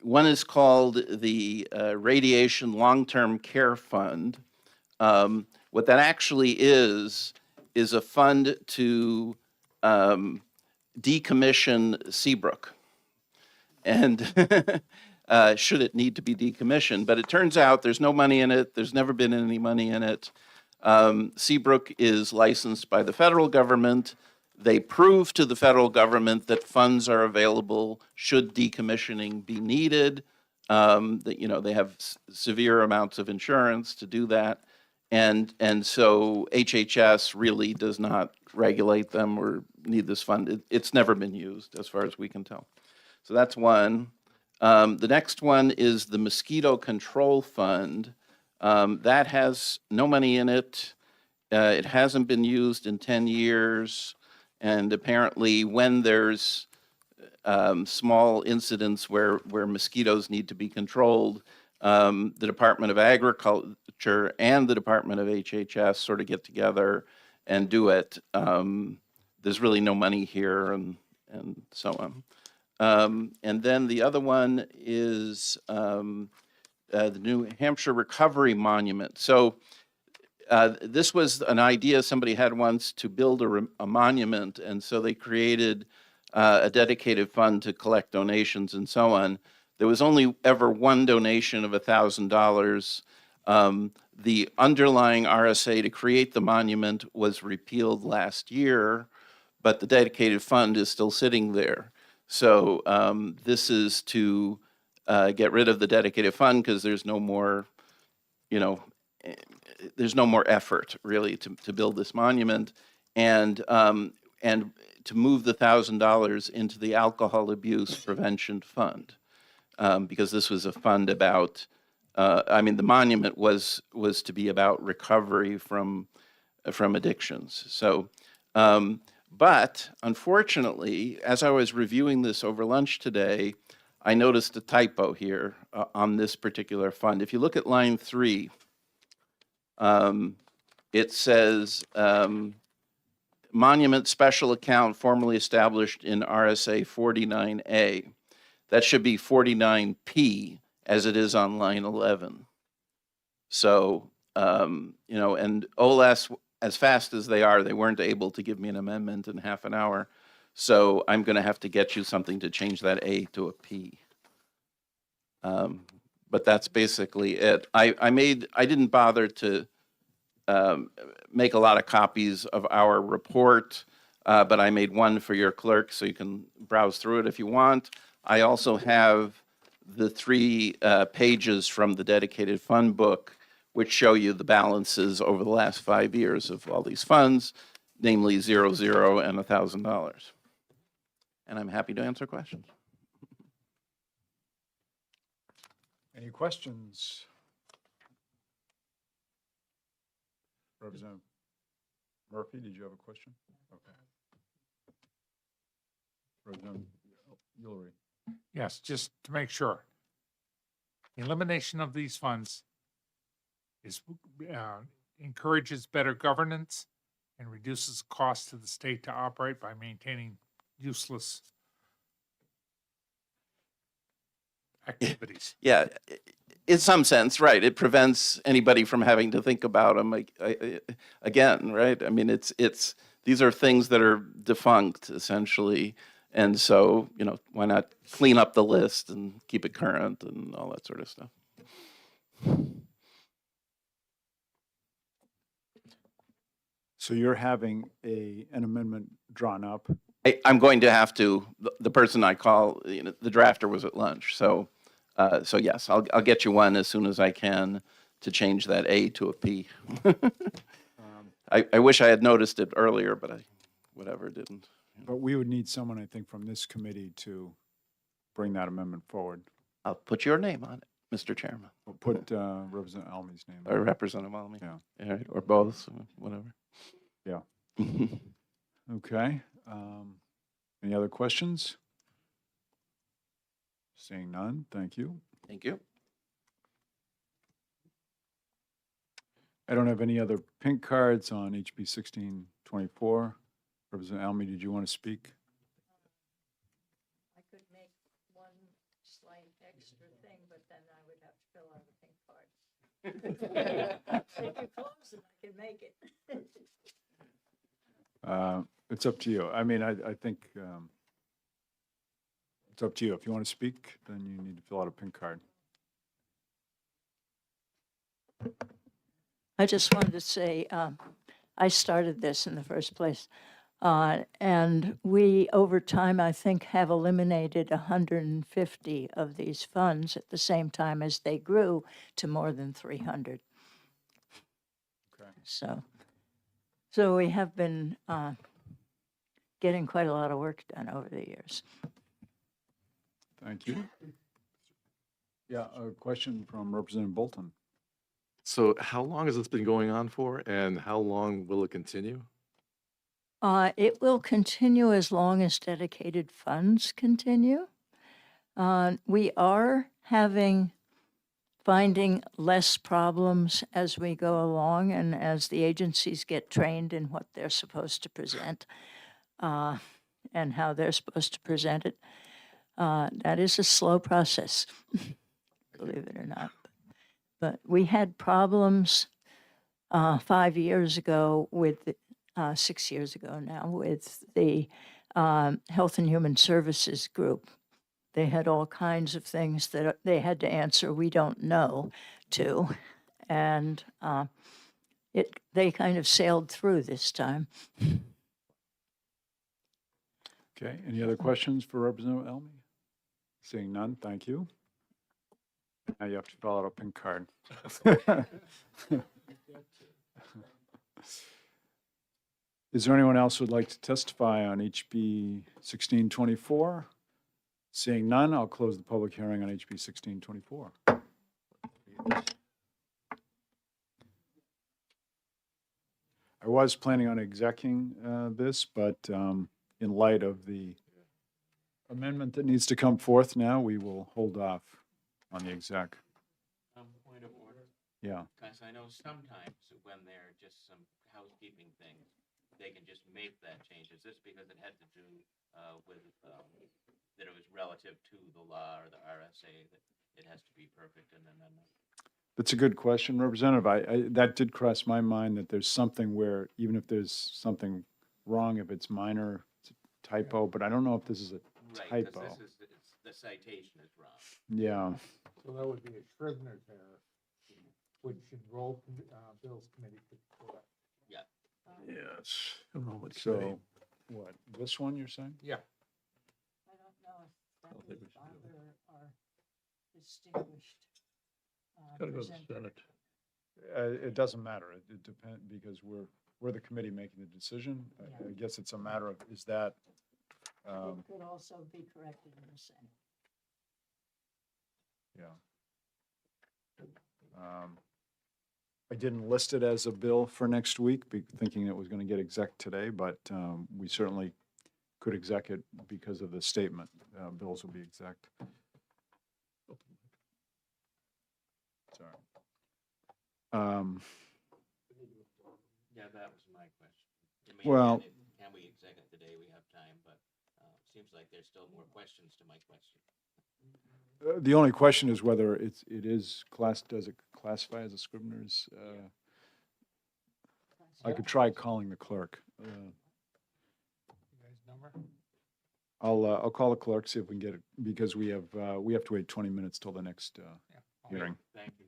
One is called the Radiation Long-Term Care Fund. What that actually is a fund to decommission Seabrook. And should it need to be decommissioned. But it turns out there's no money in it. There's never been any money in it. Seabrook is licensed by the federal government. They prove to the federal government that funds are available should decommissioning be needed. That they have severe amounts of insurance to do that, and so HHS really does not regulate them or need this fund. It's never been used, as far as we can tell. So that's one. The next one is the Mosquito Control Fund. That has no money in it. It hasn't been used in 10 years. And apparently, when there's small incidents where mosquitoes need to be controlled, the Department of Agriculture and the Department of HHS sort of get together and do it. There's really no money here, and so on. And then the other one is the New Hampshire Recovery Monument. So this was an idea somebody had once to build a monument, and so they created a dedicated fund to collect donations and so on. There was only ever one donation of $1,000. The underlying RSA to create the monument was repealed last year, but the dedicated fund is still sitting there. So this is to get rid of the dedicated fund because there's no more, there's no more effort really to build this monument, and to move the $1,000 into the Alcohol Abuse Prevention Fund, because this was a fund about. The monument was to be about recovery from addictions. So, but unfortunately, as I was reviewing this over lunch today, I noticed a typo here on this particular fund. If you look at line 3. It says monument special account formerly established in RSA 49A. That should be 49P as it is on line 11. So, and OLS, as fast as they are, they weren't able to give me an amendment in half an hour. So I'm going to have to get you something to change that A to a P. But that's basically it. I didn't bother to make a lot of copies of our report, but I made one for your clerk so you can browse through it if you want. I also have the 3 pages from the dedicated fund book, which show you the balances over the last 5 years of all these funds, namely 0, 0, and $1,000. And I'm happy to answer questions. Any questions? Representative Murphy, did you have a question? Okay. Representative Ulrich. Yes, just to make sure. Elimination of these funds is, encourages better governance and reduces costs to the state to operate by maintaining useless activities. Yeah, in some sense, right. It prevents anybody from having to think about them again, right? I mean, these are things that are defunct, essentially. And so, why not clean up the list and keep it current and all that sort of stuff. So you're having an amendment drawn up? I'm going to have to, the person I call, the drafter was at lunch. So yes, I'll get you one as soon as I can to change that A to a P. I wish I had noticed it earlier, but I didn't. But we would need someone, I think, from this committee to bring that amendment forward. I'll put your name on it, Mr. Chairman. We'll put Representative Almey's name. Or Representative Almey. Yeah. All right, or both, whatever. Yeah. Okay. Any other questions? Seeing none, thank you. Thank you. I don't have any other pink cards on HB 1624. Representative Almey, did you want to speak? I could make one slight extra thing, but then I would have to fill out a pink card. If you're close and I can make it. It's up to you. I mean, I think it's up to you. If you want to speak, then you need to fill out a pink card. I just wanted to say, I started this in the first place. And we, over time, I think, have eliminated 150 of these funds at the same time as they grew to more than 300. Okay. So we have been getting quite a lot of work done over the years. Thank you. Yeah, a question from Representative Bolton. So how long has this been going on for, and how long will it continue? It will continue as long as dedicated funds continue. We are finding less problems as we go along and as the agencies get trained in what they're supposed to present and how they're supposed to present it. That is a slow process, believe it or not. But we had problems 5 years ago with 6 years ago now with the Health and Human Services group. They had all kinds of things that they had to answer we don't know to, and they kind of sailed through this time. Okay, any other questions for Representative Almey? Seeing none, thank you. Now you have to fill out a pink card. Is there anyone else who would like to testify on HB 1624? Seeing none, I'll close the public hearing on HB 1624. I was planning on execing this, but in light of the amendment that needs to come forth now, we will hold off on the exec. Point of order. Yeah. Because I know sometimes when there are just some housekeeping things, they can just make that change. Is this because it had to do with that it was relative to the law or the RSA that it has to be perfect in an amendment? That's a good question, Representative. That did cross my mind that there's something where even if there's something wrong, if it's minor, it's a typo, but I don't know if this is a Right, typo. because this is, the citation is wrong. Yeah, So that would be a Scrivener's error, which enrolled, Bill's committee could correct. Yeah. Yes. Enrollment so, committee. what, this one you're saying? Yeah. I don't know if don't that think would we should do bother our distinguished Gotta go to the presenter. Senate. It doesn't matter. It depends, because we're the committee making the decision. I guess it's a matter of, is that, It could also be corrected in the Senate. yeah. I didn't list it as a bill for next week, thinking it was going to get exec today, but we certainly could exec it because of the statement. Bills will be exec. Sorry. Yeah, that was my question. I mean, Well- again, can we exec it today? We have time, but seems like there's still more questions to my question. The only question is whether it is does it classify as a Scrivener's? I could try calling the clerk. You guys number? I'll call the clerk, see if we can get it, because we have to wait 20 minutes till the next Yeah. hearing. Thank you.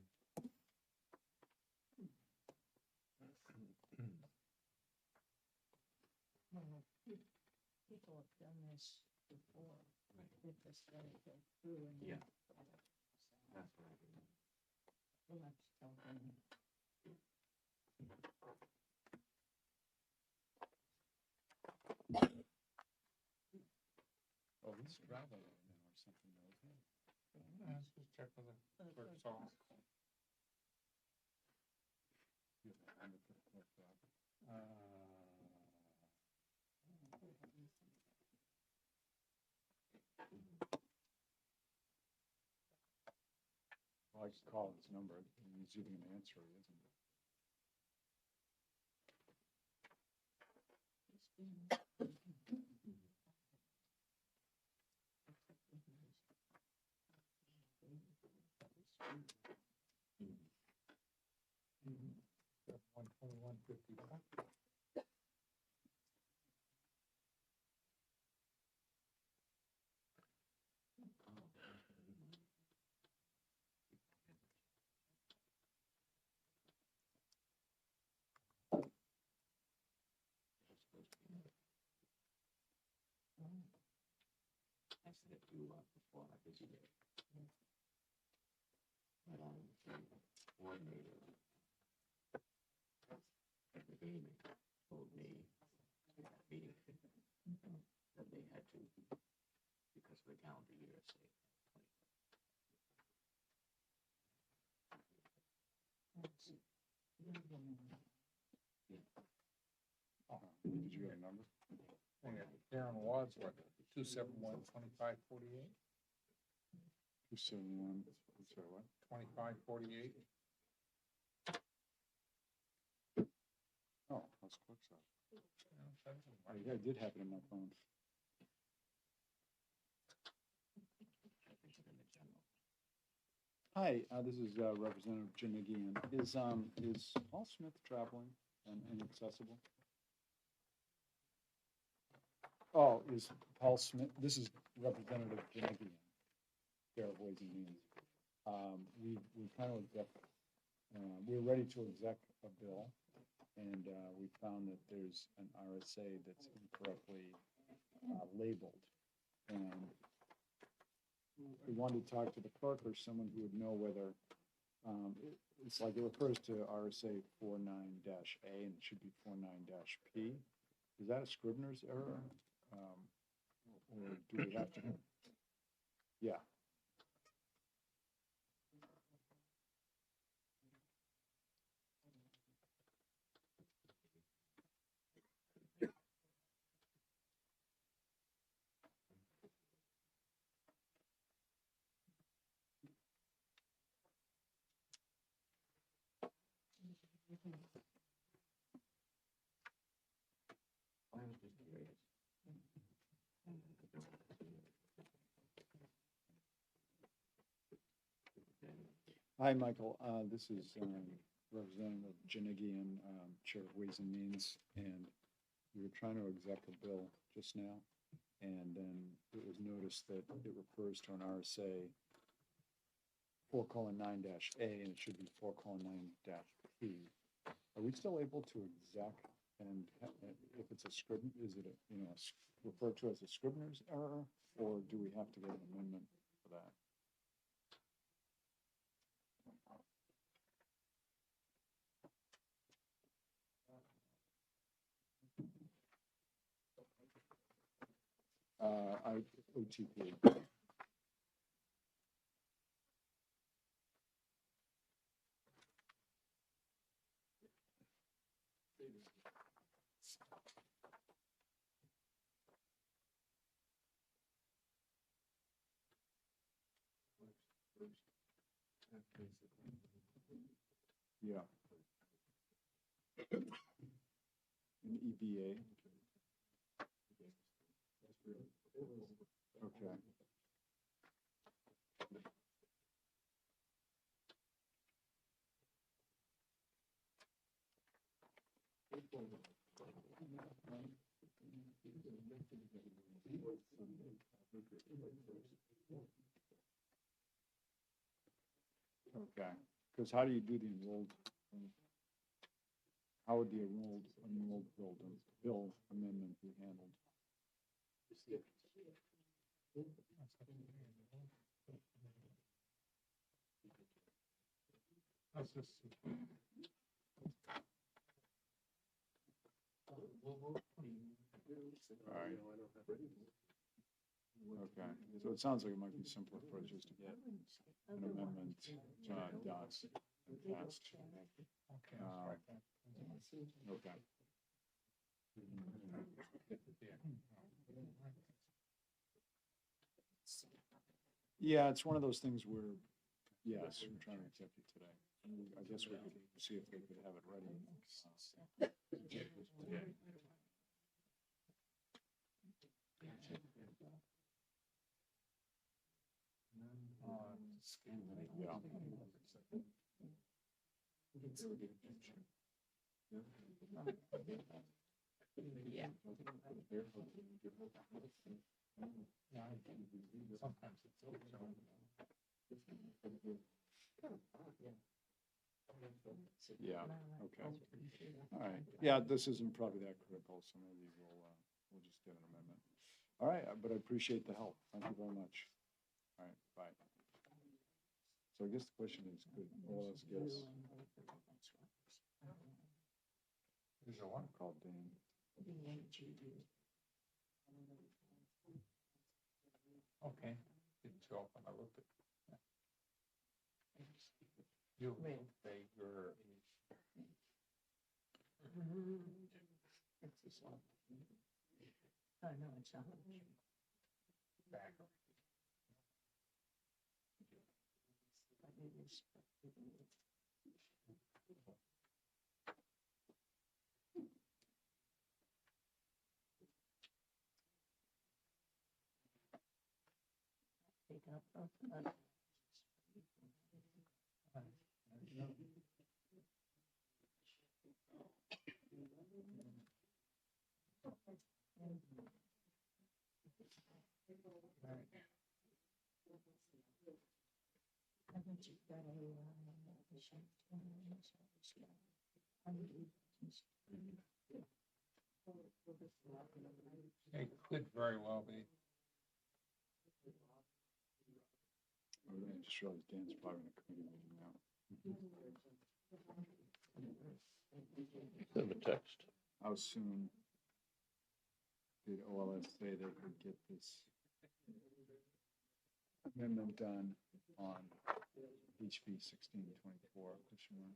People have done this before. If this doesn't go through and Yeah. so That's what I mean. we'll have to tell them. Oh, this is gravel now or something, isn't it? Let's just check with the clerk's office. Well, I just call his number, and he's even gonna answer it, isn't he? I said it blew up before on a busy day. But coordinator at the gaming told me that meeting that they had to, because of the calendar year, say. Did you get a number? Karen Wadsworth, 271-2548. 271, sorry, what? 2548. Oh, that's clerk's office. Oh, yeah, I did have it in my phone. Hi, this is Representative Jim McGeehan. Is Paul Smith traveling and inaccessible? Oh, is Paul Smith, this is Representative Jim McGeehan, Chair of Ways and Means. We kind of, we're ready to exec a bill, and we found that there's an RSA that's incorrectly labeled. And we wanted to talk to the clerk or someone who would know whether, it's like it refers to RSA 49-A and it should be 49-P. Is that a Scrivener's error? Or do we have to? Yeah. I was just curious. Hi, Michael. This is Representative Janigian, Chair of Ways and Means, and we were trying to exec a bill just now. And then it was noticed that it refers to an RSA 4:9-A, and it should be 4:9-P. Are we still able to exec, and if it's a scriven, is it, referred to as a scrivener's error, or do we have to get an amendment for that? OTP. Yeah. An EVA. Okay. Okay, because how do you do the enrolled? How would the enrolled bill amendment be handled? All right. Okay, so it sounds like it might be simpler for us just to get an amendment done and passed. Okay. Yeah, it's one of those things where, yes, we're trying to accept it today. I guess we could see if they could have it ready. Today. Yeah. Yeah. Sometimes it's Yeah, okay. All right. Yeah, this isn't probably that critical, so maybe we'll just get an amendment. All right, but I appreciate the help. Thank you very much. All right, bye. So I guess the question is, could OLS guess? There's a one Called Dan. Okay, didn't show up when I looked at. You, they were. It's this one. Oh, no, it's not. Back. Take up, It could very well be. Oh, I just realized Dan's probably in a committee meeting now. Send them a text. How soon did OLS say they could get this amendment done on HB 1624? Question mark.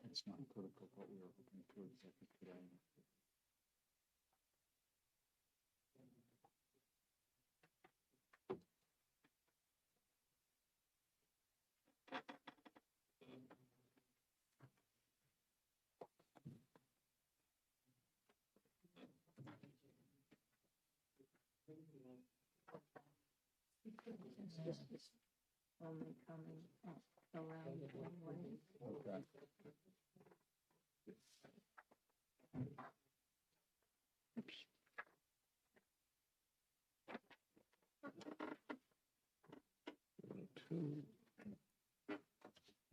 It's not critical, but we were hoping to execute today. This is only coming up around one way. Okay.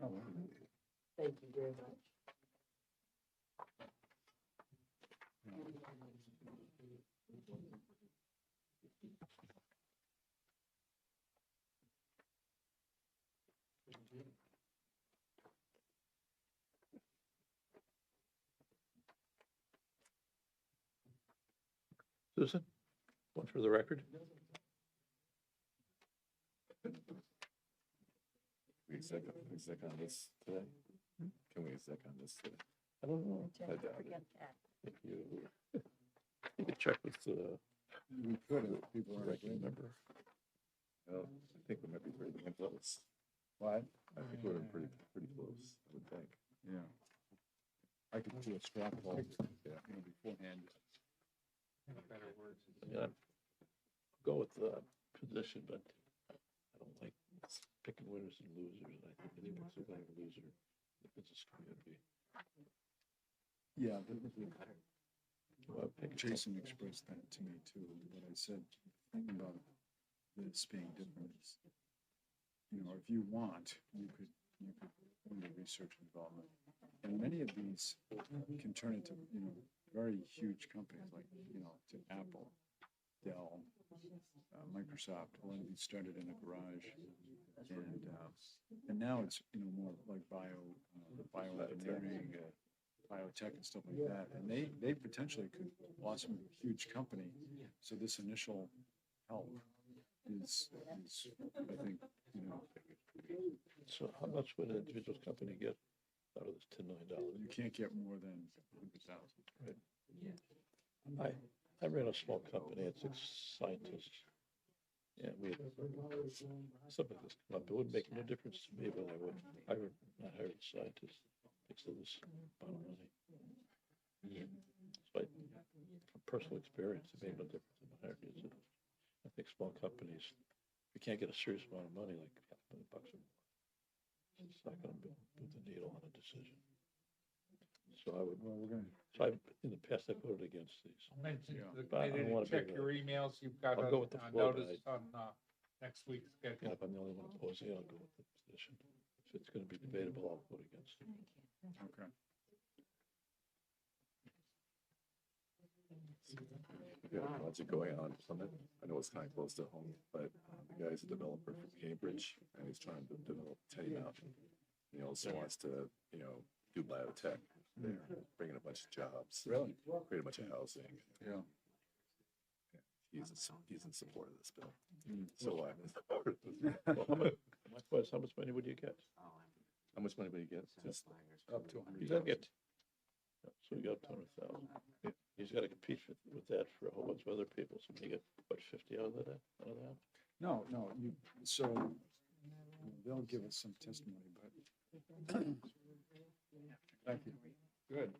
Oh, wow. Thank you very much. Susan, one for the record. We exec on this today? Can we exec on this today? I don't know. Don't forget that. If you could check with the We could if people are ranking agreeing. member. Well, I think we might be pretty damn close. What? I think we're pretty close, I would think. Yeah. I could do a straw poll, Yeah. beforehand. Yeah, go with the position, but I don't like picking winners and losers. I think anyone's a winner or loser in the business community. Yeah, Well, pick Jason expressed that to me too, but I said, the thing about this being different is, if you want, you could do the research and development. And many of these can turn into, very huge companies like, to Apple, Dell, Microsoft. A lot of these started in a garage. And now it's, more like bioengineering, biotech and stuff like that. And they potentially could blossom into a huge company. So this initial help is I think, So how much would an individual company get out of this $10 million? you can't get more than 100,000. Right. I ran a small company, it's 6 scientists. Yeah, we had something like this come up. It wouldn't make no difference to me, but I would not hire a scientist because of this amount of money. Despite from personal experience, it made no difference in my hiring. I think small companies, if you can't get a serious amount of money, like $500,000 or more, it's not gonna move the needle on a decision. So I would, Well, we're gonna, in the past, I voted against these. I'll mention Yeah. to the But I committee don't wanna to be check the- your emails. You've got I'll go with the a flow, notice but on next week's Yeah, schedule. if I'm the only one opposing, I'll go with the position. If it's gonna be debatable, I'll vote against it. okay. Yeah, project going on Summit. I know it's kind of close to home, but the guy's a developer from Cambridge and he's trying to develop Tenny Mountain. He also wants to, do biotech there, bring in a bunch of jobs. Really? Create a bunch of housing. Yeah. He's in support of this bill. So I'm in support of this. Well, my question is, how much money would you get? How much money would he get? Just Up to You 100,000. gotta get, so you got 200,000. He's gotta compete with that for a whole bunch of other people, so you get, what, 50 out of that? No, so they'll give us some testimony, but. Thank you. Good.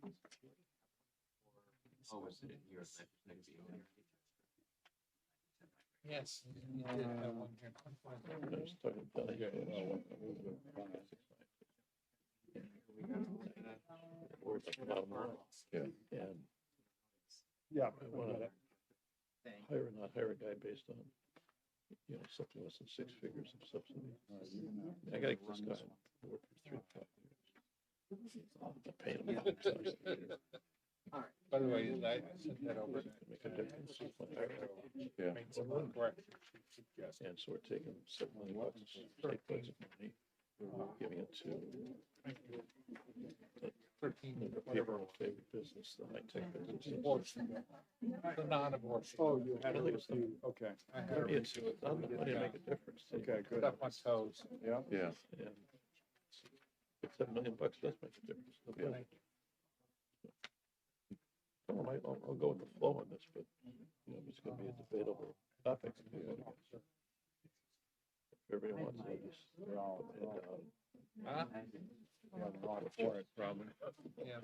Yes. you did have one here. I was talking about Worried about the bottom line. Yeah. And Yeah. I wanna hire or not hire a guy based on, something less than 6 figures of subsidy. I gotta get this guy to work for 3 to 5 years. I'm paying him $100 a year. By the way, I sent that over. It's gonna make a difference if I hire him. Yeah. Made some corrections. And so we're taking $7 million state budget money, giving it to the people in favor business, the high-tech business. The non-abortion. Oh, you had I think it's to, okay. I had to It's redo it. not the money to make a difference. Okay, good. Put up my toes. Yeah. Yeah. And if $7 million does make a difference. No Yeah. doubt. I'll go with the flow on this, but, if it's gonna be a debatable topic, I'm gonna vote against it. If everybody wants it, just They're all, put the head down. Huh? yeah, they're all for it, probably. Yeah.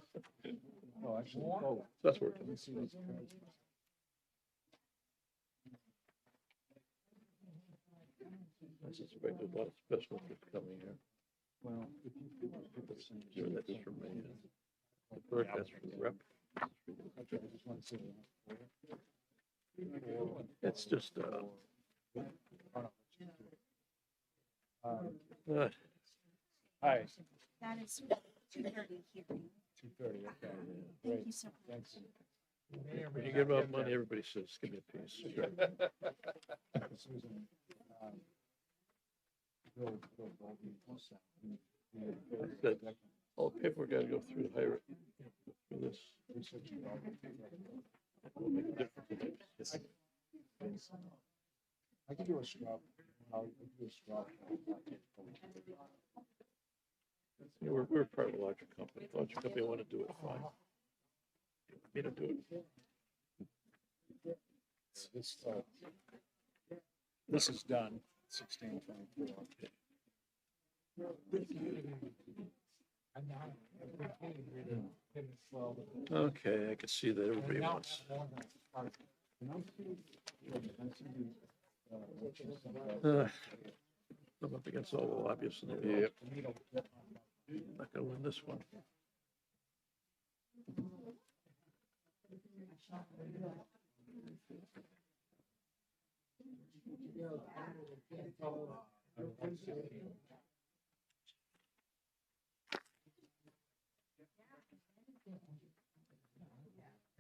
Oh, actually, oh, That's where let me see these cards. I suspect there's a lot of special interest coming here. Well, Sure, that is from me. The clerk, that's from the rep. It's just, Hi. That is 2:30 hearing. 2:30, okay. Thank you so much. Thanks. when you give out money, everybody says, give me a piece. Susan, That all the paperwork got to go through to hire it, through this. Will make a difference. I can do a straw. I'll do a straw. You know, we're part of a larger company. If a larger company want to do it, fine. Me to do it. This is done, 1624. Okay, I can see that everybody wants. I'm up against all the lobbyists in the world. Not gonna win this one.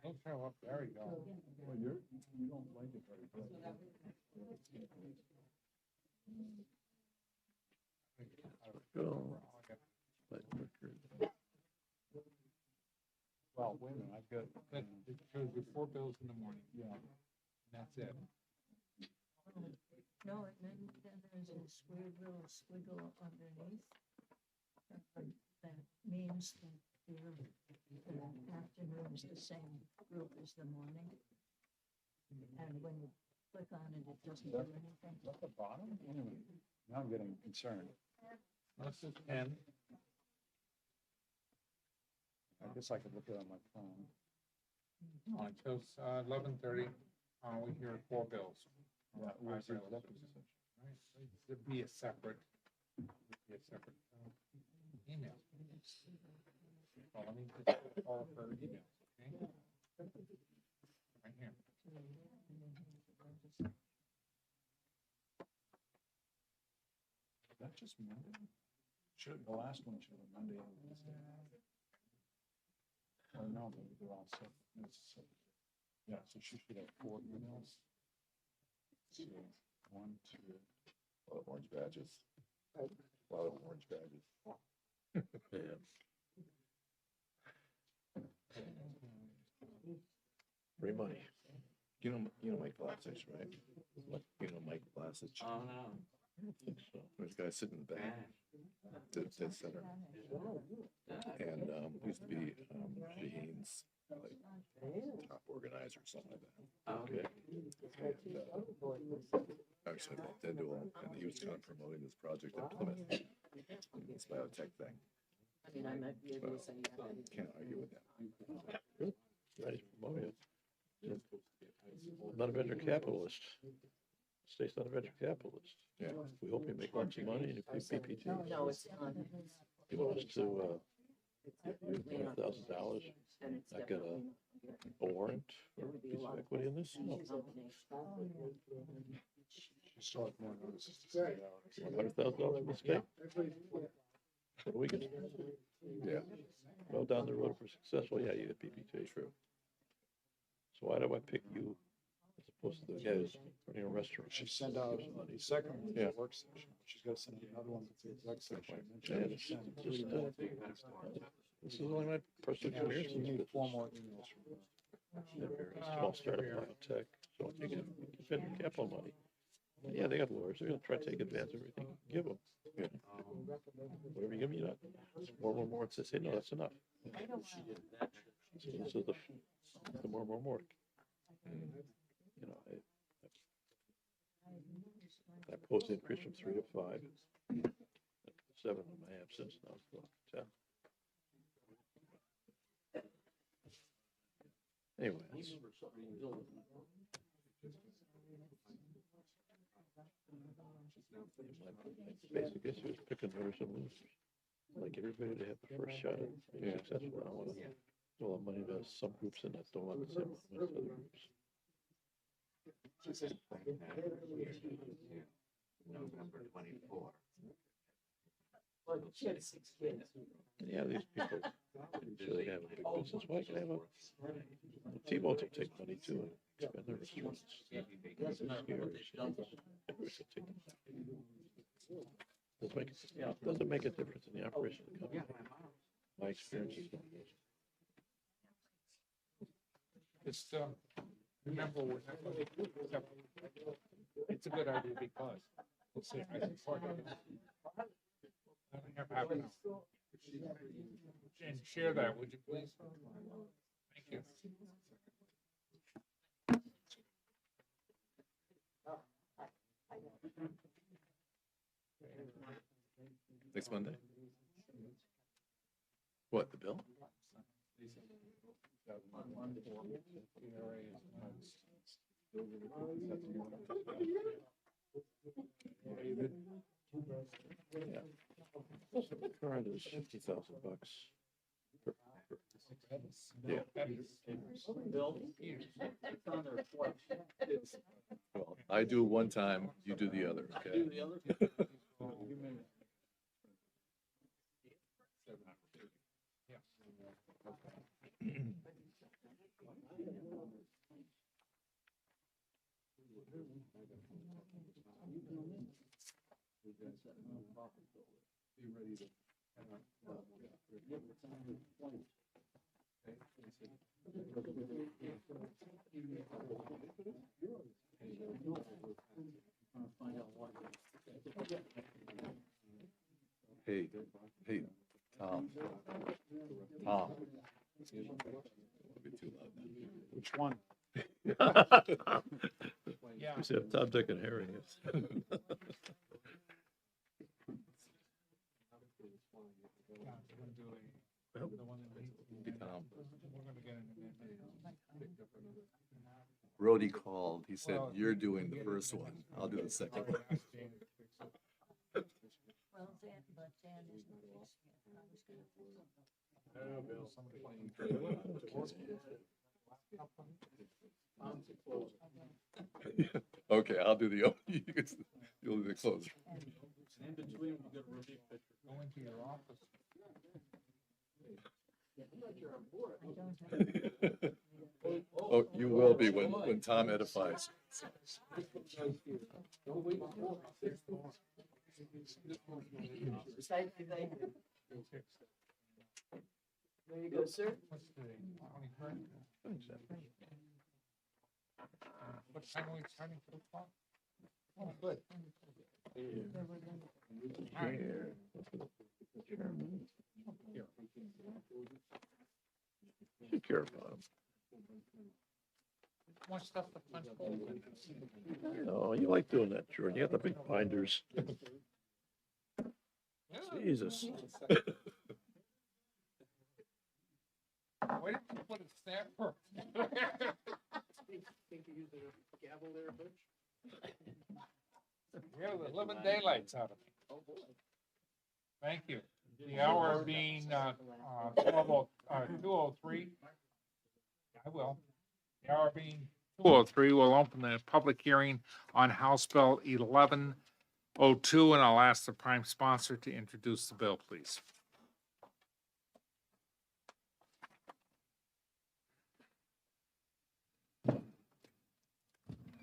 Don't show up, there you go. Well, you don't like it very much. Go. Let record. Well, wait a minute, I've got. That, it shows you 4 bills in the morning. Yeah. And that's it. No, and then there's this weird little squiggle underneath. That means that the afternoon is the same group as the morning. And when you click on it, it doesn't do anything. At the bottom? Wait a minute. Now I'm getting concerned. This is 10. I guess I could look at it on my phone. Oh, it shows 11:30. We hear 4 bills. Yeah, where's the Five bills. executive session? Right, it'd be a separate email. Well, let me just call her email, okay? Right here. That just Monday? Should, the last one should have Monday and Wednesday. Oh, no, they're all set. Yeah, so she should have 4 emails. Let's see, 1, 2. A lot of orange badges. A lot of orange badges. Yeah. Free money. You know Mike Blasich, right? What? You know Mike Blasich? Oh, no. I don't think so. There's a guy sitting in the back, dead center. And used to be Shaheen's like top organizer or something like that. Okay. And actually, Dendul, and he was kind of promoting this project in Plymouth, this biotech thing. I mean, I might be able to say Can't argue with that. Good. Ready to promote it. I'm not a venture capitalist. State's not a venture capitalist. Yeah. We hope you make lots of money and you pay PPT. No, it's not. You want us to, use $100,000? I got a warrant for a piece of equity in this? No. Start more notices to stay out. $100,000 from the state? What do we get? Yeah. Well, down the road, if we're successful, yeah, you get PPT. True. So why do I pick you as opposed to the guy who's running a restaurant? She sent out the second one to the work session. She's got to send another one to the exec session. And Yeah, then it's she sent just, three more to the next one. This is only my personal Yeah, experience. she in this needs 4 business. more emails from her. They're a small startup biotech, so you can venture capital money. And yeah, they got lawyers, they're gonna try to take advantage of everything you give them. Whatever you give me, more, and say, no, that's enough. So this is the more. You know, I proposed the increase from 3 to 5. 7 in my absence, now it's going to 10. Anyways. Basic issue is pick winners and losers. Like everybody to have the first shot at being successful. I want to all the money to some groups and that don't want the same money as other groups. November 24. Yeah, these people really have a big business. Why can I have a T-Mobile will take money too and spend their restaurants? Doesn't make a difference in the operation of the company. My experience is not this. Just, remember, it's a good idea because, we'll see, I support it. Have an hour. And share that, would you please? Thank you. Next Monday? What, the bill? Yeah. The current is $50,000. Yeah. Well, I do one time, you do the other, okay? Hey, hey, Tom. Tom. Don't be too loud. Which one? Yeah. We said Tom, Dick, and Harry. Hey, Tom. Brody called. He said, "You're doing the first one. I'll do the second one." Okay, I'll do the, you'll do the closer. In between, we get a review picture. Go into your office. Oh, you will be when Tom edifies. There you go, sir. What's today? 23rd? What time are we starting? 2 o'clock? Oh, good. All right. You care about them. More stuff to punch holes in. Oh, you like doing that, Jordan. You got the big binders. Jesus. Why didn't you put a stamp for? Yeah, the living daylights out of me. Thank you. The hour being 2:03. I will. The hour being 2:03, we'll open the public hearing on House Bill 1102, and I'll ask the prime sponsor to introduce the bill, please.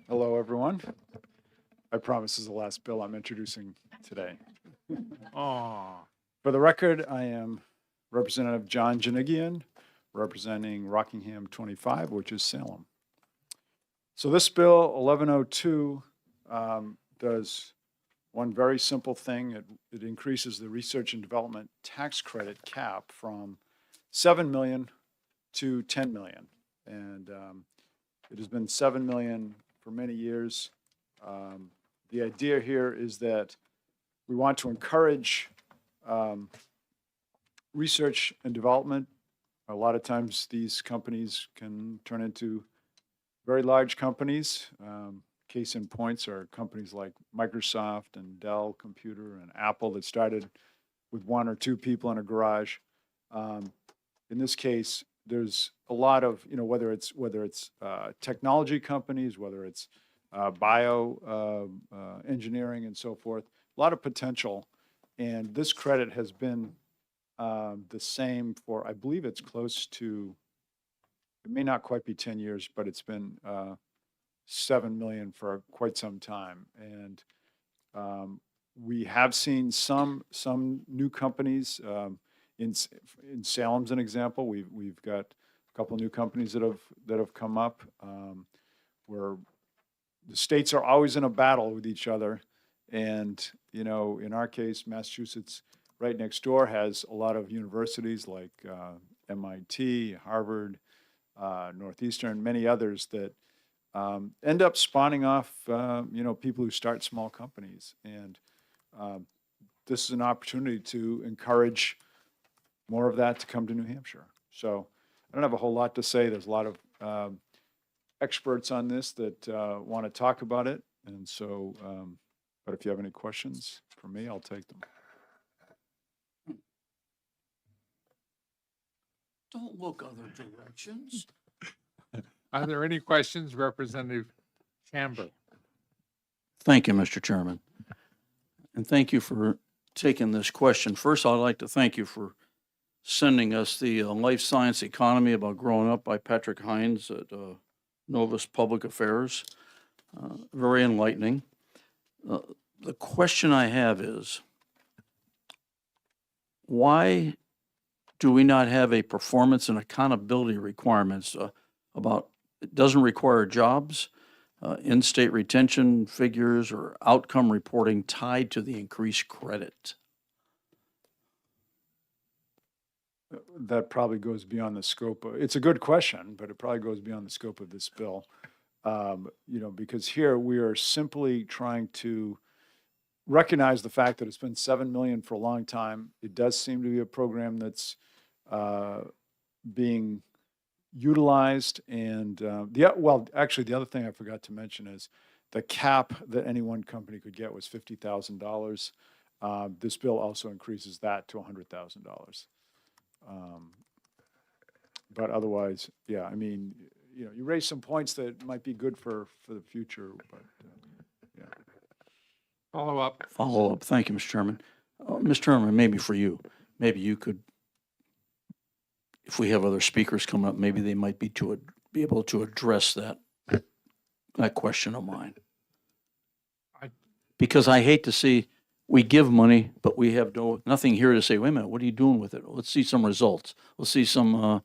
Hello, everyone. I promise this is the last bill I'm introducing today. Oh, For the record, I am Representative John Janigian, representing Rockingham 25, which is Salem. So this bill, 1102, does one very simple thing. It increases the research and development tax credit cap from 7 million to 10 million. And it has been 7 million for many years. The idea here is that we want to encourage research and development. A lot of times these companies can turn into very large companies. case in points are companies like Microsoft and Dell Computer and Apple that started with one or two people in a garage. In this case, there's a lot of, whether it's technology companies, whether it's bio engineering and so forth, a lot of potential. And this credit has been the same for, I believe it's close to, it may not quite be 10 years, but it's been 7 million for quite some time. And we have seen some new companies. In Salem's an example. We've got a couple new companies that have come up, where the states are always in a battle with each other. And in our case, Massachusetts, right next door, has a lot of universities like MIT, Harvard, Northeastern, many others that end up spawning off, people who start small companies. And this is an opportunity to encourage more of that to come to New Hampshire. So I don't have a whole lot to say. There's a lot of experts on this that want to talk about it. And so, but if you have any questions for me, I'll take them. Don't look other directions. Are there any questions, Representative Chamber? Thank you, Mr. Chairman. And thank you for taking this question. First, I'd like to thank you for sending us the Life Science Economy about growing up by Patrick Hines at Novus Public Affairs. Very enlightening. The question I have is, why do we not have a performance and accountability requirements about, it doesn't require jobs, in-state retention figures, or outcome reporting tied to the increased credit? That probably goes beyond the scope of, it's a good question, but it probably goes beyond the scope of this bill. Because here we are simply trying to recognize the fact that it's been 7 million for a long time. It does seem to be a program that's being utilized. And actually, the other thing I forgot to mention is the cap that any one company could get was $50,000. This bill also increases that to $100,000. But otherwise, yeah, I mean, you raise some points that might be good for the future, but yeah. Follow up. Follow up. Thank you, Mr. Chairman. Mr. Chairman, maybe for you, maybe you could, if we have other speakers coming up, maybe they might be able to address that question of mine. Because I hate to see, we give money, but we have nothing here to say, wait a minute, what are you doing with it? Let's see some results. Let's see some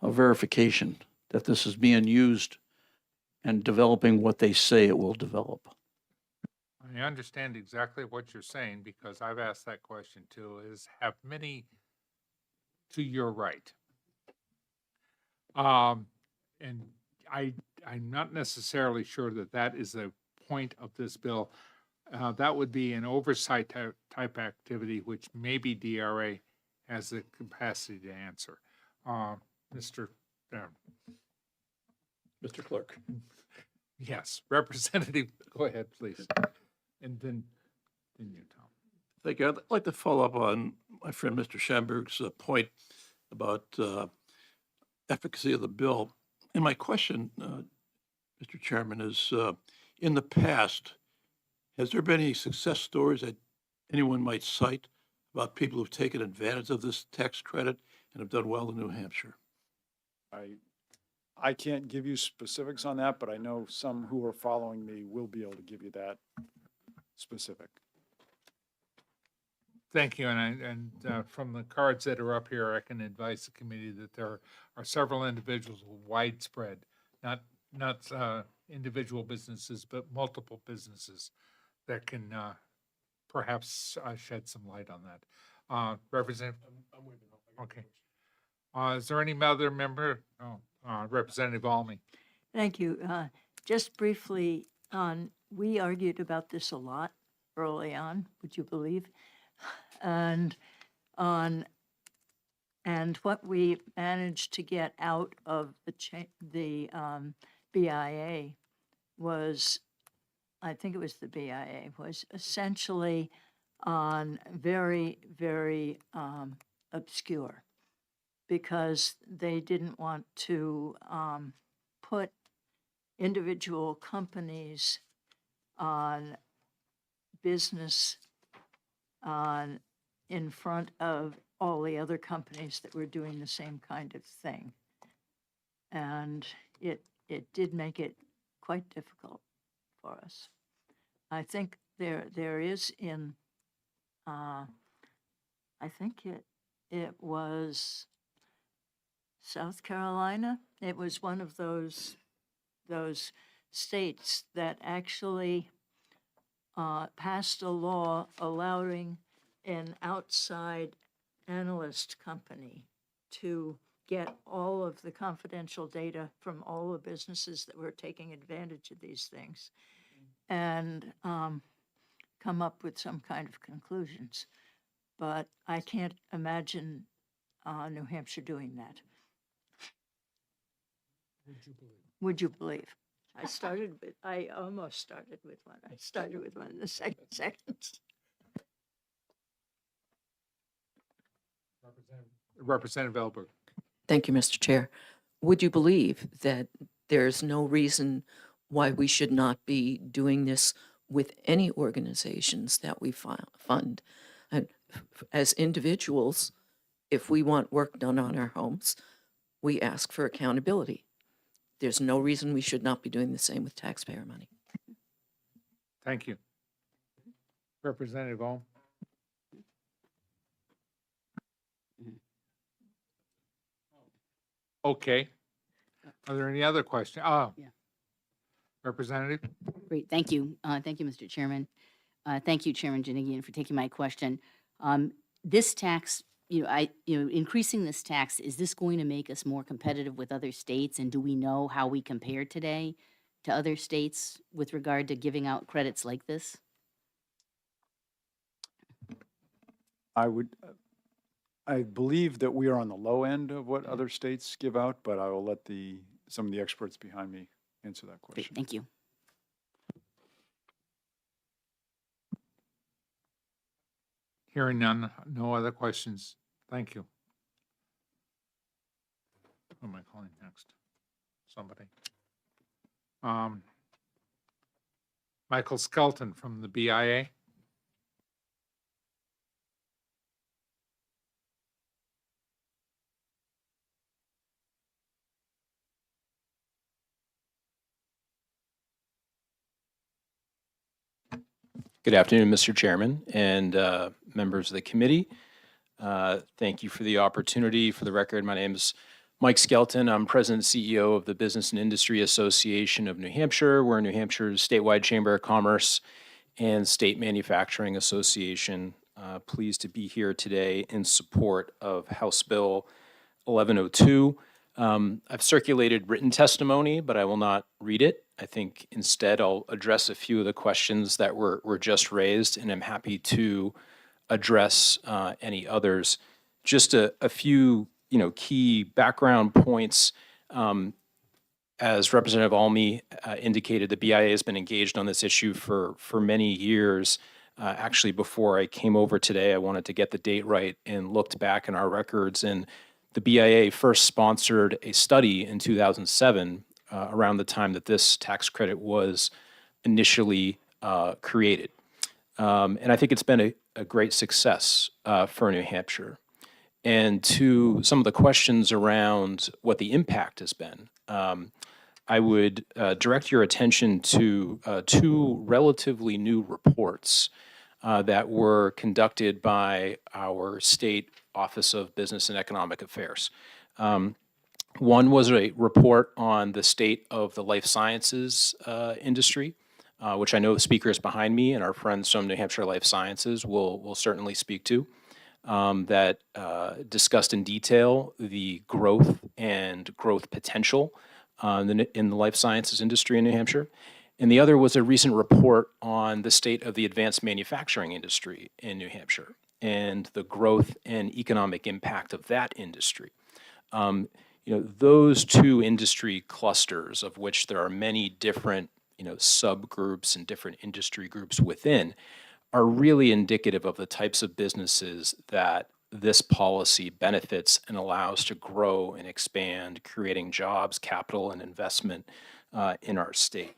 verification that this is being used and developing what they say it will develop. I understand exactly what you're saying, because I've asked that question too, is have many to your right. And I'm not necessarily sure that is the point of this bill. That would be an oversight type activity, which maybe DRA has the capacity to answer. Mr. Clerk. Yes, Representative, go ahead, please. And then you, Tom. Thank you. I'd like to follow up on my friend Mr. Schamberg's point about efficacy of the bill. And my question, Mr. Chairman, is in the past, has there been any success stories that anyone might cite about people who've taken advantage of this tax credit and have done well in New Hampshire? I can't give you specifics on that, but I know some who are following me will be able to give you that specific. Thank you. And from the cards that are up here, I can advise the committee that there are several individuals with widespread, not individual businesses, but multiple businesses that can perhaps shed some light on that. Representative? Okay. Is there any other member? Representative Almy. Thank you. Just briefly, we argued about this a lot early on, would you believe? And what we managed to get out of the BIA was I think it was the BIA, was essentially on very, very obscure, because they didn't want to put individual companies on business on in front of all the other companies that were doing the same kind of thing. And it did make it quite difficult for us. I think there is in, I think it was South Carolina. It was one of those states that actually passed a law allowing an outside analyst company to get all of the confidential data from all the businesses that were taking advantage of these things and come up with some kind of conclusions. But I can't imagine New Hampshire doing that. Would you believe? I almost started with one. I started with one in the second sentence. Representative Elberg. Thank you, Mr. Chair. Would you believe that there's no reason why we should not be doing this with any organizations that we fund? And as individuals, if we want work done on our homes, we ask for accountability. There's no reason we should not be doing the same with taxpayer money. Thank you. Representative Ohm. Okay. Are there any other questions? Yeah. Representative? Great, thank you. Thank you, Mr. Chairman. Thank you, Chairman Janigian, for taking my question. This tax, increasing this tax, is this going to make us more competitive with other states? And do we know how we compare today to other states with regard to giving out credits like this? I believe that we are on the low end of what other states give out, but I will let some of the experts behind me answer that Great, question. thank you. Hearing none, no other questions. Thank you. Who am I calling next? Somebody. Michael Skelton from the BIA. Good afternoon, Mr. Chairman and members of the committee. Thank you for the opportunity. For the record, my name is Mike Skelton. I'm President and CEO of the Business and Industry Association of New Hampshire. We're New Hampshire's statewide Chamber of Commerce and State Manufacturing Association. Pleased to be here today in support of House Bill 1102. I've circulated written testimony, but I will not read it. I think instead I'll address a few of the questions that were just raised, and I'm happy to address any others. Just a few key background points. As Representative Almy indicated, the BIA has been engaged on this issue for many years. Actually, before I came over today, I wanted to get the date right and looked back in our records, and the BIA first sponsored a study in 2007 around the time that this tax credit was initially created. And I think it's been a great success for New Hampshire. And to some of the questions around what the impact has been, I would direct your attention to two relatively new reports that were conducted by our state Office of Business and Economic Affairs. One was a report on the state of the life sciences industry, which I know the speakers behind me and our friends from New Hampshire Life Sciences will certainly speak to, that discussed in detail the growth and growth potential in the life sciences industry in New Hampshire. And the other was a recent report on the state of the advanced manufacturing industry in New Hampshire and the growth and economic impact of that industry. Those two industry clusters, of which there are many different subgroups and different industry groups within are really indicative of the types of businesses that this policy benefits and allows to grow and expand, creating jobs, capital, and investment in our state.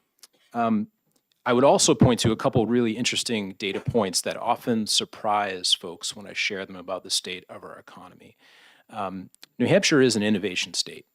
I would also point to a couple really interesting data points that often surprise folks when I share them about the state of our economy. New Hampshire is an innovation state.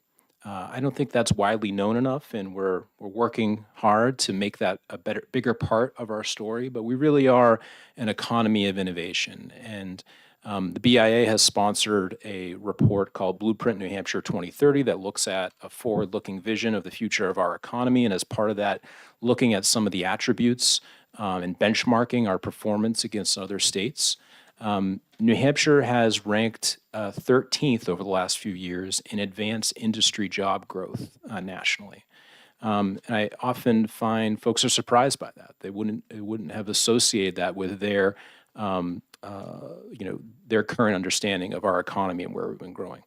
I don't think that's widely known enough, and we're working hard to make that a bigger part of our story. But we really are an economy of innovation, and the BIA has sponsored a report called Blueprint New Hampshire 2030 that looks at a forward-looking vision of the future of our economy, and as part of that, looking at some of the attributes and benchmarking our performance against other states. New Hampshire has ranked 13th over the last few years in advanced industry job growth nationally. And I often find folks are surprised by that. They wouldn't have associated that with their their current understanding of our economy and where we've been growing.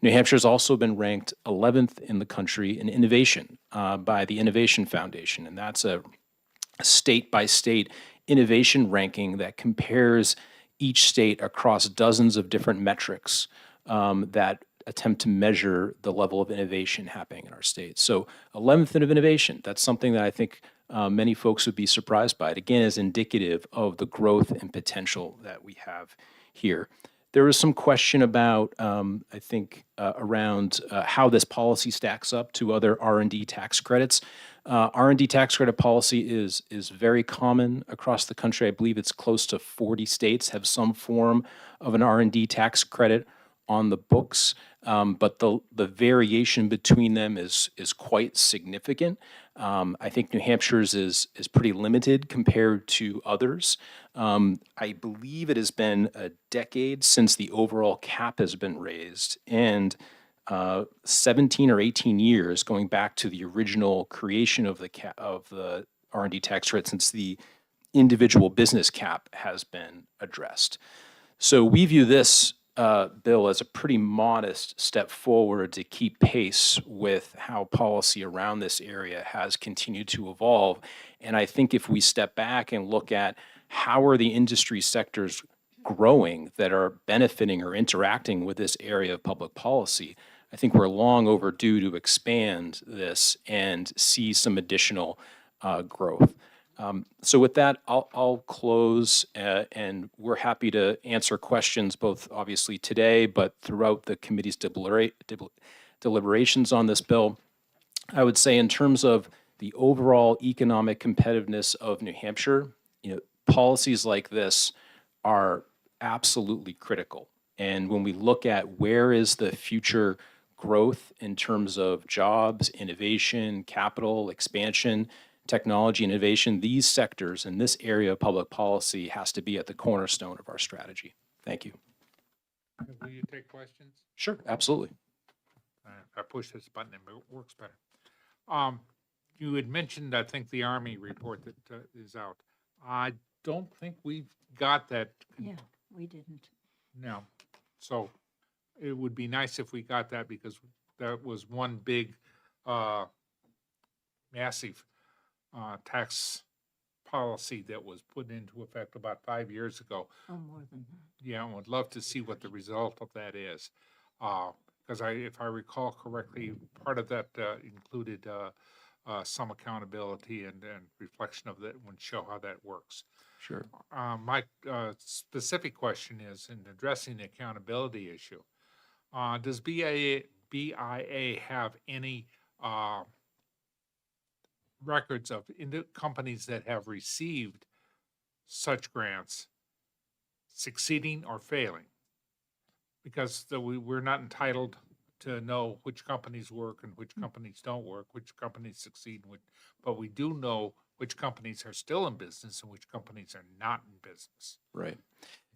New Hampshire has also been ranked 11th in the country in innovation by the Innovation Foundation, and that's a state-by-state innovation ranking that compares each state across dozens of different metrics that attempt to measure the level of innovation happening in our state. So 11th in innovation, that's something that I think many folks would be surprised by. It again is indicative of the growth and potential that we have here. There was some question about, I think, around how this policy stacks up to other R&D tax credits. R&D tax credit policy is very common across the country. I believe it's close to 40 states have some form of an R&D tax credit on the books, but the variation between them is quite significant. I think New Hampshire's is pretty limited compared to others. I believe it has been a decade since the overall cap has been raised, and 17 or 18 years going back to the original creation of the R&D tax credit since the individual business cap has been addressed. So we view this bill as a pretty modest step forward to keep pace with how policy around this area has continued to evolve. And I think if we step back and look at how are the industry sectors growing that are benefiting or interacting with this area of public policy, I think we're long overdue to expand this and see some additional growth. So with that, I'll close, and we're happy to answer questions both obviously today, but throughout the committee's deliberations on this bill. I would say in terms of the overall economic competitiveness of New Hampshire, policies like this are absolutely critical. And when we look at where is the future growth in terms of jobs, innovation, capital, expansion, technology, innovation, these sectors in this area of public policy has to be at the cornerstone of our strategy. Thank you. Will you take questions? Sure, absolutely. If I push this button, it works better. You had mentioned, I think, the Army report that is out. I don't think we've got that. Yeah, we didn't. No. So it would be nice if we got that, because that was one big, massive tax policy that was put into effect about 5 years ago. Oh, more than that. Yeah, I would love to see what the result of that is. Because if I recall correctly, part of that included some accountability and reflection of that would show how that works. Sure. My specific question is, in addressing the accountability issue, does BIA have any records of companies that have received such grants succeeding or failing? Because we're not entitled to know which companies work and which companies don't work, which companies succeed, but we do know which companies are still in business and which companies are not in business. Right.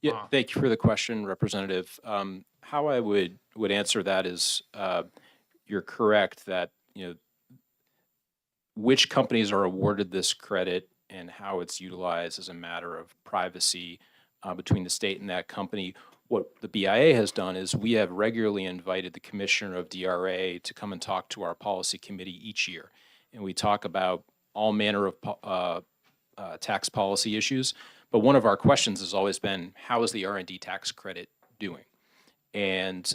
Yeah, thank you for the question, Representative. How I would answer that is, you're correct that, which companies are awarded this credit and how it's utilized is a matter of privacy between the state and that company. What the BIA has done is we have regularly invited the Commissioner of DRA to come and talk to our policy committee each year. And we talk about all manner of tax policy issues. But one of our questions has always been, how is the R&D tax credit doing? And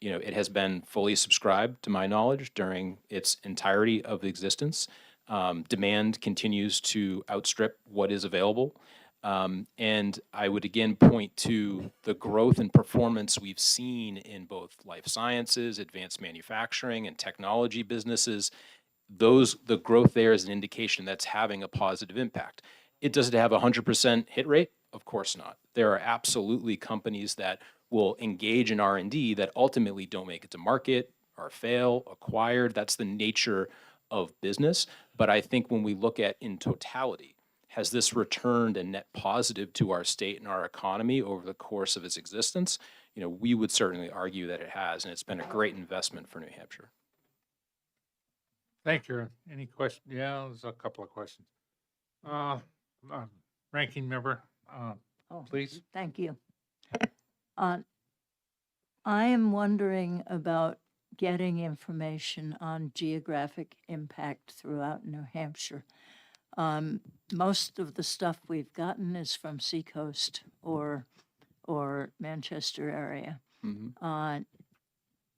it has been fully subscribed, to my knowledge, during its entirety of existence. Demand continues to outstrip what is available. And I would again point to the growth and performance we've seen in both life sciences, advanced manufacturing, and technology businesses. The growth there is an indication that's having a positive impact. Does it have a 100% hit rate? Of course not. There are absolutely companies that will engage in R&D that ultimately don't make it to market or fail, acquired. That's the nature of business. But I think when we look at in totality, has this returned a net positive to our state and our economy over the course of its existence? We would certainly argue that it has, and it's been a great investment for New Hampshire. Thank you. Any question? Yeah, there's a couple of questions. Ranking member, please. Thank you. I am wondering about getting information on geographic impact throughout New Hampshire. Most of the stuff we've gotten is from Seacoast or Manchester area.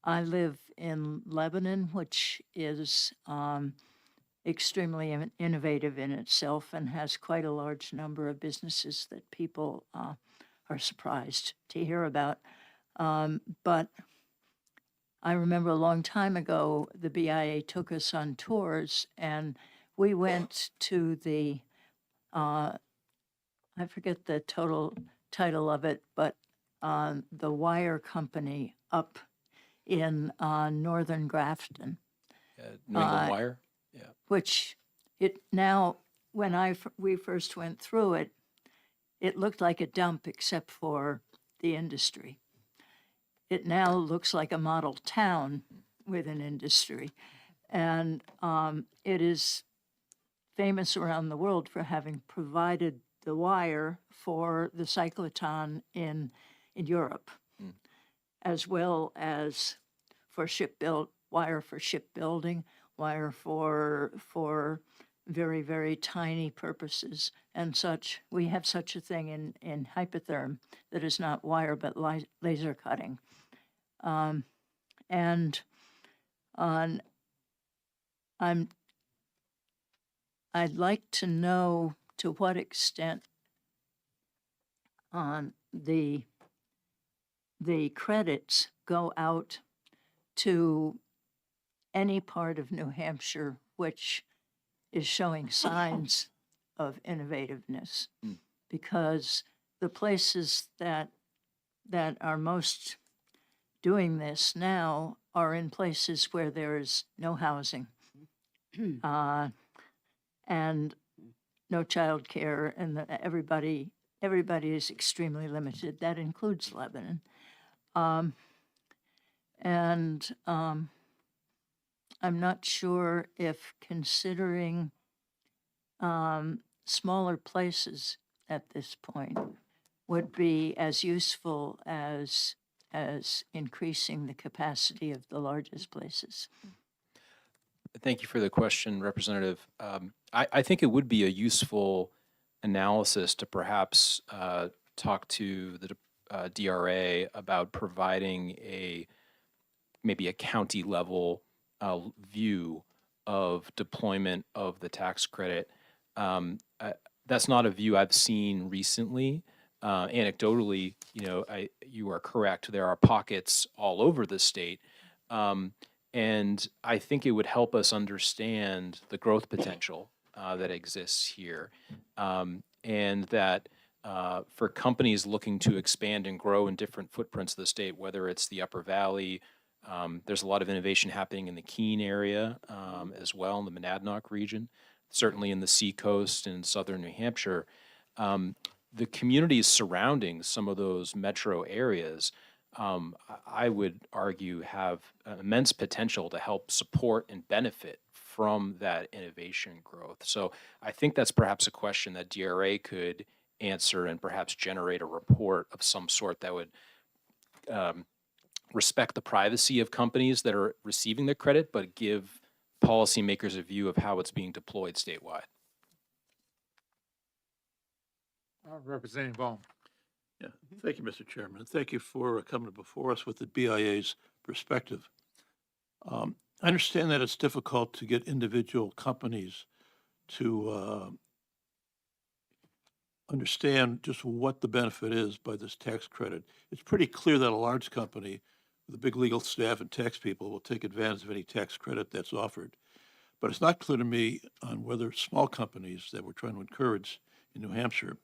I live in Lebanon, which is extremely innovative in itself and has quite a large number of businesses that people are surprised to hear about. But I remember a long time ago, the BIA took us on tours, and we went to the, I forget the total title of it, but the wire company up in northern Grafton. New England Wire? Yeah. Which it now, when we first went through it, it looked like a dump except for the industry. It now looks like a model town with an industry. And it is famous around the world for having provided the wire for the cyclotron in Europe, as well as for wire for shipbuilding, wire for very, very tiny purposes and such. We have such a thing in Hypotherm that is not wire but laser cutting. I'd like to know to what extent the credits go out to any part of New Hampshire which is showing signs of innovativeness, because the places that are most doing this now are in places where there is no housing and no child care, and everybody is extremely limited. That includes Lebanon. I'm not sure if considering smaller places at this point would be as useful as increasing the capacity of the largest places. Thank you for the question, Representative. I think it would be a useful analysis to perhaps talk to the DRA about providing maybe a county level view of deployment of the tax credit. That's not a view I've seen recently. Anecdotally, you are correct. There are pockets all over the state. And I think it would help us understand the growth potential that exists here. And that for companies looking to expand and grow in different footprints of the state, whether it's the Upper Valley, there's a lot of innovation happening in the Keene area as well, in the Monadnock region, certainly in the Seacoast and southern New Hampshire. The communities surrounding some of those metro areas, I would argue, have immense potential to help support and benefit from that innovation growth. So I think that's perhaps a question that DRA could answer and perhaps generate a report of some sort that would respect the privacy of companies that are receiving the credit, but give policymakers a view of how it's being deployed statewide. Representative Vaughn. Yeah, thank you, Mr. Chairman. And thank you for coming before us with the BIA's perspective. I understand that it's difficult to get individual companies to understand just what the benefit is by this tax credit. It's pretty clear that a large company with a big legal staff and tax people will take advantage of any tax credit that's offered. But it's not clear to me on whether small companies that we're trying to encourage in New Hampshire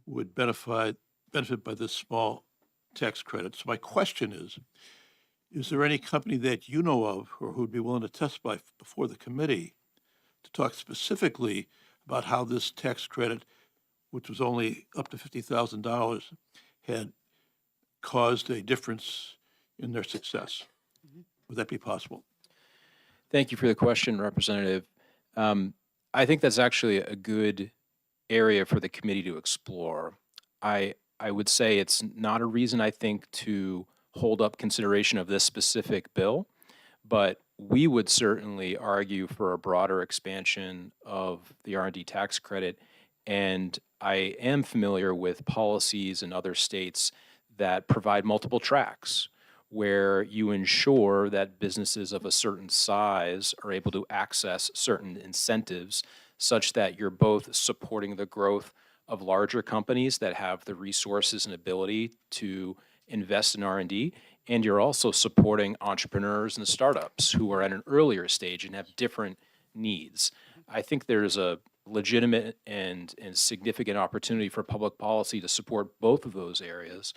would benefit by this small tax credit. So my question is there any company that you know of or who would be willing to testify before the committee to talk specifically about how this tax credit, which was only up to $50,000, had caused a difference in their success? Would that be possible? Thank you for the question, Representative. I think that's actually a good area for the committee to explore. I would say it's not a reason, I think, to hold up consideration of this specific bill, but we would certainly argue for a broader expansion of the R&D tax credit. And I am familiar with policies in other states that provide multiple tracks where you ensure that businesses of a certain size are able to access certain incentives such that you're both supporting the growth of larger companies that have the resources and ability to invest in R&D, and you're also supporting entrepreneurs and startups who are at an earlier stage and have different needs. I think there's a legitimate and significant opportunity for public policy to support both of those areas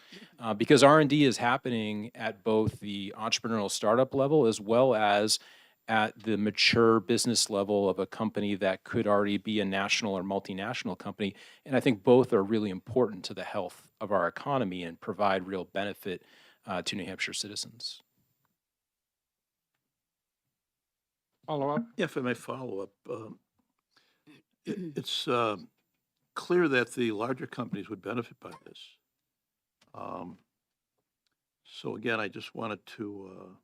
because R&D is happening at both the entrepreneurial startup level as well as at the mature business level of a company that could already be a national or multinational company. And I think both are really important to the health of our economy and provide real benefit to New Hampshire citizens. Follow up? Yeah, if I may follow up. It's clear that the larger companies would benefit by this. So again, I just wanted to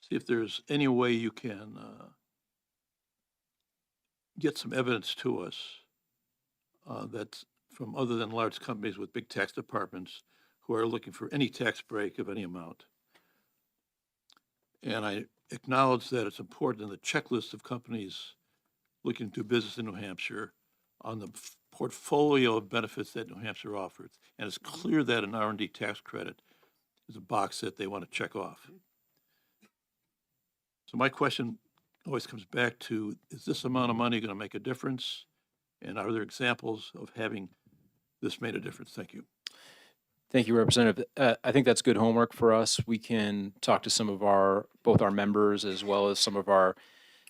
see if there's any way you can get some evidence to us that from other than large companies with big tax departments who are looking for any tax break of any amount. And I acknowledge that it's important in the checklist of companies looking to do business in New Hampshire on the portfolio of benefits that New Hampshire offers. And it's clear that an R&D tax credit is a box that they want to check off. So my question always comes back to, is this amount of money going to make a difference? And are there examples of having this made a difference? Thank you. Thank you, Representative. I think that's good homework for us. We can talk to some of both our members as well as some of our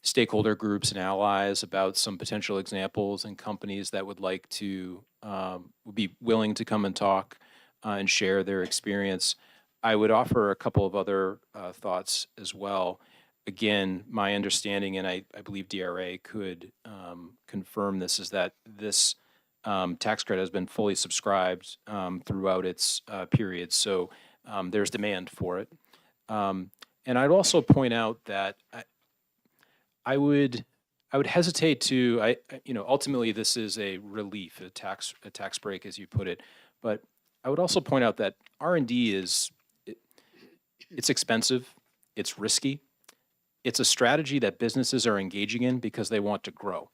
stakeholder groups and allies about some potential examples and companies that would like to, would be willing to come and talk and share their experience. I would offer a couple of other thoughts as well. Again, my understanding, and I believe DRA could confirm this, is that this tax credit has been fully subscribed throughout its period. So there's demand for it. And I'd also point out that I would hesitate to, ultimately this is a relief, a tax break, as you put it. But I would also point out that R&D it's expensive, it's risky. It's a strategy that businesses are engaging in because they want to grow.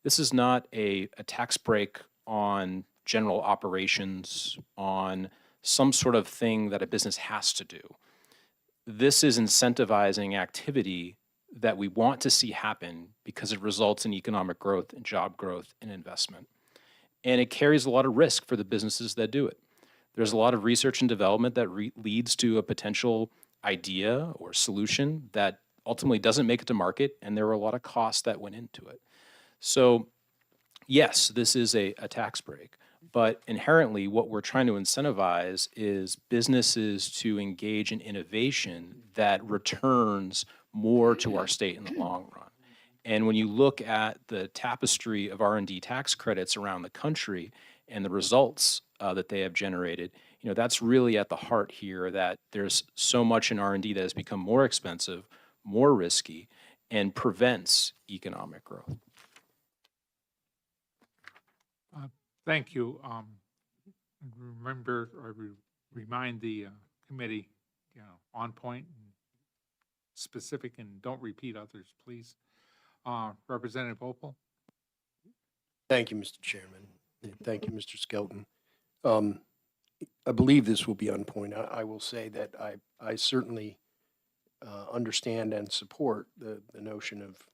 This is not a tax break on general operations, on some sort of thing that a business has to do. This is incentivizing activity that we want to see happen because it results in economic growth and job growth and investment. And it carries a lot of risk for the businesses that do it. There's a lot of research and development that leads to a potential idea or solution that ultimately doesn't make it to market, and there were a lot of costs that went into it. So yes, this is a tax break, but inherently what we're trying to incentivize is businesses to engage in innovation that returns more to our state in the long run. And when you look at the tapestry of R&D tax credits around the country and the results that they have generated, that's really at the heart here, that there's so much in R&D that has become more expensive more risky and prevents economic growth. Thank you. Remember, or remind the committee, on point and specific, and don't repeat others, please. Representative Opel? Thank you, Mr. Chairman. And thank you, Mr. Skelton. I believe this will be on point. I will say that I certainly understand and support the notion of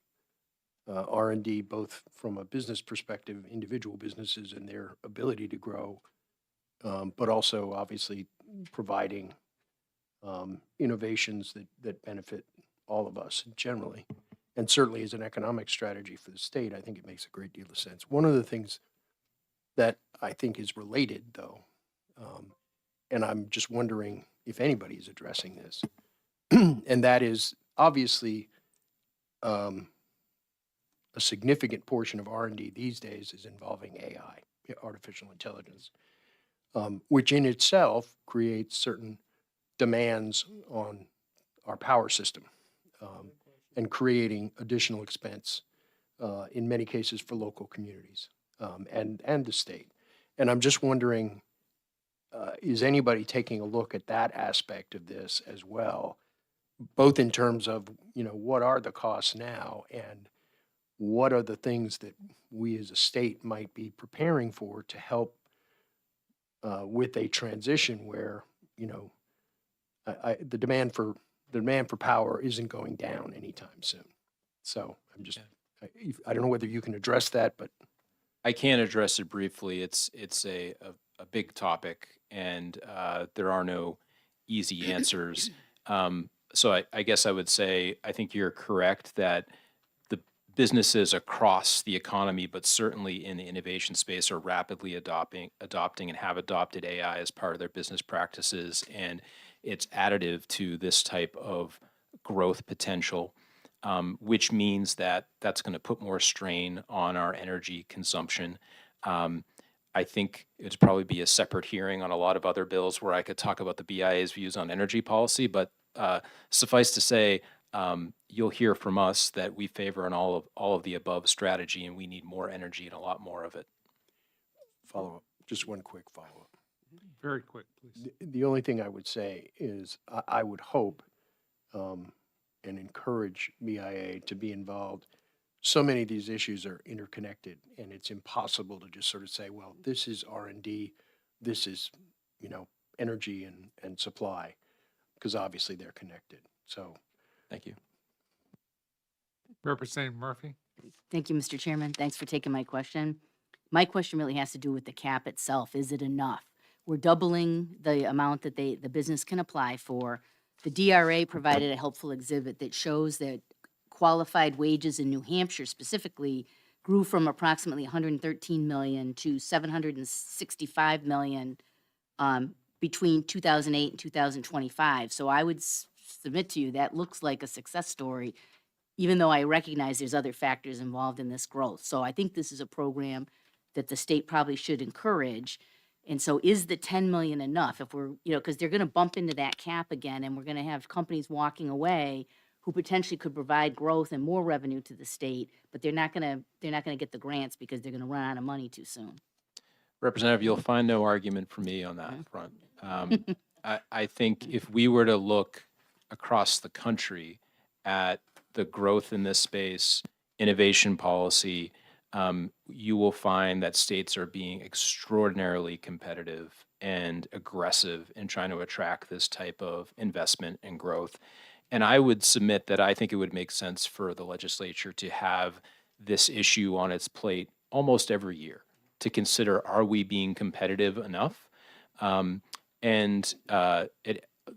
R&D, both from a business perspective, individual businesses and their ability to grow, but also obviously providing innovations that benefit all of us generally. And certainly as an economic strategy for the state, I think it makes a great deal of sense. One of the things that I think is related, though, and I'm just wondering if anybody is addressing this, and that is obviously a significant portion of R&D these days is involving AI, artificial intelligence, which in itself creates certain demands on our power system and creating additional expense in many cases for local communities and the state. And I'm just wondering, is anybody taking a look at that aspect of this as well, both in terms of, what are the costs now and what are the things that we as a state might be preparing for to help with a transition where, the demand for power isn't going down anytime soon. So I'm just, I don't know whether you can address that, but I can address it briefly. It's a big topic, and there are no easy answers. So I guess I would say I think you're correct that the businesses across the economy, but certainly in the innovation space, are rapidly adopting and have adopted AI as part of their business practices, and it's additive to this type of growth potential, which means that that's going to put more strain on our energy consumption. I think it'd probably be a separate hearing on a lot of other bills where I could talk about the BIA's views on energy policy, but suffice to say, you'll hear from us that we favor an all of the above strategy, and we need more energy and a lot more of it. follow up, just one quick follow up. Very quick, please. The only thing I would say is I would hope and encourage BIA to be involved. So many of these issues are interconnected, and it's impossible to just sort of say, well, this is R&D, this is, energy and supply, because obviously they're connected. So thank you. Representative Murphy? Thank you, Mr. Chairman. Thanks for taking my question. My question really has to do with the cap itself. Is it enough? We're doubling the amount that the business can apply for. The DRA provided a helpful exhibit that shows that qualified wages in New Hampshire specifically grew from approximately 113 million to 765 million between 2008 and 2025. So I would submit to you that looks like a success story, even though I recognize there's other factors involved in this growth. So I think this is a program that the state probably should encourage. And so is the 10 million enough? If we're, because they're going to bump into that cap again, and we're going to have companies walking away who potentially could provide growth and more revenue to the state, but they're not going to get the grants because they're going to run out of money too soon. Representative, you'll find no argument from me on that front. I think if we were to look across the country at the growth in this space, innovation policy, you will find that states are being extraordinarily competitive and aggressive in trying to attract this type of investment and growth. And I would submit that I think it would make sense for the legislature to have this issue on its plate almost every year to consider, are we being competitive enough?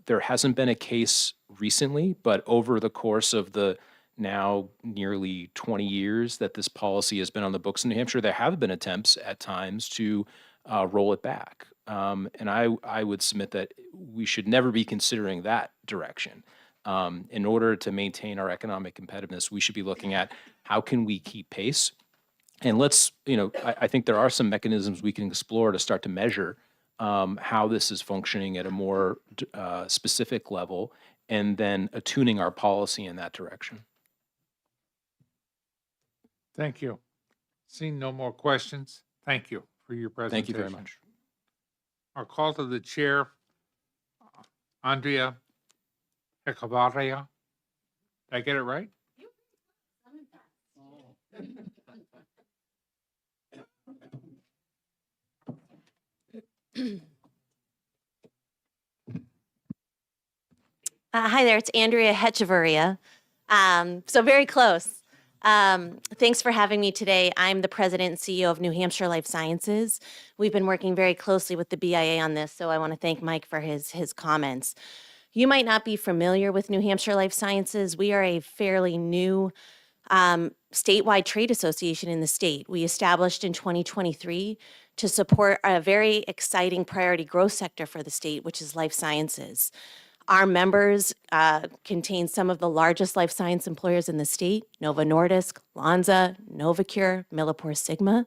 There hasn't been a case recently, but over the course of the now nearly 20 years that this policy has been on the books in New Hampshire, there have been attempts at times to roll it back. And I would submit that we should never be considering that direction. In order to maintain our economic competitiveness, we should be looking at how can we keep pace. And let's, I think there are some mechanisms we can explore to start to measure how this is functioning at a more specific level, and then attuning our policy in that direction. Thank you. Seeing no more questions, thank you for your presentation. Thank you very much. Our call to the chair, Andrea Echevarria. Did I get it right? Hi there, it's Andrea Hechevarria. So very close. Thanks for having me today. I'm the president and CEO of New Hampshire Life Sciences. We've been working very closely with the BIA on this, so I want to thank Mike for his comments. You might not be familiar with New Hampshire Life Sciences. We are a fairly new statewide trade association in the state. We established in 2023 to support a very exciting priority growth sector for the state, which is life sciences. Our members contain some of the largest life science employers in the state: Novo Nordisk, Lonza, Novacure, MilliporeSigma.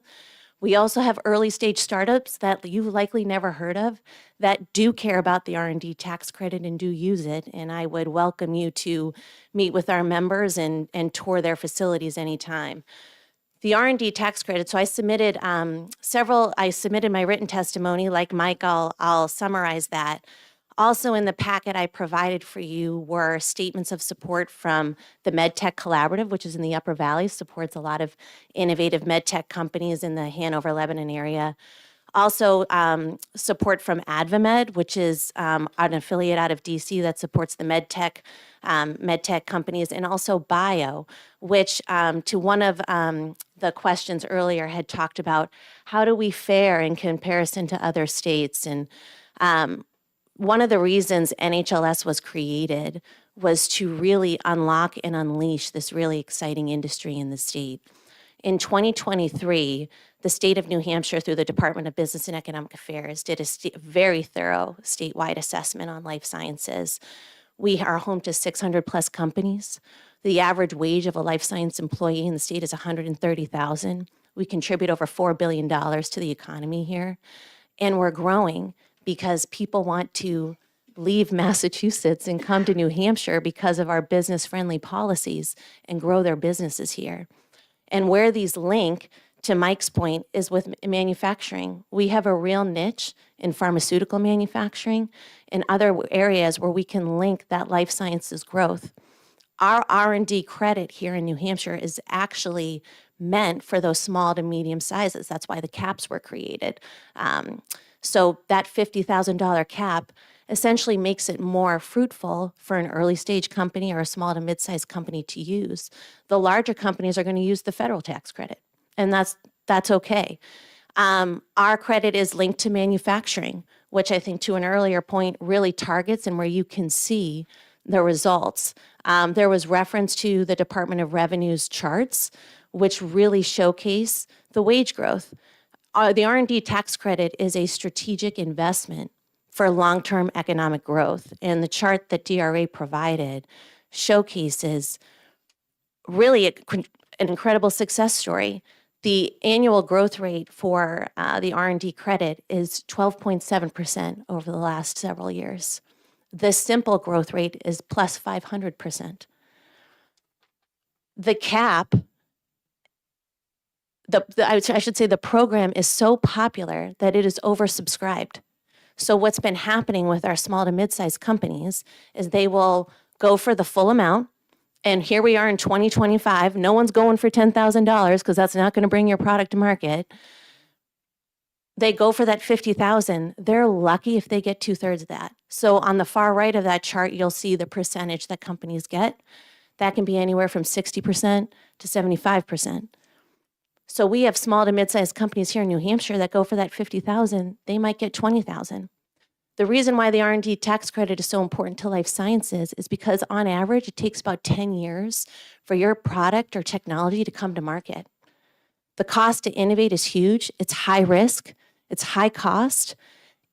We also have early stage startups that you've likely never heard of that do care about the R&D tax credit and do use it. And I would welcome you to meet with our members and tour their facilities anytime. The R&D tax credit, so I submitted I submitted my written testimony. Like Mike, I'll summarize that. Also in the packet I provided for you were statements of support from the MedTech Collaborative, which is in the Upper Valley, supports a lot of innovative MedTech companies in the Hanover, Lebanon area. Also support from AdvaMed, which is an affiliate out of DC that supports the MedTech companies, and also Bio, which to one of the questions earlier had talked about how do we fare in comparison to other states. And one of the reasons NHLS was created was to really unlock and unleash this really exciting industry in the state. In 2023, the state of New Hampshire, through the Department of Business and Economic Affairs, did a very thorough statewide assessment on life sciences. We are home to 600 plus companies. The average wage of a life science employee in the state is $130,000. We contribute over $4 billion to the economy here, and we're growing because people want to leave Massachusetts and come to New Hampshire because of our business-friendly policies and grow their businesses here. And where these link, to Mike's point, is with manufacturing. We have a real niche in pharmaceutical manufacturing and other areas where we can link that life sciences growth. Our R&D credit here in New Hampshire is actually meant for those small to medium sizes. That's why the caps were created. So that $50,000 cap essentially makes it more fruitful for an early stage company or a small to mid-sized company to use. The larger companies are going to use the federal tax credit, and that's okay. Our credit is linked to manufacturing, which I think to an earlier point really targets and where you can see the results. There was reference to the Department of Revenue's charts, which really showcase the wage growth. The R&D tax credit is a strategic investment for long-term economic growth. And the chart that DRA provided showcases really an incredible success story. The annual growth rate for the R&D credit is 12.7% over the last several years. The simple growth rate is plus 500%. The cap, I should say the program is so popular that it is oversubscribed. So what's been happening with our small to mid-sized companies is they will go for the full amount. And here we are in 2025. No one's going for $10,000 because that's not going to bring your product to market. They go for that $50,000. They're lucky if they get 2/3 of that. So on the far right of that chart, you'll see the percentage that companies get. That can be anywhere from 60% to 75%. So we have small to mid-sized companies here in New Hampshire that go for that $50,000. They might get $20,000. The reason why the R&D tax credit is so important to life sciences is because on average, it takes about 10 years for your product or technology to come to market. The cost to innovate is huge. It's high risk. It's high cost.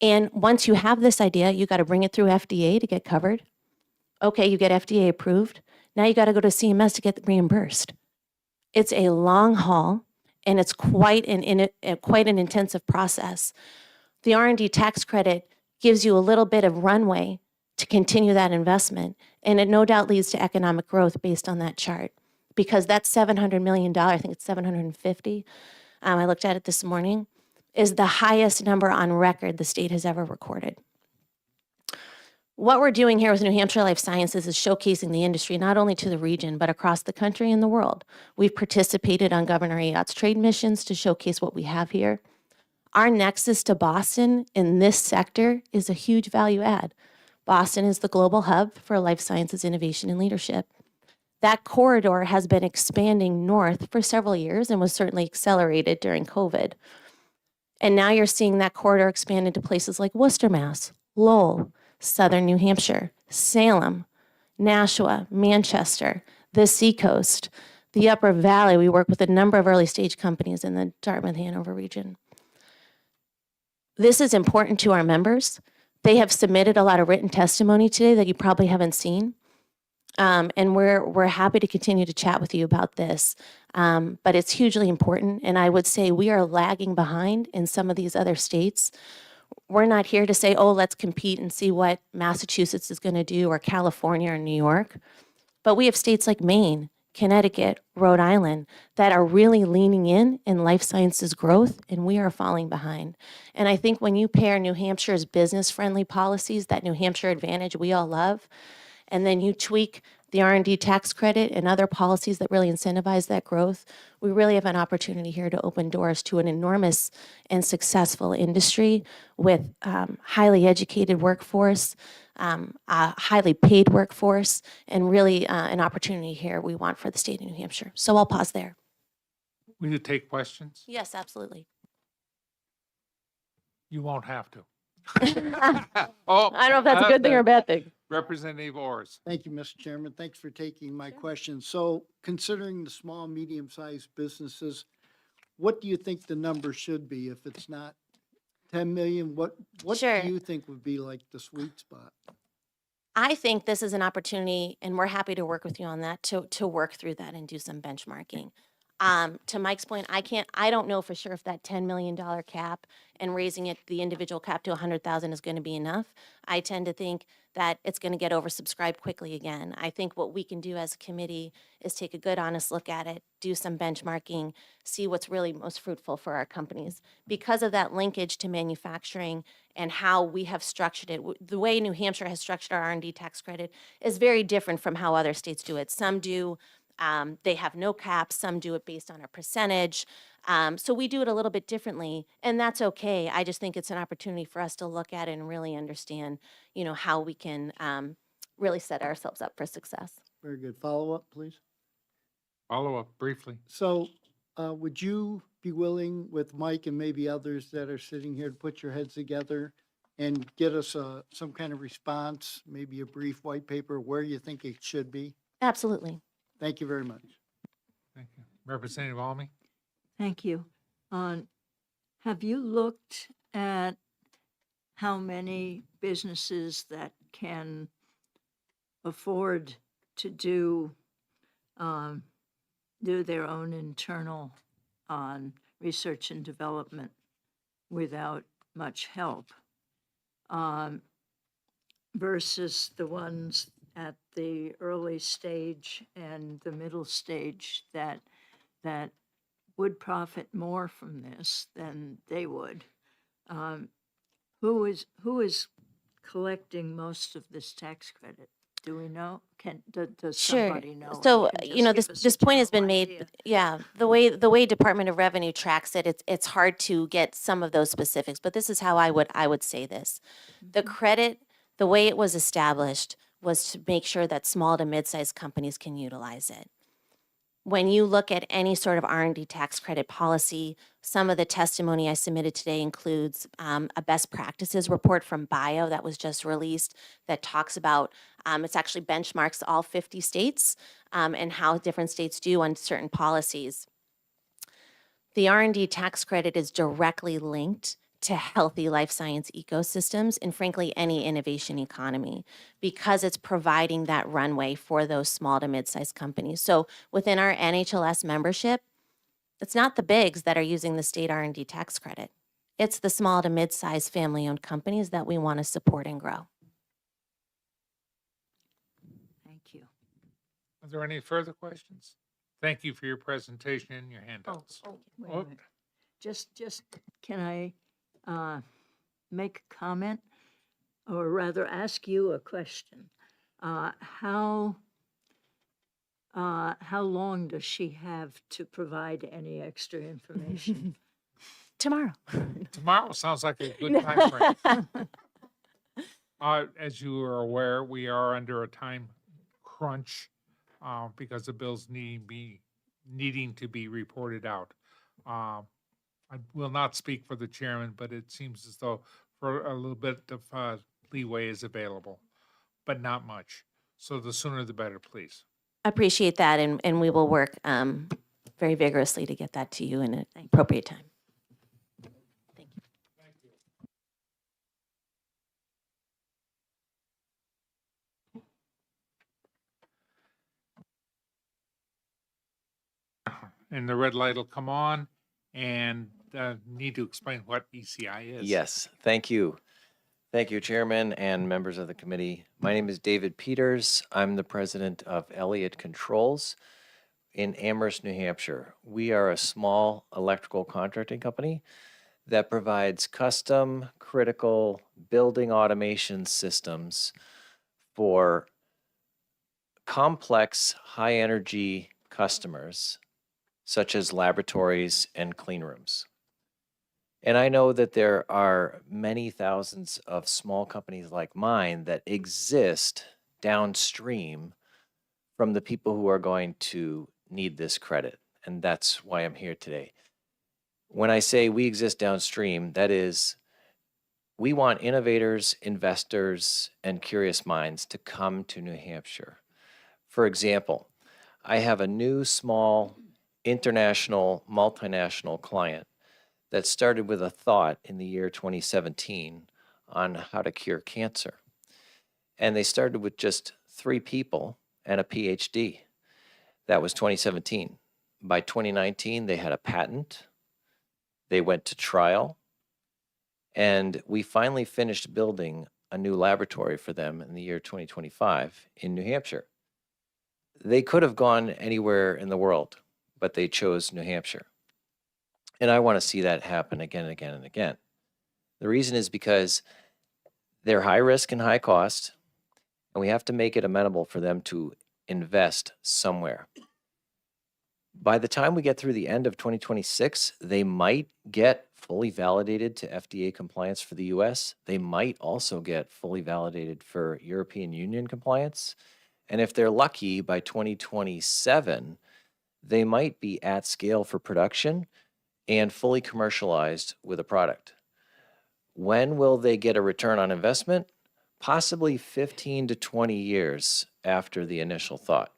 And once you have this idea, you got to bring it through FDA to get covered. Okay, you get FDA approved. Now you got to go to CMS to get reimbursed. It's a long haul, and it's quite an intensive process. The R&D tax credit gives you a little bit of runway to continue that investment. And it no doubt leads to economic growth based on that chart. Because that $700 million, I think it's 750, I looked at it this morning, is the highest number on record the state has ever recorded. What we're doing here with New Hampshire Life Sciences is showcasing the industry not only to the region, but across the country and the world. We've participated on Governor Ayotte's trade missions to showcase what we have here. Our nexus to Boston in this sector is a huge value add. Boston is the global hub for life sciences innovation and leadership. That corridor has been expanding north for several years and was certainly accelerated during COVID. And now you're seeing that corridor expand into places like Worcester, Mass, Lowell, Southern New Hampshire, Salem, Nashua, Manchester, the Seacoast, the Upper Valley. We work with a number of early stage companies in the Dartmouth-Hanover region. This is important to our members. They have submitted a lot of written testimony today that you probably haven't seen. And we're happy to continue to chat with you about this. But it's hugely important. And I would say we are lagging behind in some of these other states. We're not here to say, oh, let's compete and see what Massachusetts is going to do, or California or New York. But we have states like Maine, Connecticut, Rhode Island that are really leaning in life sciences growth, and we are falling behind. And I think when you pair New Hampshire's business-friendly policies, that New Hampshire advantage we all love, and then you tweak the R&D tax credit and other policies that really incentivize that growth, we really have an opportunity here to open doors to an enormous and successful industry with highly educated workforce, a highly paid workforce, and really an opportunity here we want for the state of New Hampshire. So I'll pause there. Will you take questions? Yes, absolutely. You won't have to. Oh, I don't know if that's a good thing or a bad thing. Representative Orrs. Thank you, Mr. Chairman. Thanks for taking my question. So considering the small, medium-sized businesses, what do you think the number should be? If it's not 10 million, what Sure. do you think would be like the sweet spot? I think this is an opportunity, and we're happy to work with you on that, to work through that and do some benchmarking. To Mike's point, I don't know for sure if that $10 million cap and raising it, the individual cap to 100,000 is going to be enough. I tend to think that it's going to get oversubscribed quickly again. I think what we can do as a committee is take a good, honest look at it, do some benchmarking, see what's really most fruitful for our companies. Because of that linkage to manufacturing and how we have structured it, the way New Hampshire has structured our R&D tax credit is very different from how other states do it. Some do they have no caps, some do it based on a percentage. So we do it a little bit differently, and that's okay. I just think it's an opportunity for us to look at it and really understand, how we can really set ourselves up for success. Very good. Follow-up, please. Follow up briefly. So would you be willing, with Mike and maybe others that are sitting here, to put your heads together and get us some kind of response, maybe a brief white paper, where you think it should be? Absolutely. Thank you very much. Thank you. Representative Almy? Thank you. Have you looked at how many businesses that can afford to do their own internal research and development without much help versus the ones at the early stage and the middle stage that would profit more from this than they would? Who is collecting most of this tax credit? Do we know? Does Sure. somebody know? So, And can just give us a this point has been general made. idea. Yeah, the way Department of Revenue tracks it, it's hard to get some of those specifics, but this is how I would say this. The credit, the way it was established was to make sure that small to mid-sized companies can utilize it. When you look at any sort of R&D tax credit policy, some of the testimony I submitted today includes a best practices report from BIO that was just released that talks about, it's actually benchmarks all 50 states and how different states do on certain policies. The R&D tax credit is directly linked to healthy life science ecosystems and frankly, any innovation economy, because it's providing that runway for those small to mid-sized companies. So within our NHLS membership, it's not the bigs that are using the state R&D tax credit. It's the small to mid-sized family-owned companies that we want to support and grow. Thank you. Are there any further questions? Thank you for your presentation and your handouts. Wait Oh, a minute. Just, can I make a comment? Or rather ask you a question? How long does she have to provide any extra information? Tomorrow. Tomorrow sounds like a good time frame. As you are aware, we are under a time crunch because the bills needing to be reported out. I will not speak for the chairman, but it seems as though for a little bit of leeway is available, but not much. So the sooner the better, please. Appreciate that, and we will work very vigorously to get that to you in an appropriate time. Thank you. And the red light will come on, and need to explain what ECI is. Yes, thank you. Thank you, Chairman and members of the committee. My name is David Peters. I'm the president of Elliott Controls in Amherst, New Hampshire. We are a small electrical contracting company that provides custom critical building automation systems for complex high energy customers such as laboratories and clean rooms. And I know that there are many thousands of small companies like mine that exist downstream from the people who are going to need this credit. And that's why I'm here today. When I say we exist downstream, that is, we want innovators, investors, and curious minds to come to New Hampshire. For example, I have a new small international multinational client that started with a thought in the year 2017 on how to cure cancer. And they started with just 3 people and a PhD. That was 2017. By 2019, they had a patent. They went to trial. And we finally finished building a new laboratory for them in the year 2025 in New Hampshire. They could have gone anywhere in the world, but they chose New Hampshire. And I want to see that happen again and again and again. The reason is because they're high risk and high cost, and we have to make it amenable for them to invest somewhere. By the time we get through the end of 2026, they might get fully validated to FDA compliance for the US. They might also get fully validated for European Union compliance. And if they're lucky, by 2027, they might be at scale for production and fully commercialized with a product. When will they get a return on investment? Possibly 15 to 20 years after the initial thought.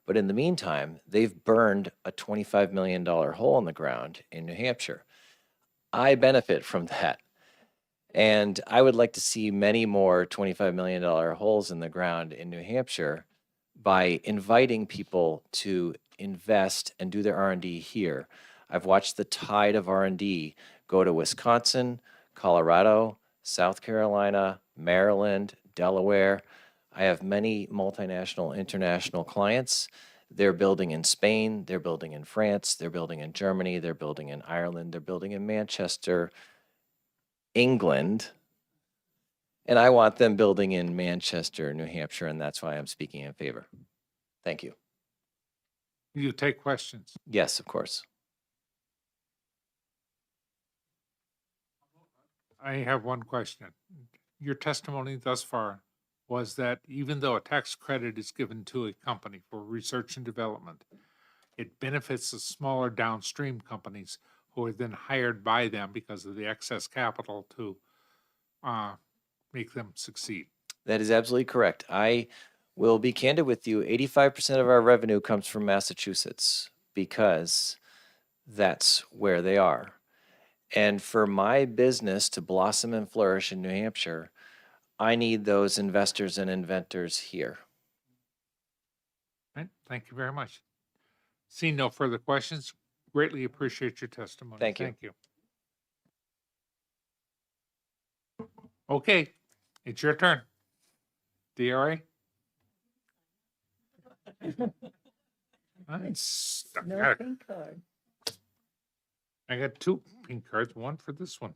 But in the meantime, they've burned a $25 million hole in the ground in New Hampshire. I benefit from that. And I would like to see many more $25 million holes in the ground in New Hampshire by inviting people to invest and do their R&D here. I've watched the tide of R&D go to Wisconsin, Colorado, South Carolina, Maryland, Delaware. I have many multinational, international clients. They're building in Spain, they're building in France, they're building in Germany, they're building in Ireland, they're building in Manchester, England. And I want them building in Manchester, New Hampshire, and that's why I'm speaking in favor. Thank you. You take questions. Yes, of course. I have one question. Your testimony thus far was that even though a tax credit is given to a company for research and development, it benefits the smaller downstream companies who are then hired by them because of the excess capital to make them succeed. That is absolutely correct. I will be candid with you. 85% of our revenue comes from Massachusetts because that's where they are. And for my business to blossom and flourish in New Hampshire, I need those investors and inventors here. Right? Thank you very much. Seeing no further questions, greatly appreciate your testimony. Thank you. Thank you. Okay, it's your turn. DRA? No pink card. I got two pink cards, one for this one.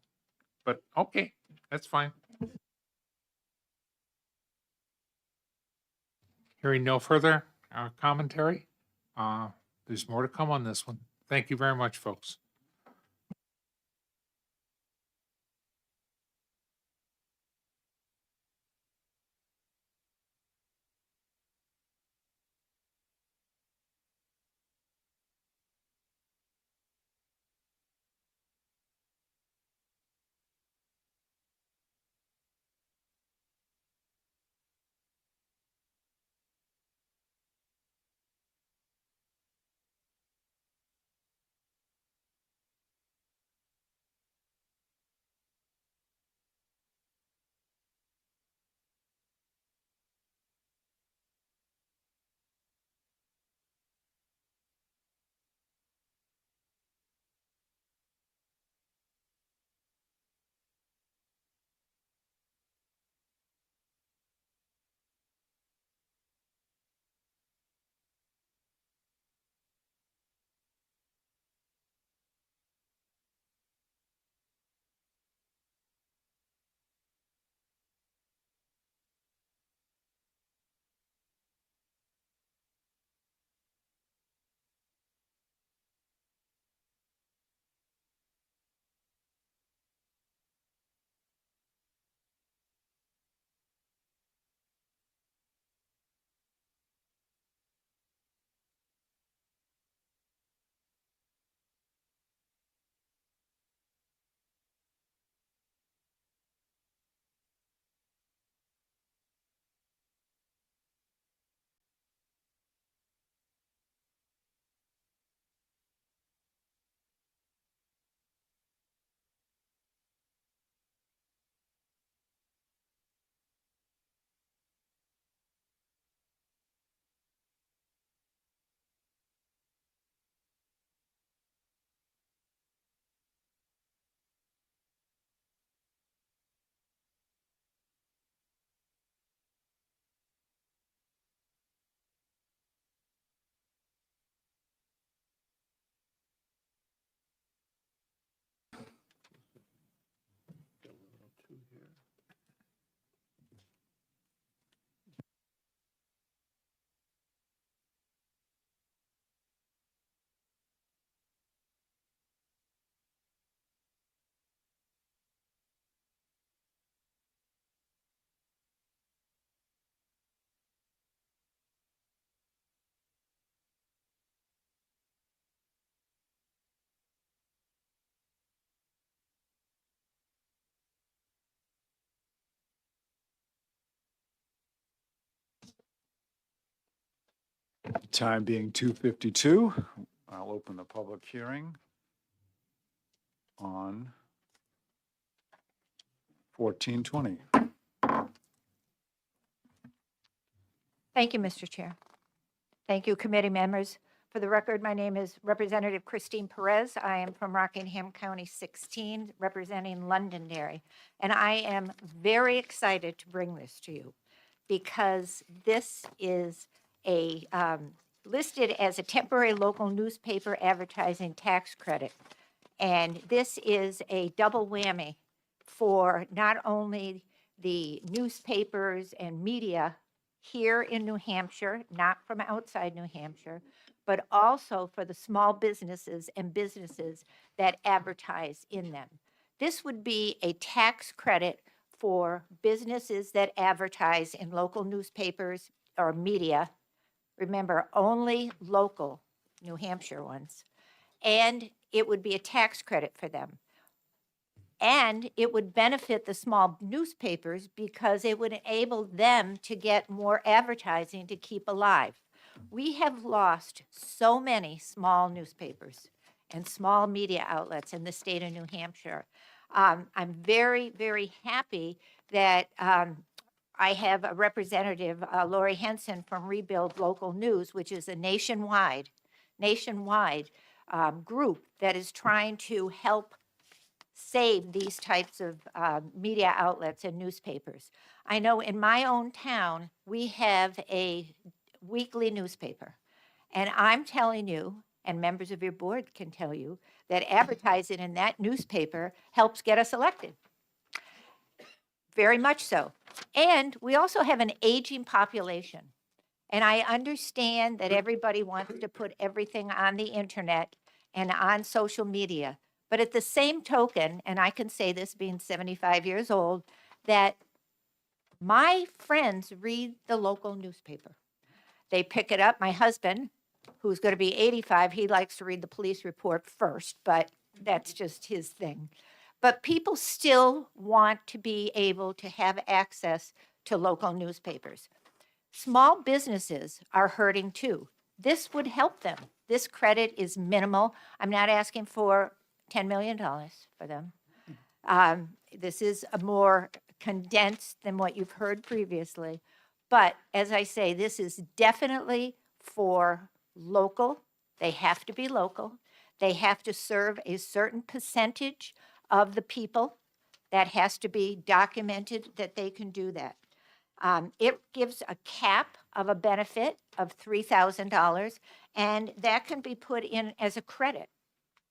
But okay, that's fine. Hearing no further commentary, there's more to come on this one. Thank you very much, folks. Time being 2:52, I'll open the public hearing on 1420. Thank you, Mr. Chair. Thank you, committee members. For the record, my name is Representative Christine Perez. I am from Rockingham County 16, representing Londonderry. And I am very excited to bring this to you because this is a listed as a temporary local newspaper advertising tax credit. And this is a double whammy for not only the newspapers and media here in New Hampshire, not from outside New Hampshire, but also for the small businesses and businesses that advertise in them. This would be a tax credit for businesses that advertise in local newspapers or media. Remember, only local New Hampshire ones. And it would be a tax credit for them. And it would benefit the small newspapers because it would enable them to get more advertising to keep alive. We have lost so many small newspapers and small media outlets in the state of New Hampshire. I'm very, very happy that I have a representative, Lori Henson from Rebuild Local News, which is a nationwide group that is trying to help save these types of media outlets and newspapers. I know in my own town, we have a weekly newspaper. And I'm telling you, and members of your board can tell you, that advertising in that newspaper helps get us elected. Very much so. And we also have an aging population. And I understand that everybody wants to put everything on the internet and on social media. But at the same token, and I can say this being 75 years old, that my friends read the local newspaper. They pick it up. My husband, who's going to be 85, he likes to read the police report first, but that's just his thing. But people still want to be able to have access to local newspapers. Small businesses are hurting too. This would help them. This credit is minimal. I'm not asking for $10 million for them. This is a more condensed than what you've heard previously. But as I say, this is definitely for local. They have to be local. They have to serve a certain percentage of the people. That has to be documented that they can do that. It gives a cap of a benefit of $3,000, and that can be put in as a credit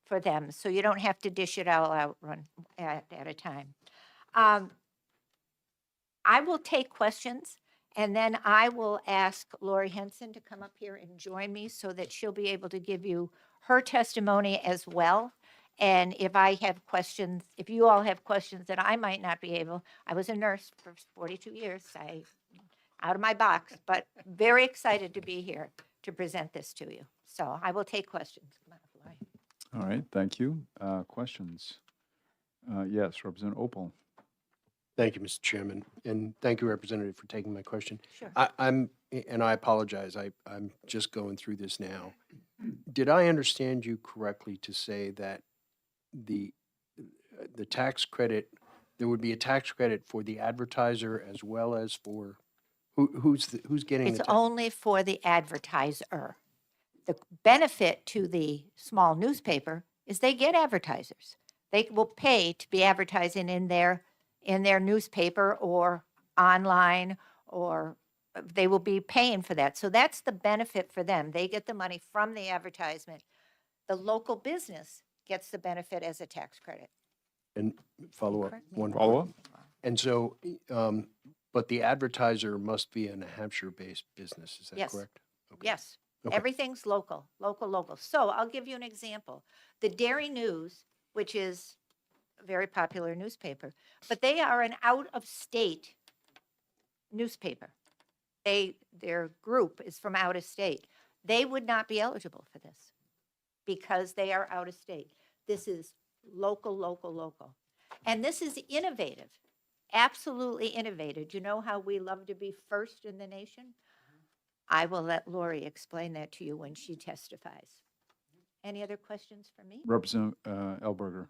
for them, so you don't have to dish it all out at a time. I will take questions, and then I will ask Lori Henson to come up here and join me so that she'll be able to give you her testimony as well. And if I have questions, if you all have questions that I might not be able, I was a nurse for 42 years, out of my box, but very excited to be here to present this to you. So I will take questions. Come on, Lori. All right, thank you. Questions? Yes, Representative Opal. Thank you, Mr. Chairman, and thank you, Representative, for taking my question. Sure. And I apologize, I'm just going through this now. Did I understand you correctly to say that the tax credit, there would be a tax credit for the advertiser as well as for, who's getting It's the? only for the advertiser. The benefit to the small newspaper is they get advertisers. They will pay to be advertising in their newspaper or online, or they will be paying for that. So that's the benefit for them. They get the money from the advertisement. The local business gets the benefit as a tax credit. And follow up, Correct me. one Follow-up? And so, but the advertiser must be a New Hampshire-based business, is that Yes. correct? Okay. Yes, Okay. everything's local, local, local. So I'll give you an example. The Dairy News, which is a very popular newspaper, but they are an out-of-state newspaper. Their group is from out of state. They would not be eligible for this because they are out of state. This is local, local, local. And this is innovative, absolutely innovative. You know how we love to be first in the nation? I will let Lori explain that to you when she testifies. Any other questions for me? Representative Elberger.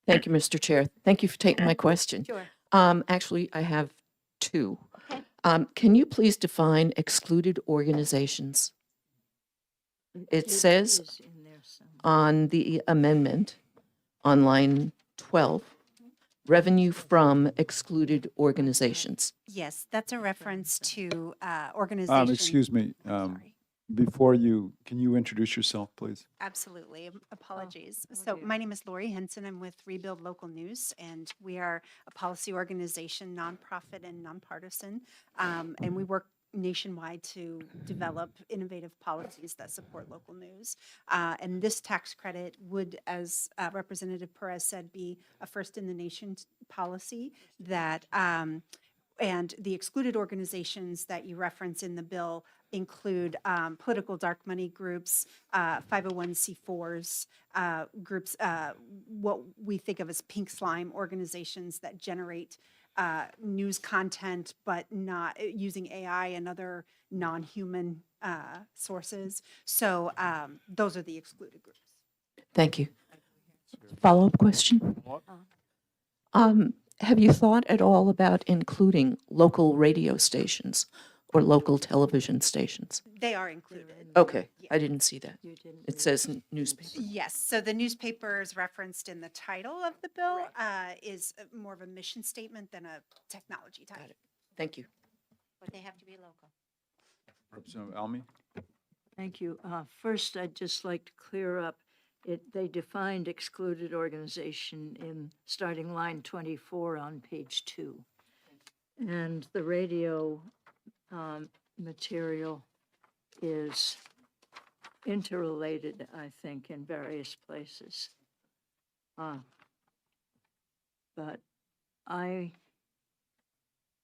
Thank you, Mr. Chair. Thank you for taking my question. Sure. Actually, I have two. Okay. Can you please define excluded organizations? It says is in there somewhere. on the amendment, on line 12, revenue from excluded organizations. Yes, that's a reference to organization. Excuse me, Sorry. before you, can you introduce yourself, please? Absolutely. Apologies. So my name is Lori Henson. I'm with Rebuild Local News, and we are a policy organization, nonprofit and nonpartisan. And we work nationwide to develop innovative policies that support local news. And this tax credit would, as Representative Perez said, be a first in the nation policy that and the excluded organizations that you reference in the bill include political dark money groups, 501c4s, groups, what we think of as pink slime organizations that generate news content, but not using AI and other non-human sources. So those are the excluded groups. Thank you. Follow-up question? Have you thought at all about including local radio stations, or local television stations? They are included. Okay, Yeah. I didn't see that. You didn't It read says newspaper. Yes, so the newspapers referenced in the title of the bill is more of a mission statement than a technology type. Thank you. But they have to be local. Representative Almy? Thank you. First, I'd just like to clear up, they defined excluded organization in starting line 24 on page 2. And the radio material is interrelated, I think, in various places. But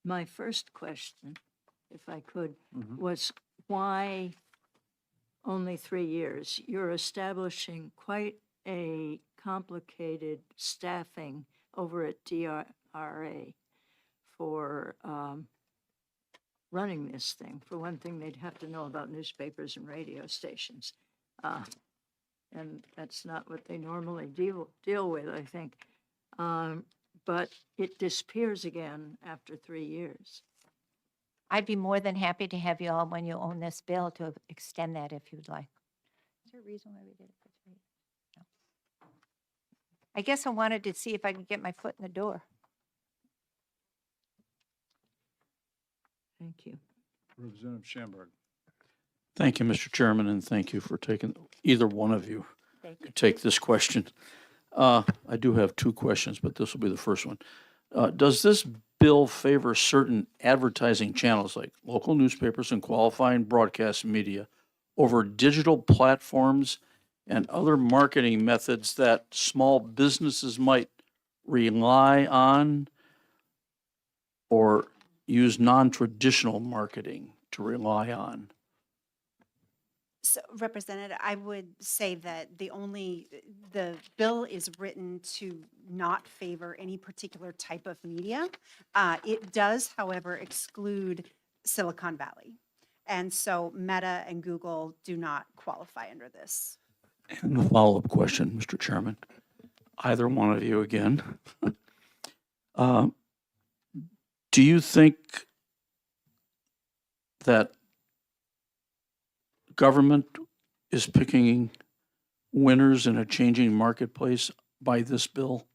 my first question, if I could, was why only 3 years? You're establishing quite a complicated staffing over at DRA for running this thing. For one thing, they'd have to know about newspapers and radio stations. And that's not what they normally deal with, I think. But it disappears again after 3 years. I'd be more than happy to have you all, when you own this bill, to extend that if you'd like. Is there a reason why we did it for 3 years? No. I guess I wanted to see if I could get my foot in the door. Thank you. Representative Schamberg? Thank you, Mr. Chairman, and thank you for taking, either one of you Thank you. could take this question. I do have 2 questions, but this will be the first one. Does this bill favor certain advertising channels like local newspapers and qualifying broadcast media over digital platforms and other marketing methods that small businesses might rely on or use non-traditional marketing to rely on? So Representative, I would say that the bill is written to not favor any particular type of media. It does, however, exclude Silicon Valley. And so Meta and Google do not qualify under this. And the follow-up question, Mr. Chairman, either one of you again. Do you think that government is picking winners in a changing marketplace by this bill?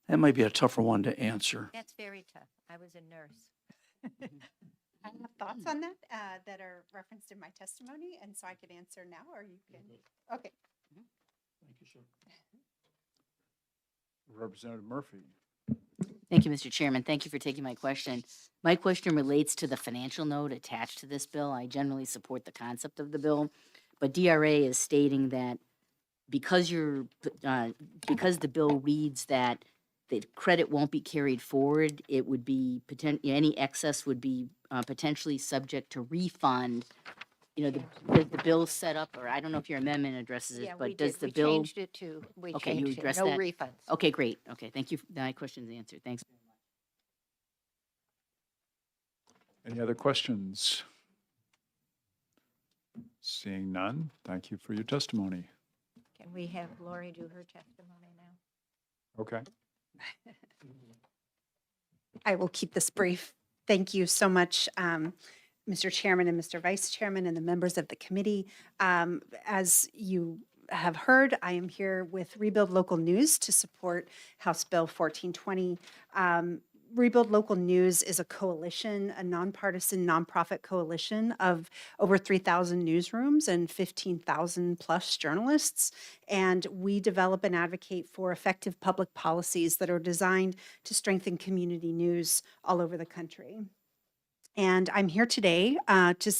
That might be a tougher one to answer. That's very tough. I was a nurse. I have thoughts on that that are referenced in my testimony, and so I could answer now, or you can. Okay. Representative Murphy? Thank you, Mr. Chairman. Thank you for taking my question. My question relates to the financial note attached to this bill. I generally support the concept of the bill, but DRA is stating that because the bill reads that the credit won't be carried forward, it would be any excess would be potentially subject to refund. Does the bill set up, or I don't know if your amendment addresses it, Yeah, we but does did. the We bill? changed it to, we Okay, you changed it. addressed No that? refunds. Okay, great. Okay, thank you. My question's answered. Thanks. Any other questions? Seeing none, thank you for your testimony. Can we have Lori do her testimony now? Okay. I will keep this brief. Thank you so much, Mr. Chairman and Mr. Vice Chairman and the members of the committee. As you have heard, I am here with Rebuild Local News to support House Bill 1420. Rebuild Local News is a coalition, a nonpartisan nonprofit coalition of over 3,000 newsrooms and 15,000 plus journalists. And we develop and advocate for effective public policies that are designed to strengthen community news all over the country. And I'm here today to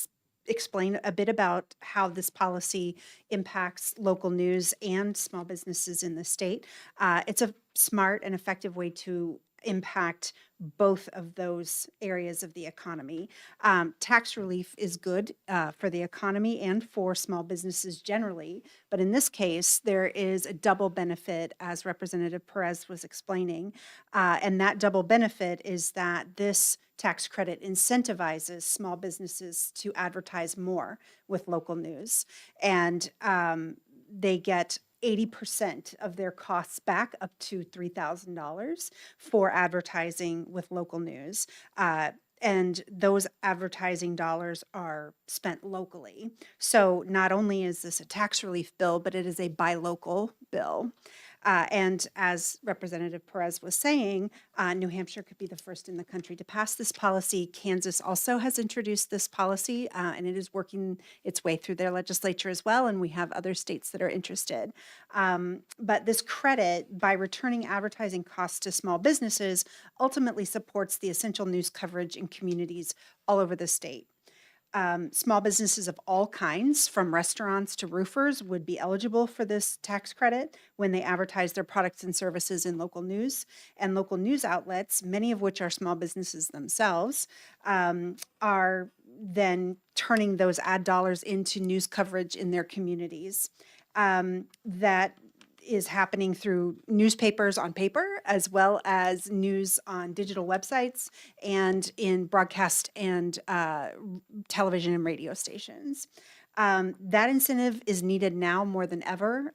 explain a bit about how this policy impacts local news and small businesses in the state. It's a smart and effective way to impact both of those areas of the economy. Tax relief is good for the economy and for small businesses generally, but in this case, there is a double benefit, as Representative Perez was explaining, and that double benefit is that this tax credit incentivizes small businesses to advertise more with local news, and they get 80% of their costs back, up to $3,000 for advertising with local news. and those advertising dollars are spent locally. So not only is this a tax relief bill, but it is a buy local bill. And as Representative Perez was saying, New Hampshire could be the first in the country to pass this policy. Kansas also has introduced this policy, and it is working its way through their legislature as well, and we have other states that are interested. But this credit, by returning advertising costs to small businesses, ultimately supports the essential news coverage in communities all over the state. Small businesses of all kinds, from restaurants to roofers, would be eligible for this tax credit when they advertise their products and services in local news. And local news outlets, many of which are small businesses themselves, are then turning those ad dollars into news coverage in their communities. That is happening through newspapers on paper, as well as news on digital websites and in broadcast and television and radio stations. That incentive is needed now more than ever.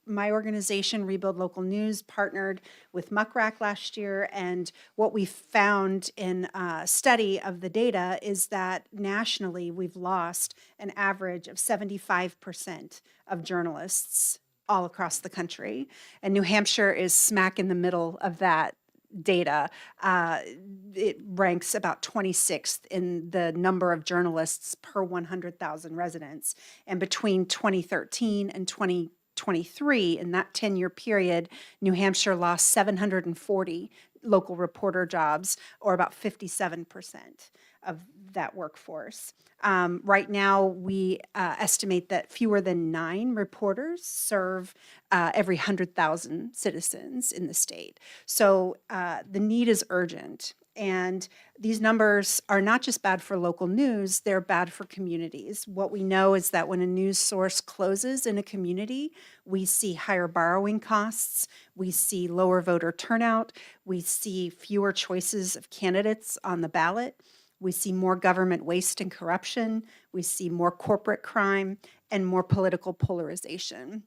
My organization, Rebuild Local News, partnered with Muckrack last year, and what we found in a study of the data is that nationally we've lost an average of 75% of journalists all across the country. And New Hampshire is smack in the middle of that data. It ranks about 26th in the number of journalists per 100,000 residents. And between 2013 and 2023, in that 10-year period, New Hampshire lost 740 local reporter jobs, or about 57% of that workforce. Right now, we estimate that fewer than 9 reporters serve every 100,000 citizens in the state. So the need is urgent. And these numbers are not just bad for local news, they're bad for communities. What we know is that when a news source closes in a community, we see higher borrowing costs, we see lower voter turnout, we see fewer choices of candidates on the ballot, we see more government waste and corruption, we see more corporate crime, and more political polarization.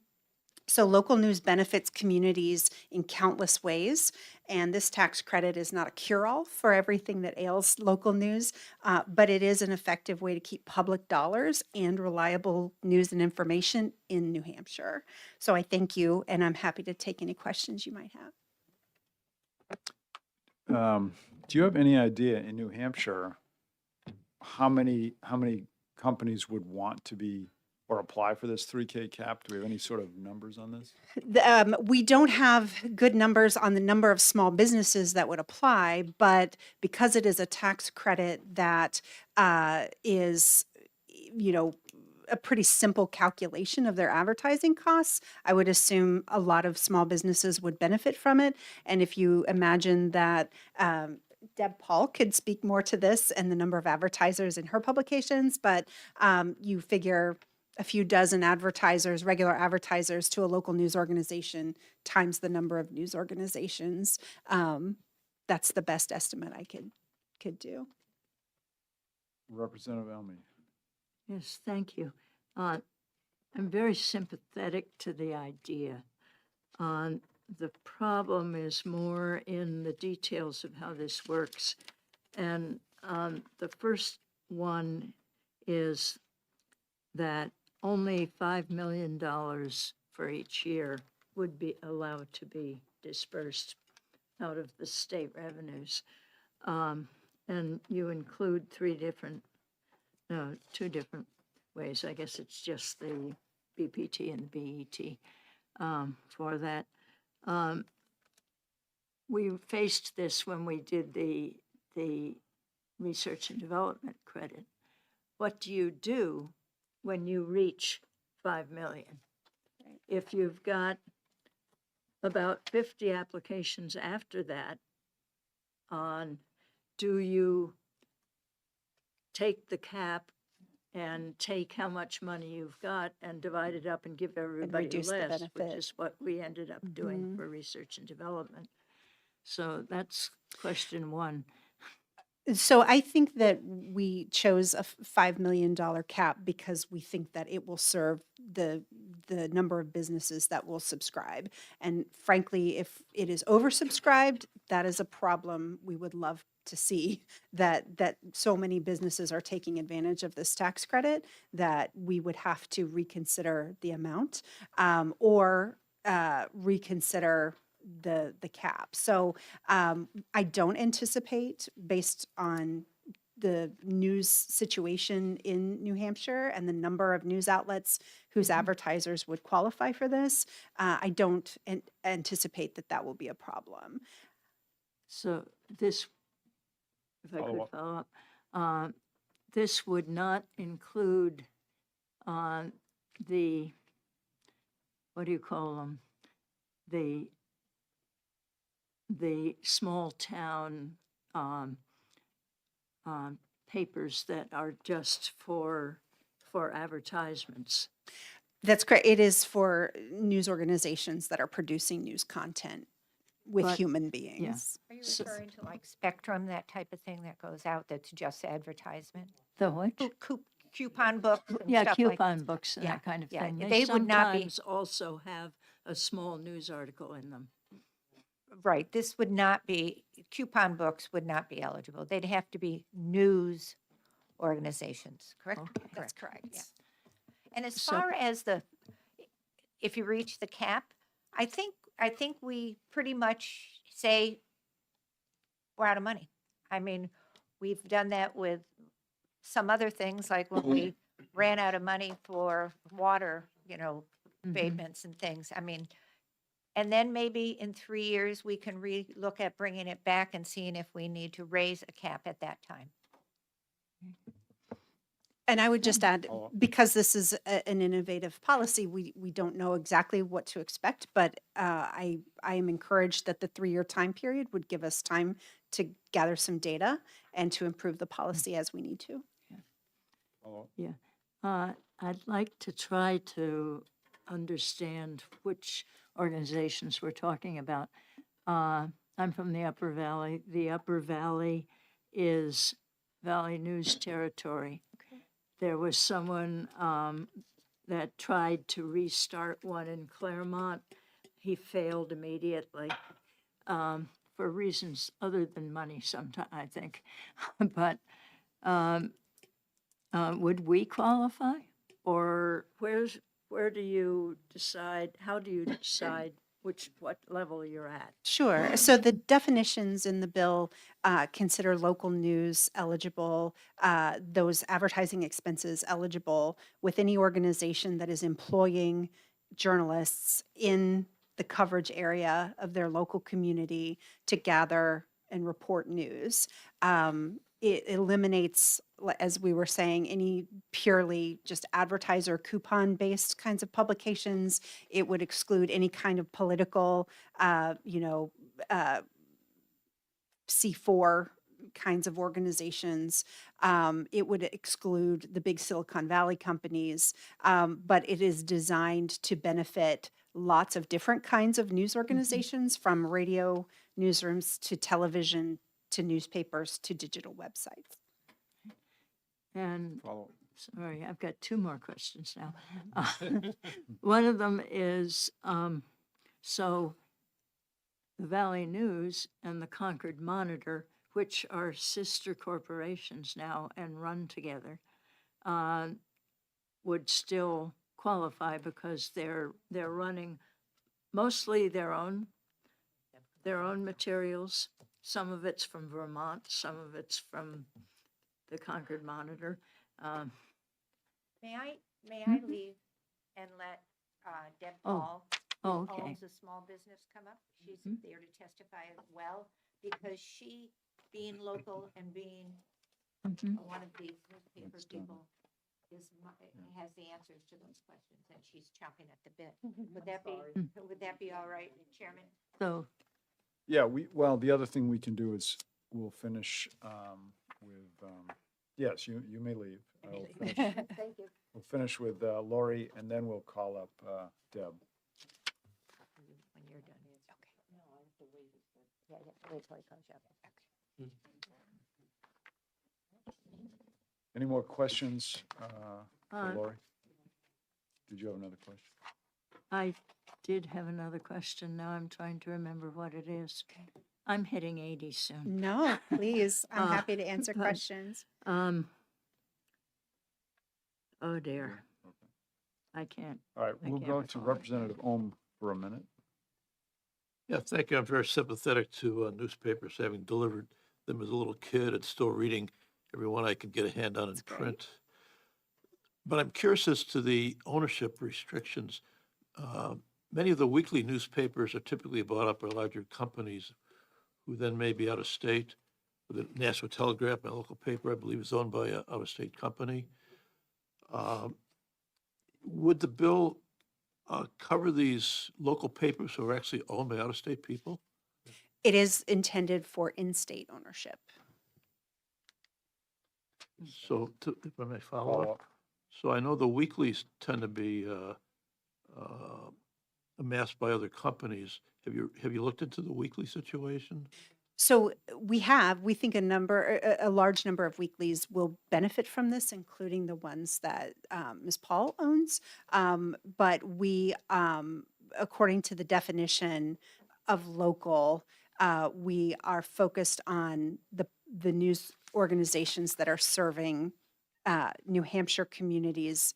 So local news benefits communities in countless ways, and this tax credit is not a cure-all for everything that ails local news, but it is an effective way to keep public dollars and reliable news and information in New Hampshire. So I thank you, and I'm happy to take any questions you might have. Do you have any idea in New Hampshire how many companies would want to be or apply for this 3K cap? Do we have any sort of numbers on this? We don't have good numbers on the number of small businesses that would apply, but because it is a tax credit that is, a pretty simple calculation of their advertising costs, I would assume a lot of small businesses would benefit from it. And if you imagine that Deb Paul could speak more to this and the number of advertisers in her publications, but you figure a few dozen advertisers, regular advertisers to a local news organization times the number of news organizations. That's the best estimate I could do. Representative Elmy. Yes, thank you. I'm very sympathetic to the idea. The problem is more in the details of how this works. And the first one is that only $5 million for each year would be allowed to be dispersed out of the state revenues. And you include two different ways. I guess it's just the BPT and the BET for that. We faced this when we did the research and development credit. What do you do when you reach 5 million? If you've got about 50 applications after that, do you take the cap and take how much money you've got and divide it up and give everybody reduce the less, which benefit. is what we ended up doing for research and development. So that's question one. So I think that we chose a $5 million cap because we think that it will serve the the number of businesses that will subscribe. And frankly, if it is oversubscribed, that is a problem. We would love to see that so many businesses are taking advantage of this tax credit that we would have to reconsider the amount, or reconsider the cap. So I don't anticipate, based on the news situation in New Hampshire and the number of news outlets whose advertisers would qualify for this, I don't anticipate that will be a problem. So this, if I Follow could up. follow up, this would not include the, what do you call them? The small town papers that are just for advertisements. That's correct. It is for news organizations that are producing news content with But- human beings. Are you referring to like Spectrum, that type of thing that goes out that's just advertisement? The what? Coupon books and Yeah, stuff like coupon books and Yeah, that kind of yeah. thing. They would not be- sometimes also have a small news article in them. Right, this would not be, coupon books would not be eligible. They'd have to be news organizations, correct? That's correct. Yeah. And as So- far as if you reach the cap, I think we pretty much say we're out of money. I mean, we've done that with some other things, like when we ran out of money for water, abatements and things. I mean, and then maybe in 3 years, we can look at bringing it back and seeing if we need to raise a cap at that time. And I would just add, Follow up. because this is an innovative policy, we don't know exactly what to expect, but I am encouraged that the 3-year time period would give us time to gather some data and to improve the policy as we need to. Follow up. Yeah. I'd like to try to understand which organizations we're talking about. I'm from the Upper Valley. The Upper Valley is Valley News Territory. There was someone that tried to restart one in Claremont. He failed immediately for reasons other than money sometimes, I think. But would we qualify? Or where do you decide, how do you decide what level you're at? Sure. So the definitions in the bill consider local news eligible, those advertising expenses eligible with any organization that is employing journalists in the coverage area of their local community to gather and report news. It eliminates, as we were saying, any purely just advertiser coupon-based kinds of publications. It would exclude any kind of political, C4 kinds of organizations. It would exclude the big Silicon Valley companies, but it is designed to benefit lots of different kinds of news organizations, from radio newsrooms to television to newspapers to digital websites. And, Follow up. sorry, I've got 2 more questions now. One of them is, so the Valley News and the Concord Monitor, which are sister corporations now and run together, would still qualify because they're running mostly their own materials. Some of it's from Vermont, some of it's from the Concord Monitor. May I leave and let Deb Paul, who Oh, okay. owns a small business, come up? She's there to testify as well, because she, being local and being one of these newspaper people, has the answers to those questions, and she's chomping at the bit. Would that be all right, Chairman? So, Yeah, well, the other thing we can do is we'll finish with, yes, you may leave. I'll finish- Thank you. We'll finish with Lori, and then we'll call up Deb. When you're done. Okay. No, I have to wait. Yeah, you have to wait till he comes up. Okay. Any more questions for Uh, Lori? Did you have another question? I did have another question. Now I'm trying to remember what it is. I'm hitting 80 soon. No, please. I'm Uh, happy to answer but, questions. Oh dear. I can't. All right, I we'll can't go to recall it. Representative Ohm for a minute. Yeah, thank you. I'm very sympathetic to newspapers, having delivered them as a little kid and still reading every one I can get a hand on in print. But I'm curious as to the ownership restrictions. Many of the weekly newspapers are typically bought up by larger companies who then may be out of state. The National Telegraph, my local paper, I believe, is owned by an out-of-state company. Would the bill cover these local papers who are actually owned by out-of-state people? It is intended for in-state ownership. So, if I may follow Follow up. up. So I know the weeklies tend to be amassed by other companies. Have you looked into the weekly situation? So we think a large number of weeklies will benefit from this, including the ones that Ms. Paul owns. But we, according to the definition of local, we are focused on the news organizations that are serving New Hampshire communities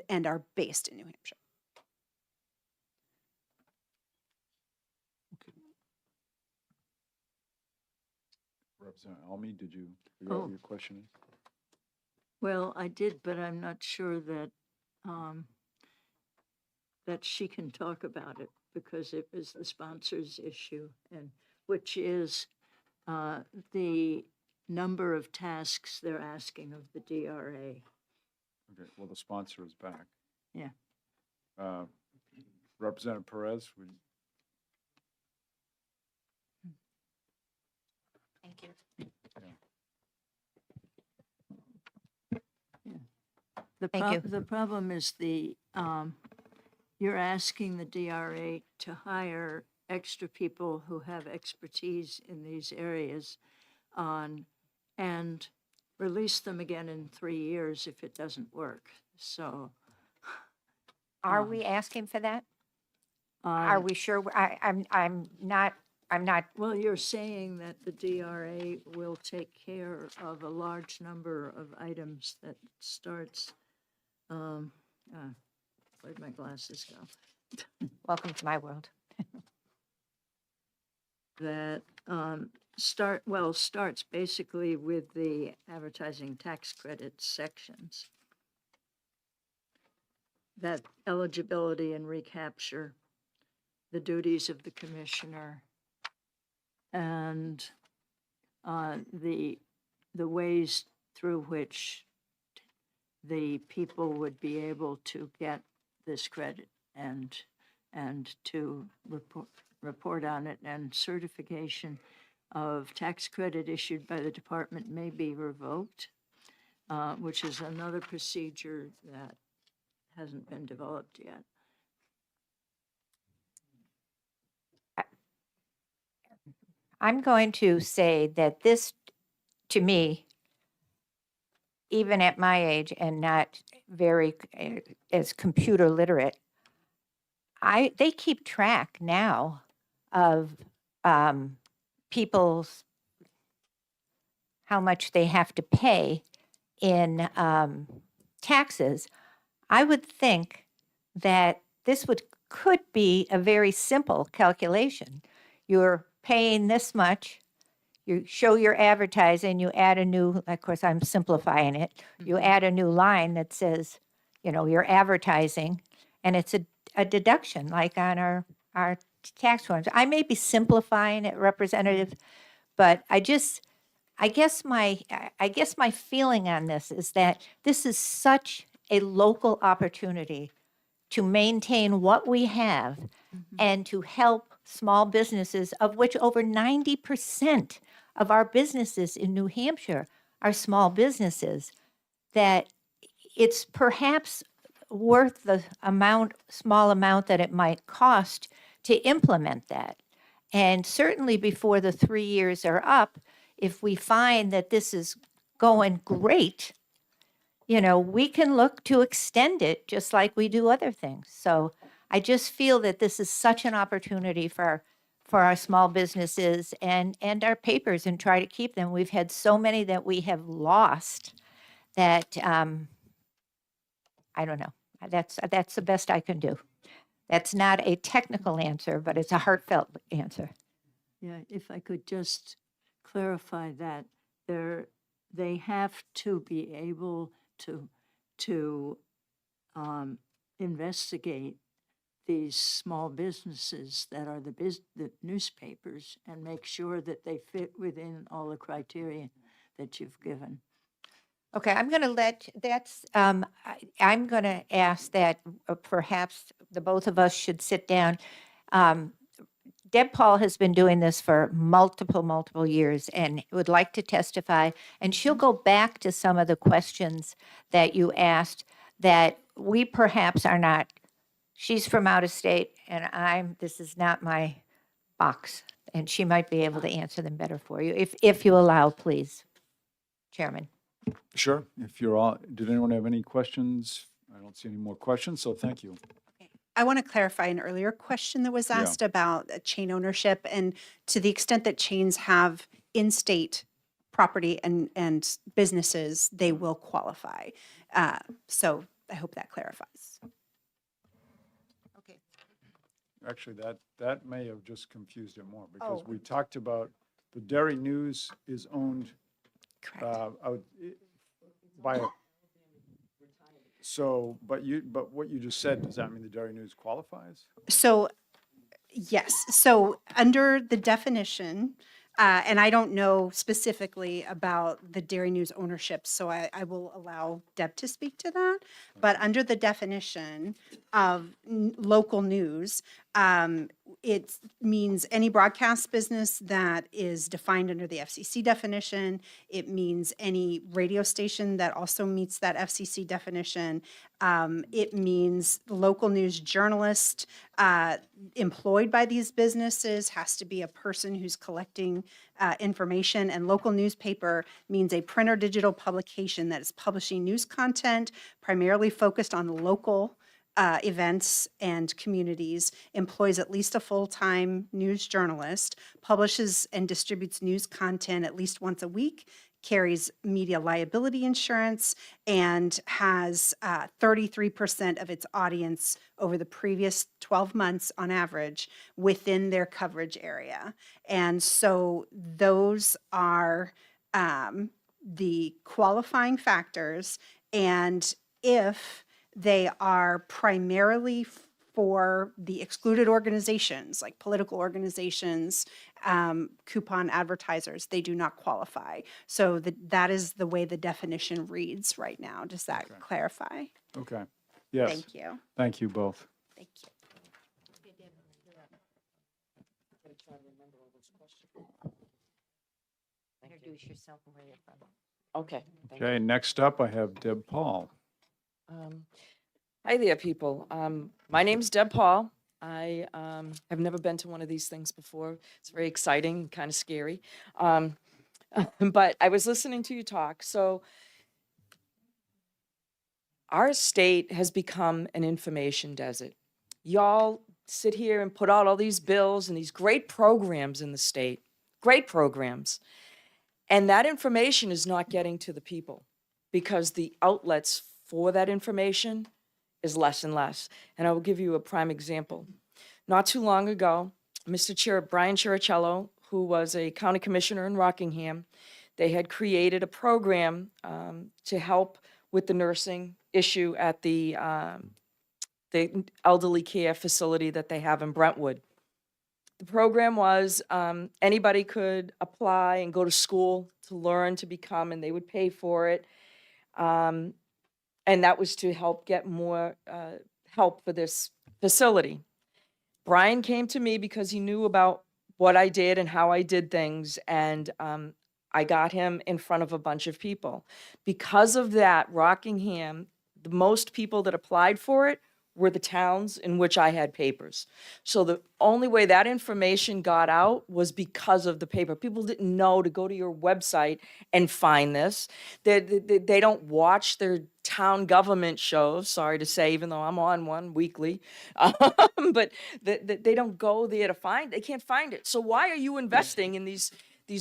and are based in New Hampshire. Representative Almy, did you figure out what your question is? Well, I did, but I'm not sure that, that she can talk about it because it was the sponsor's issue, and which is the number of tasks they're asking of the DRA. Okay, well, the sponsor is back. Yeah. Representative Perez, would Thank you. Thank you. The problem is you're asking the DRA to hire extra people who have expertise in these areas and release them again in 3 years if it doesn't work. So. Are we asking for that? Are we sure? I'm not. Well, you're saying that the DRA will take care of a large number of items that starts, where'd my glasses go? Welcome to my world. That starts basically with the advertising tax credit sections. That eligibility and recapture, the duties of the commissioner, and the ways through which the people would be able to get this credit and to report on it, and certification of tax credit issued by the department may be revoked, which is another procedure that hasn't been developed yet. I'm going to say that this, to me, even at my age and not very as computer literate, they keep track now of people's how much they have to pay in taxes. I would think that this could be a very simple calculation. You're paying this much, you show your advertising, you add a new, of course I'm simplifying it, you add a new line that says, your advertising, and it's a deduction like on our tax forms. I may be simplifying it, Representative, but I guess my feeling on this is that this is such a local opportunity to maintain what we have and to help small businesses, of which over 90% of our businesses in New Hampshire are small businesses, that it's perhaps worth the small amount that it might cost to implement that. And certainly before the 3 years are up, if we find that this is going great, we can look to extend it just like we do other things. So I just feel that this is such an opportunity for our small businesses and our papers, and try to keep them. We've had so many that we have lost that, I don't know. That's the best I can do. That's not a technical answer, but it's a heartfelt answer. Yeah, if I could just clarify that, they have to be able to investigate these small businesses that are the newspapers and make sure that they fit within all the criteria that you've given. Okay, I'm going to I'm going to ask that perhaps the both of us should sit down. Deb Paul has been doing this for multiple years and would like to testify, and she'll go back to some of the questions that you asked that we perhaps are not. She's from out of state, and this is not my box, and she might be able to answer them better for you, if you allow, please, Chairman. Sure. If you're all, did anyone have any questions? I don't see any more questions, so thank you. I want to clarify an earlier question that was asked about chain ownership, and to the extent that chains have in-state property and businesses, they will qualify. So I hope that clarifies. Actually, that may have just confused it more, because we talked about the Dairy News is owned by a, so, but what you just said, does that mean the Dairy News qualifies? So, yes. So under the definition, and I don't know specifically about the Dairy News ownership, so I will allow Deb to speak to that. But under the definition of local news, it means any broadcast business that is defined under the FCC definition. It means any radio station that also meets that FCC definition. It means local news journalist employed by these businesses has to be a person who's collecting information, and local newspaper means a print or digital publication that is publishing news content primarily focused on local events and communities, employs at least a full-time news journalist, publishes and distributes news content at least once a week, carries media liability insurance, and has 33% of its audience over the previous 12 months on average within their coverage area. And so those are the qualifying factors. And if they are primarily for the excluded organizations, like political organizations, coupon advertisers, they do not qualify. So that is the way the definition reads right now. Does that clarify? Okay. Yes. Thank you. Thank you both. Thank you. Introduce yourself and where you're from. Okay. Thank Okay, next up, I have Deb Paul. Hi there, people. My name's Deb Paul. I have never been to one of these things before. It's very exciting, kind of scary. But I was listening to you talk. So our state has become an information desert. Y'all sit here and put out all these bills and these great programs in the state, great programs. And that information is not getting to the people because the outlets for that information is less and less. And I will give you a prime example. Not too long ago, Brian Chiricello, who was a county commissioner in Rockingham, they had created a program to help with the nursing issue at the elderly care facility that they have in Brentwood. The program was anybody could apply and go to school to learn to become, and they would pay for it. And that was to help get more help for this facility. Brian came to me because he knew about what I did and how I did things, and I got him in front of a bunch of people. Because of that, Rockingham, the most people that applied for it were the towns in which I had papers. So the only way that information got out was because of the paper. People didn't know to go to your website and find this. They don't watch their town government shows, sorry to say, even though I'm on one weekly, but they don't go there to find, they can't find it. So why are you investing in these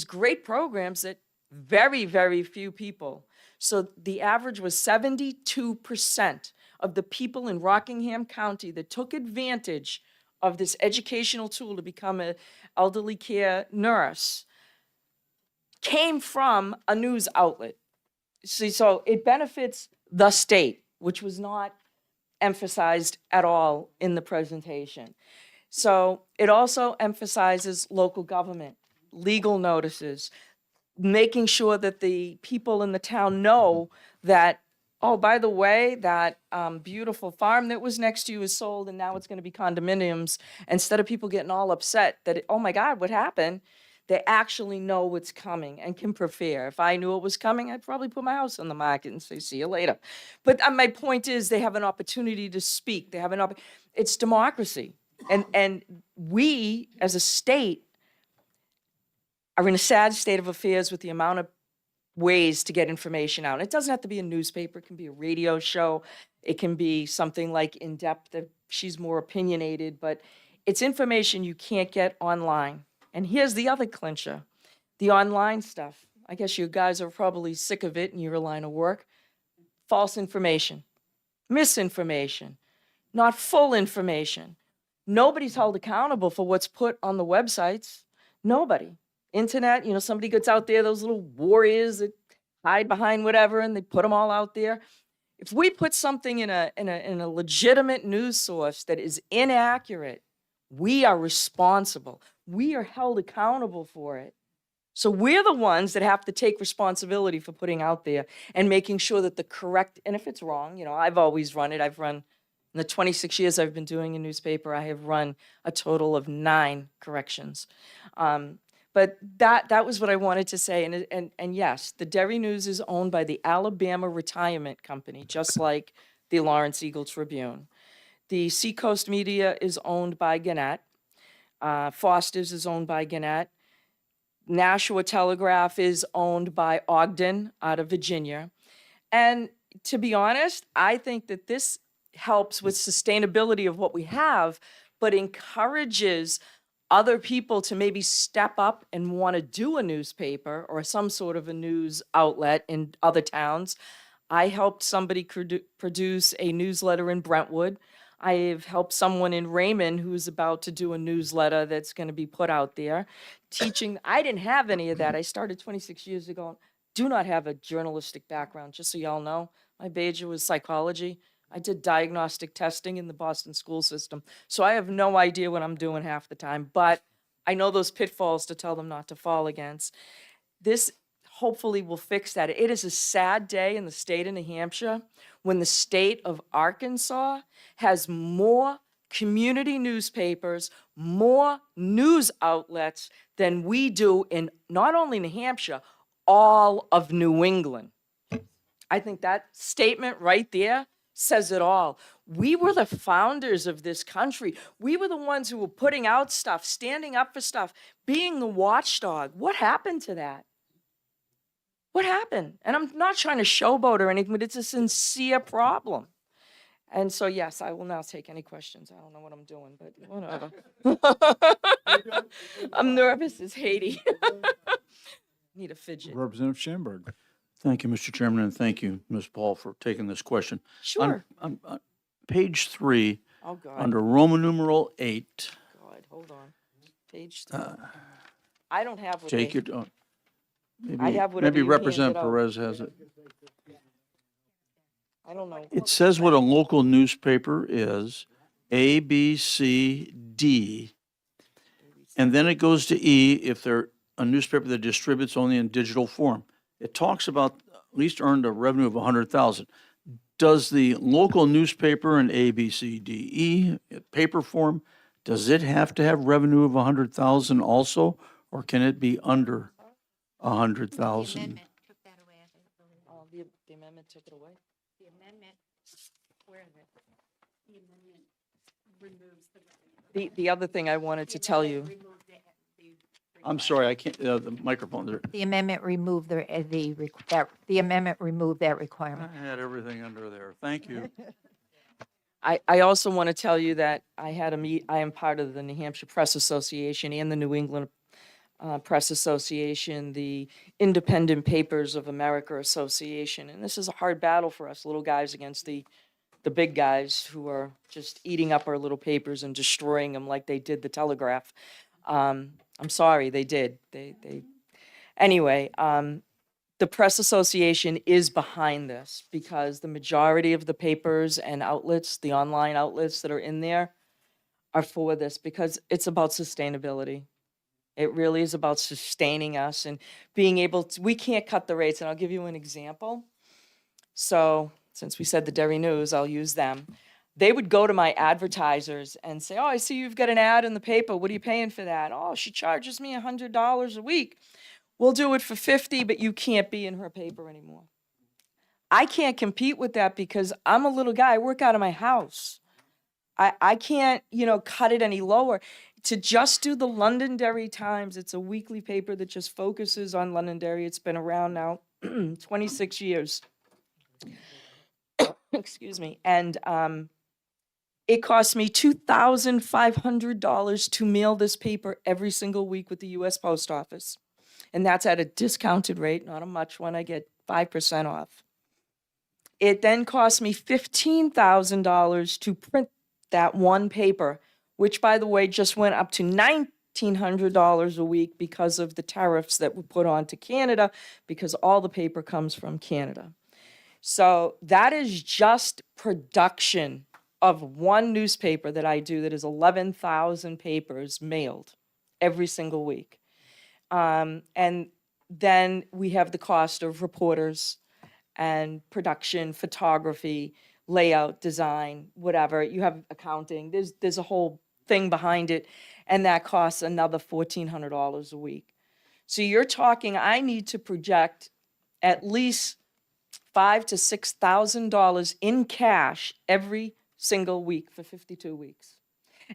great programs that very, very few people? So the average was 72% of the people in Rockingham County that took advantage of this educational tool to become an elderly care nurse came from a news outlet. See, so it benefits the state, which was not emphasized at all in the presentation. So it also emphasizes local government, legal notices, making sure that the people in the town know that, oh, by the way, that beautiful farm that was next to you is sold and now it's going to be condominiums. Instead of people getting all upset that, oh my God, what happened? They actually know what's coming and can prepare. If I knew it was coming, I'd probably put my house on the market and say, see you later. But my point is they have an opportunity to speak. They have it's democracy. And we, as a state, are in a sad state of affairs with the amount of ways to get information out. It doesn't have to be a newspaper. It can be a radio show. It can be something like In Depth, that she's more opinionated, but it's information you can't get online. And here's the other clincher, the online stuff. I guess you guys are probably sick of it in your line of work. False information, misinformation, not full information. Nobody's held accountable for what's put on the websites. Nobody. Internet, somebody gets out there, those little warriors that hide behind whatever, and they put them all out there. If we put something in a legitimate news source that is inaccurate, we are responsible. We are held accountable for it. So we're the ones that have to take responsibility for putting out there and making sure that the correct, and if it's wrong, I've always run it. I've run, in the 26 years I've been doing a newspaper, I have run a total of 9 corrections. But that was what I wanted to say. And yes, the Derry News is owned by the Alabama Retirement Company, just like the Lawrence Eagle Tribune. The Seacoast Media is owned by Gannett. Foster's is owned by Gannett. Nashua Telegraph is owned by Ogden out of Virginia. And to be honest, I think that this helps with sustainability of what we have, but encourages other people to maybe step up and want to do a newspaper or some sort of a news outlet in other towns. I helped somebody produce a newsletter in Brentwood. I have helped someone in Raymond who's about to do a newsletter that's going to be put out there. Teaching, I didn't have any of that. I started 26 years ago. Do not have a journalistic background, just so y'all know. My major was psychology. I did diagnostic testing in the Boston school system. So I have no idea what I'm doing half the time, but I know those pitfalls to tell them not to fall against. This hopefully will fix that. It is a sad day in the state of New Hampshire when the state of Arkansas has more community newspapers, more news outlets than we do in not only New Hampshire, all of New England. I think that statement right there says it all. We were the founders of this country. We were the ones who were putting out stuff, standing up for stuff, being the watchdog. What happened to that? What happened? And I'm not trying to showboat or anything, but it's a sincere problem. And so, yes, I will now take any questions. I don't know what I'm doing, but whatever. I'm nervous as Haiti. Need a fidget. Representative Schamberg. Thank you, Mr. Chairman, and thank you, Ms. Paul, for taking this question. Sure. On page 3, Oh, God. under Roman numeral 8, God, hold on. Page 3. I don't have what Jake, they- I have whatever maybe you handed Representative out. Perez has it. I don't know. It says what a local newspaper is, A, B, C, D, and then it goes to E if they're a newspaper that distributes only in digital form. It talks about at least earned a revenue of 100,000. Does the local newspaper in A, B, C, D, E, paper form, does it have to have revenue of 100,000 also, or can it be under 100,000? Oh, the amendment took it away? The amendment, where is it? The amendment removes the. The other thing I wanted to tell you, I'm sorry, I can't, the microphone there. The amendment removed the amendment removed that requirement. I had everything under there. Thank you. I also want to tell you that I am part of the New Hampshire Press Association and the New England Press Association, the Independent Papers of America Association, and this is a hard battle for us little guys against the big guys who are just eating up our little papers and destroying them like they did the Telegraph. I'm sorry, they did. Anyway, the Press Association is behind this because the majority of the papers and outlets, the online outlets that are in there, are for this because it's about sustainability. It really is about sustaining us and being able to, we can't cut the rates. And I'll give you an example. So since we said the Derry News, I'll use them. They would go to my advertisers and say, oh, I see you've got an ad in the paper. What are you paying for that? Oh, she charges me $100 a week. We'll do it for $50, but you can't be in her paper anymore. I can't compete with that because I'm a little guy. I work out of my house. I can't, cut it any lower. To just do the Londonderry Times, it's a weekly paper that just focuses on Londonderry. It's been around now 26 years. Excuse me. And it cost me $2,500 to mail this paper every single week with the U.S. Post Office. And that's at a discounted rate, not a much one. I get 5% off. It then cost me $15,000 to print that one paper, which, by the way, just went up to $1,900 a week because of the tariffs that were put on to Canada, because all the paper comes from Canada. So that is just production of one newspaper that I do that is 11,000 papers mailed every single week. And then we have the cost of reporters and production, photography, layout, design, whatever. You have accounting. There's a whole thing behind it, and that costs another $1,400 a week. So you're talking, I need to project at least $5,000 to $6,000 in cash every single week for 52 weeks.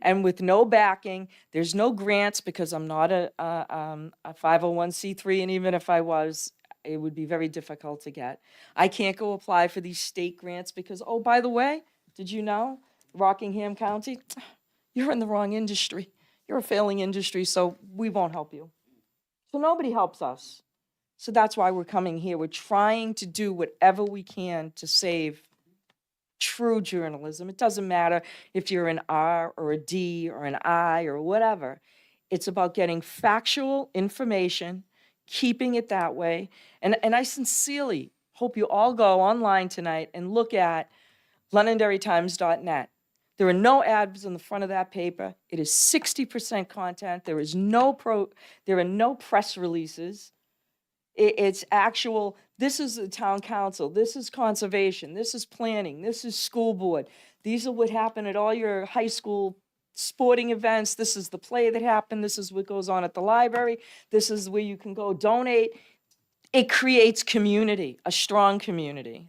And with no backing, there's no grants because I'm not a 501c3, and even if I was, it would be very difficult to get. I can't go apply for these state grants because, oh, by the way, did you know, Rockingham County, you're in the wrong industry. You're a failing industry, so we won't help you. So nobody helps us. So that's why we're coming here. We're trying to do whatever we can to save true journalism. It doesn't matter if you're an R or a D or an I or whatever. It's about getting factual information, keeping it that way. And I sincerely hope you all go online tonight and look at londonderrytimes.net. There are no ads on the front of that paper. It is 60% content. There are no press releases. It's actual, this is the town council, this is conservation, this is planning, this is school board. These are what happen at all your high school sporting events. This is the play that happened. This is what goes on at the library. This is where you can go donate. It creates community, a strong community.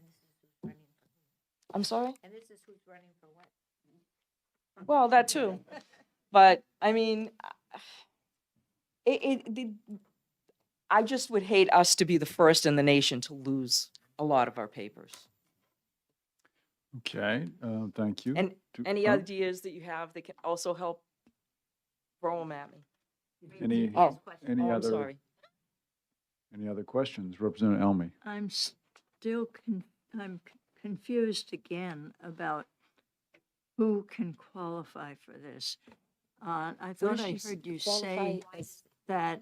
I'm sorry? And this is who's running for what? Well, that too. But I mean, I just would hate us to be the first in the nation to lose a lot of our papers. Okay, thank you. And Do- any oh, ideas that you have that can also help, throw them at me. Any Oh, any oh, I'm other sorry. any other questions? Representative Elmy. I'm still confused again about who can qualify for this. I thought I heard you say that,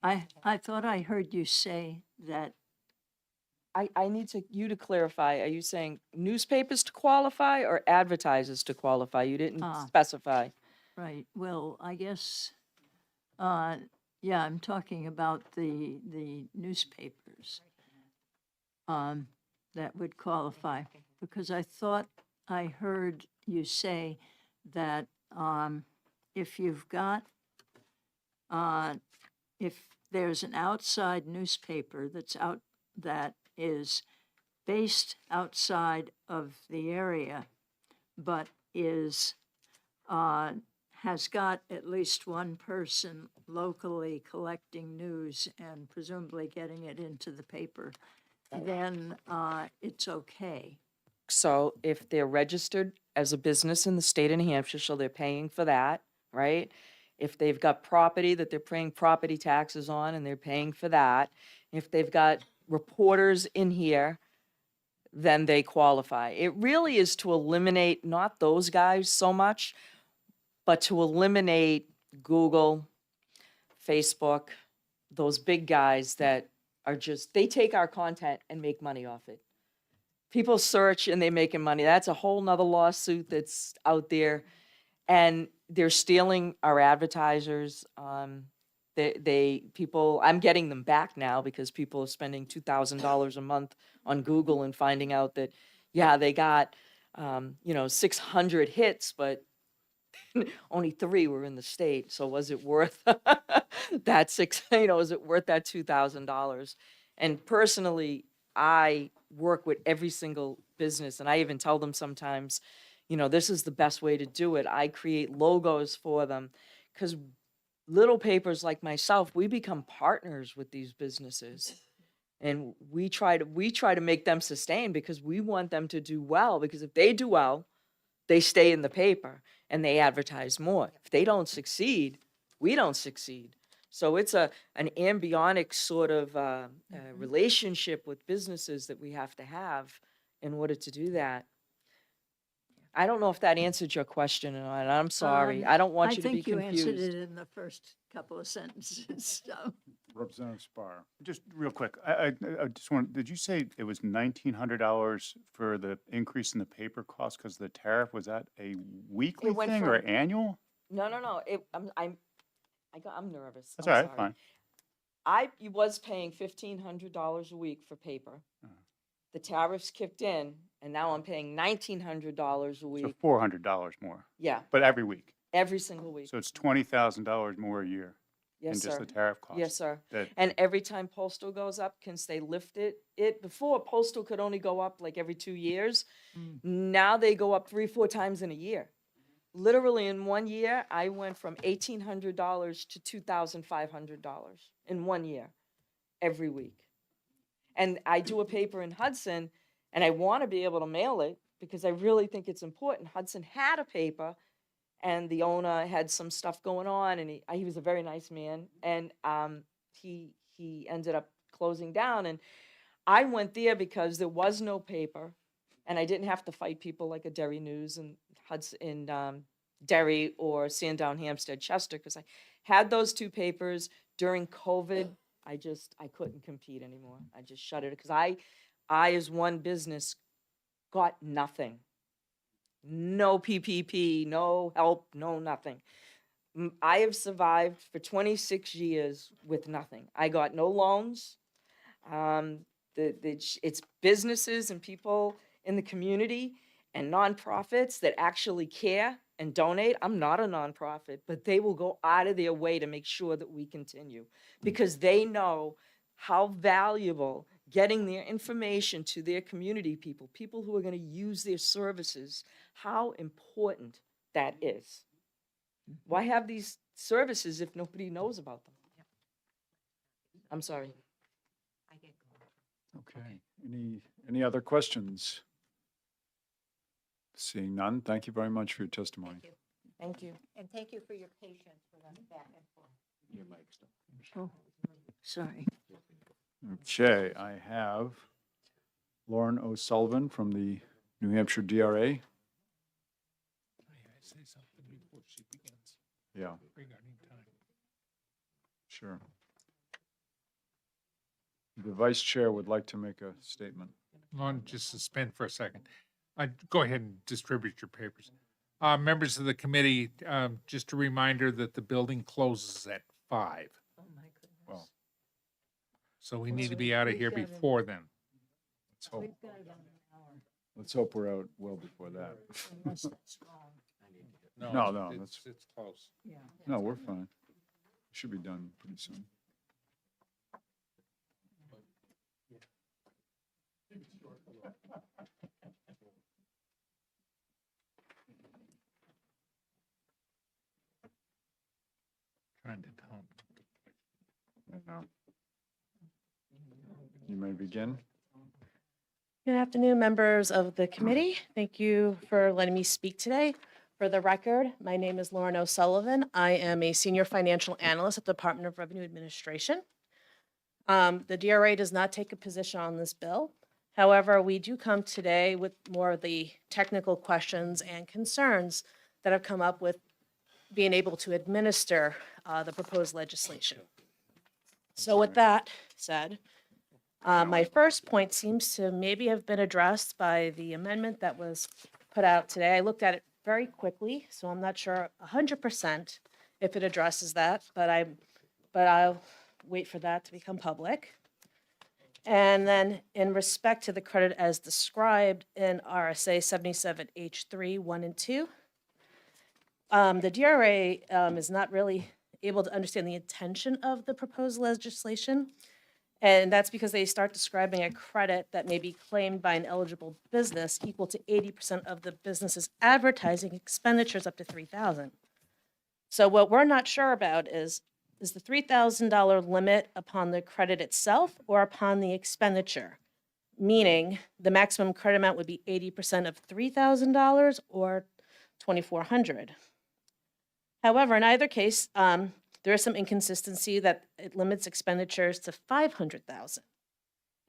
I thought I heard you say that, I need you to clarify. Are you saying newspapers to qualify or advertisers to qualify? You didn't specify. right, well, I guess, yeah, I'm talking about the newspapers that would qualify, because I thought I heard you say that if you've got, if there's an outside newspaper that is based outside of the area, but is has got at least one person locally collecting news and presumably getting it into the paper, then it's okay. So if they're registered as a business in the state of New Hampshire, so they're paying for that, right? If they've got property that they're paying property taxes on and they're paying for that, if they've got reporters in here, then they qualify. It really is to eliminate not those guys so much, but to eliminate Google, Facebook, those big guys that are just, they take our content and make money off it. People search and they're making money. That's a whole nother lawsuit that's out there. And they're stealing our advertisers. People, I'm getting them back now because people are spending $2,000 a month on Google and finding out that, yeah, they got, 600 hits, but only 3 were in the state. So was it worth that is it worth that $2,000? And personally, I work with every single business, and I even tell them sometimes, this is the best way to do it. I create logos for them because little papers like myself, we become partners with these businesses. And we try to make them sustain because we want them to do well, because if they do well, they stay in the paper and they advertise more. If they don't succeed, we don't succeed. So it's an embryonic sort of relationship with businesses that we have to have in order to do that. I don't know if that answered your question or not. I'm sorry. I don't want you to be confused. I think you answered it in the first couple of sentences, so. Representative Spar. Just real quick, I just want, did you say it was $1,900 for the increase in the paper cost because the tariff? Was that a weekly went thing or from- annual? No. I'm nervous. That's I'm all right, sorry. fine. I was paying $1,500 a week for paper. The tariffs kicked in, and now I'm paying $1,900 a So week. $400 more, Yeah, but every week. every single week. So it's $20,000 more a year in Yes, just sir. the tariff cost. Yes, sir. That- And every time postal goes up, since they lift it before postal could only go up like every 2 years. Now they go up 3-4 times in a year. Literally in 1 year, I went from $1,800 to $2,500 in 1 year, every week. And I do a paper in Hudson, and I want to be able to mail it because I really think it's important. Hudson had a paper, and the owner had some stuff going on, and he was a very nice man, and he ended up closing down. And I went there because there was no paper, and I didn't have to fight people like a Derry News and Hudson in Derry or Sandown, Hampstead, Chester, because I had those 2 papers during COVID. I couldn't compete anymore. I just shut it because I as one business got nothing. No PPP, no help, no nothing. I have survived for 26 years with nothing. I got no loans. It's businesses and people in the community and nonprofits that actually care and donate. I'm not a nonprofit, but they will go out of their way to make sure that we continue because they know how valuable getting their information to their community people who are going to use their services, how important that is. Why have these services if nobody knows about them? I'm sorry. Okay. Any other questions? Seeing none, thank you very much for your testimony. Thank you. And thank you for your patience with us back and forth. Oh, sorry. Okay, I have Lauren O'Sullivan from the New Hampshire DRA. Say something before she begins Yeah, regarding time. sure. The vice chair would like to make a statement. Lauren, just suspend for a second. Go ahead and distribute your papers. Members of the committee, just a reminder that the building closes at 5. Oh, my goodness. Well, So we need to be out of here before then. let's hope, We've got about an hour, let's hope we're out well before that. unless that's wrong. No, It's close. Yeah. No, we're fine. Should be done pretty soon. You may begin. Good afternoon, members of the committee. Thank you for letting me speak today. For the record, my name is Lauren O'Sullivan. I am a senior financial analyst at the Department of Revenue Administration. The DRA does not take a position on this bill. However, we do come today with more of the technical questions and concerns that have come up with being able to administer the proposed legislation. So with that said, my first point seems to maybe have been addressed by the amendment that was put out today. I looked at it very quickly, so I'm not sure 100% if it addresses that, but I'll wait for that to become public. And then in respect to the credit as described in RSA 77H3, 1 and 2, the DRA is not really able to understand the intention of the proposed legislation. And that's because they start describing a credit that may be claimed by an eligible business equal to 80% of the business's advertising expenditures up to $3,000. So what we're not sure about is the $3,000 limit upon the credit itself or upon the expenditure? Meaning the maximum credit amount would be 80% of $3,000 or $2,400. However, in either case, there is some inconsistency that it limits expenditures to $500,000.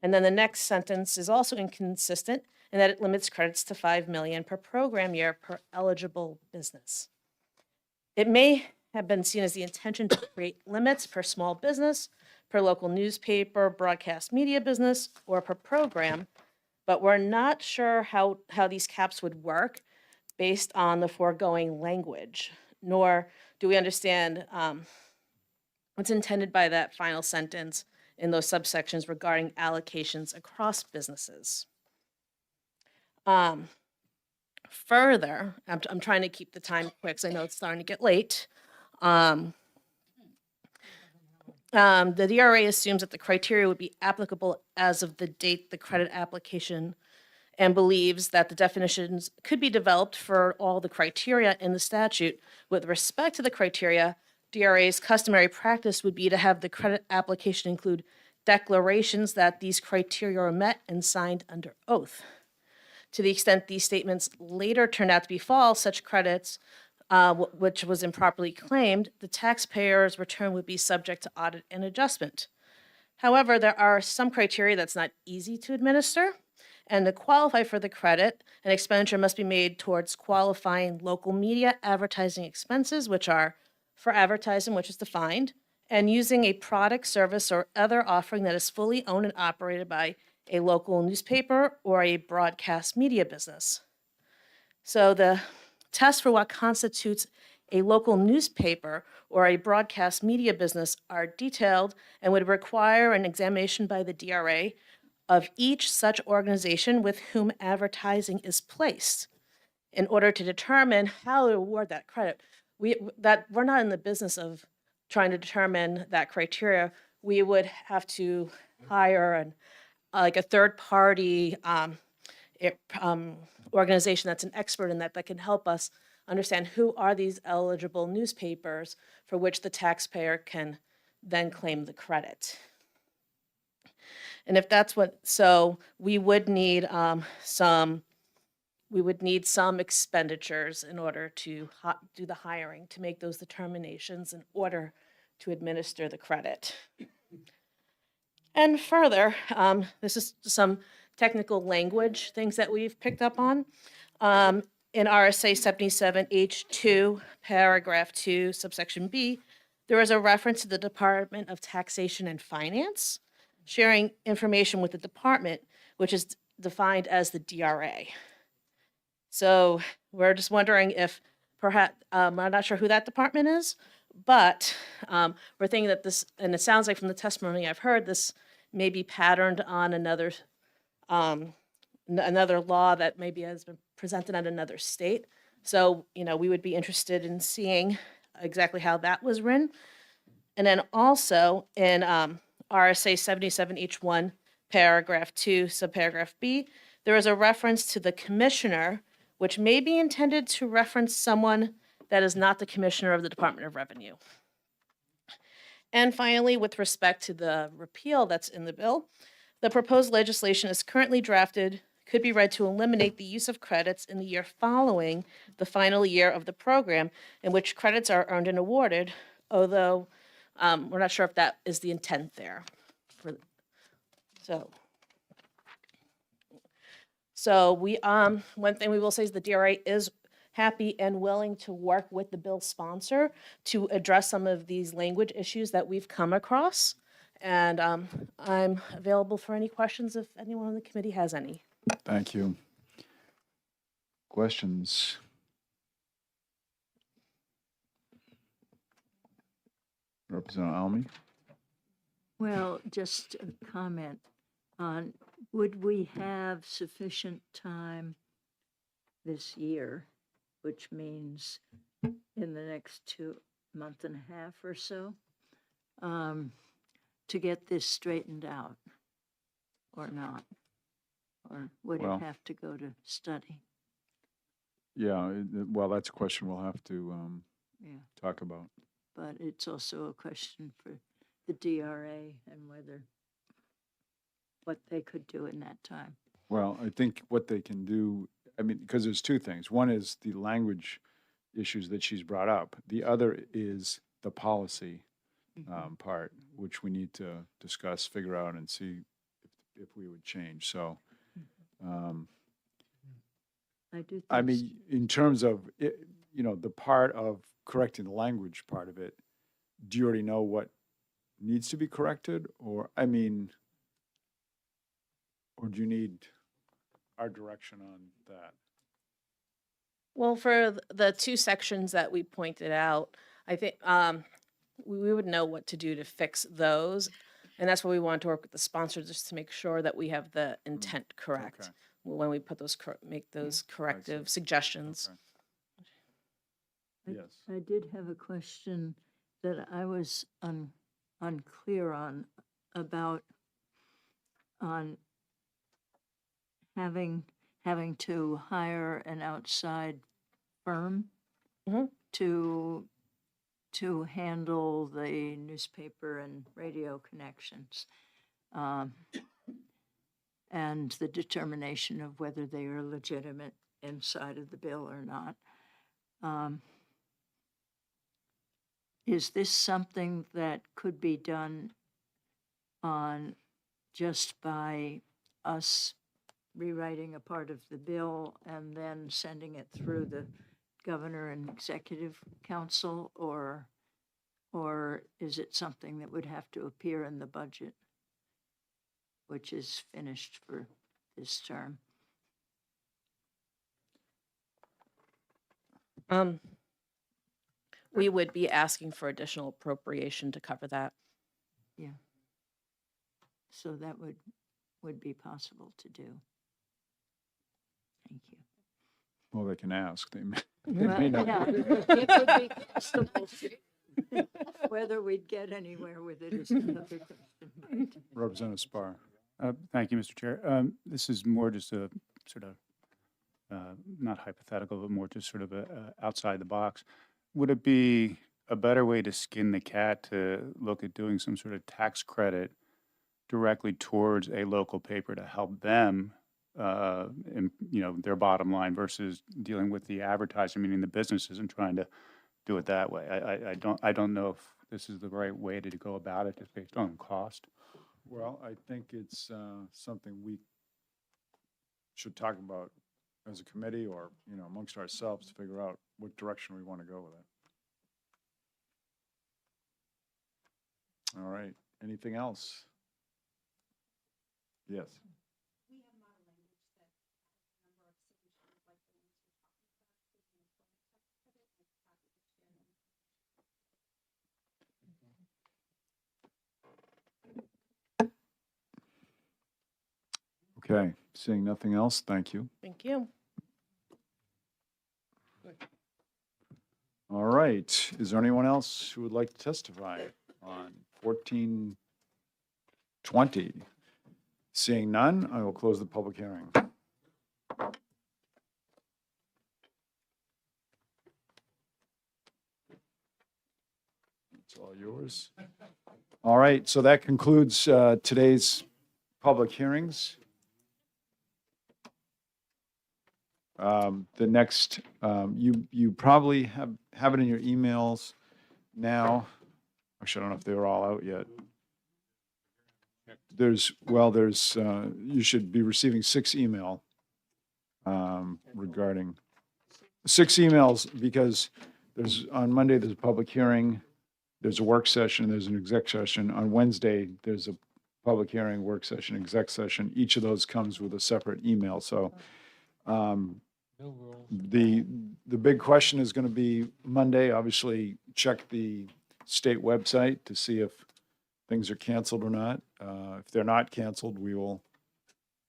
And then the next sentence is also inconsistent in that it limits credits to $5 million per program year per eligible business. It may have been seen as the intention to create limits per small business, per local newspaper, broadcast media business, or per program, but we're not sure how these caps would work based on the foregoing language, nor do we understand what's intended by that final sentence in those subsections regarding allocations across businesses. Further, I'm trying to keep the time quick because I know it's starting to get late. The DRA assumes that the criteria would be applicable as of the date the credit application and believes that the definitions could be developed for all the criteria in the statute. With respect to the criteria, DRA's customary practice would be to have the credit application include declarations that these criteria are met and signed under oath. To the extent these statements later turned out to be false, such credits, which was improperly claimed, the taxpayer's return would be subject to audit and adjustment. However, there are some criteria that's not easy to administer, and to qualify for the credit, an expenditure must be made towards qualifying local media advertising expenses, which are for advertising, which is defined, and using a product, service, or other offering that is fully owned and operated by a local newspaper or a broadcast media business. So the tests for what constitutes a local newspaper or a broadcast media business are detailed and would require an examination by the DRA of each such organization with whom advertising is placed in order to determine how to award that credit. We're not in the business of trying to determine that criteria. We would have to hire like a third party organization that's an expert in that can help us understand who are these eligible newspapers for which the taxpayer can then claim the credit. And if that's so we would need some expenditures in order to do the hiring to make those determinations in order to administer the credit. And further, this is some technical language things that we've picked up on. In RSA 77H2, paragraph 2, subsection B, there is a reference to the Department of Taxation and Finance sharing information with the department, which is defined as the DRA. So we're just wondering if perhaps, I'm not sure who that department is, but we're thinking that this, and it sounds like from the testimony I've heard, this may be patterned on another law that maybe has been presented at another state. So, we would be interested in seeing exactly how that was written. And then also in RSA 77H1, paragraph 2, subparagraph B, there is a reference to the commissioner, which may be intended to reference someone that is not the commissioner of the Department of Revenue. And finally, with respect to the repeal that's in the bill, the proposed legislation is currently drafted, could be read to eliminate the use of credits in the year following the final year of the program in which credits are earned and awarded, although we're not sure if that is the intent there. So we, one thing we will say is the DRA is happy and willing to work with the bill sponsor to address some of these language issues that we've come across. And I'm available for any questions if anyone on the committee has any. Thank you. Questions? Representative Almy? Well, just a comment on, would we have sufficient time this year, which means in the next 2 months and a half or so, to get this straightened out or not? Or would Well- it have to go to study? Yeah, well, that's a question we'll have to Yeah. talk about. But it's also a question for the DRA and what they could do in that time. Well, I think what they can do, I mean, because there's two things. One is the language issues that she's brought up. The other is the policy part, which we need to discuss, figure out, and see if we would change. So, I do. I think mean, in terms of, the part of correcting the language part of it, do you already know what needs to be corrected? Or, I mean, or do you need our direction on that? Well, for the two sections that we pointed out, I think we would know what to do to fix those. And that's why we want to work with the sponsor, just to make sure that we have the intent correct Okay. when we put those, make those corrective suggestions. Okay. Yes. I did have a question that I was unclear on about having to hire an outside firm to handle the newspaper and radio connections, and the determination of whether they are legitimate inside of the bill or not. Is this something that could be done on just by us rewriting a part of the bill and then sending it through the governor and executive council, or is it something that would have to appear in the budget, which is finished for this term? We would be asking for additional appropriation to cover that. Yeah. So that would be possible to do. Thank you. Well, they can ask. They may, Well, may not. yeah, it would be possible. Whether we'd get anywhere with it is another question. Representative Spar. Thank you, Mr. Chair. This is more just a sort of, not hypothetical, but more just sort of a outside the box. Would it be a better way to skin the cat to look at doing some sort of tax credit directly towards a local paper to help them, in, their bottom line versus dealing with the advertising, meaning the businesses, and trying to do it that way? I don't know if this is the right way to go about it, just based on cost. Well, I think it's something we should talk about as a committee or, amongst ourselves to figure out what direction we want to go with it. All right. Anything else? Yes. Okay, seeing nothing else, thank you. Thank you. All right, is there anyone else who would like to testify on 1420? Seeing none, I will close the public hearing. It's all yours. All right, so that concludes today's public hearings. The next, you probably have it in your emails now. Actually, I don't know if they were all out yet. You should be receiving 6 emails regarding, 6 emails because on Monday, there's a public hearing, there's a work session, there's an exec session. On Wednesday, there's a public hearing, work session, exec session. Each of those comes with a separate email, so the big question is going to be Monday. Obviously, check the state website to see if things are canceled or not. If they're not canceled, we will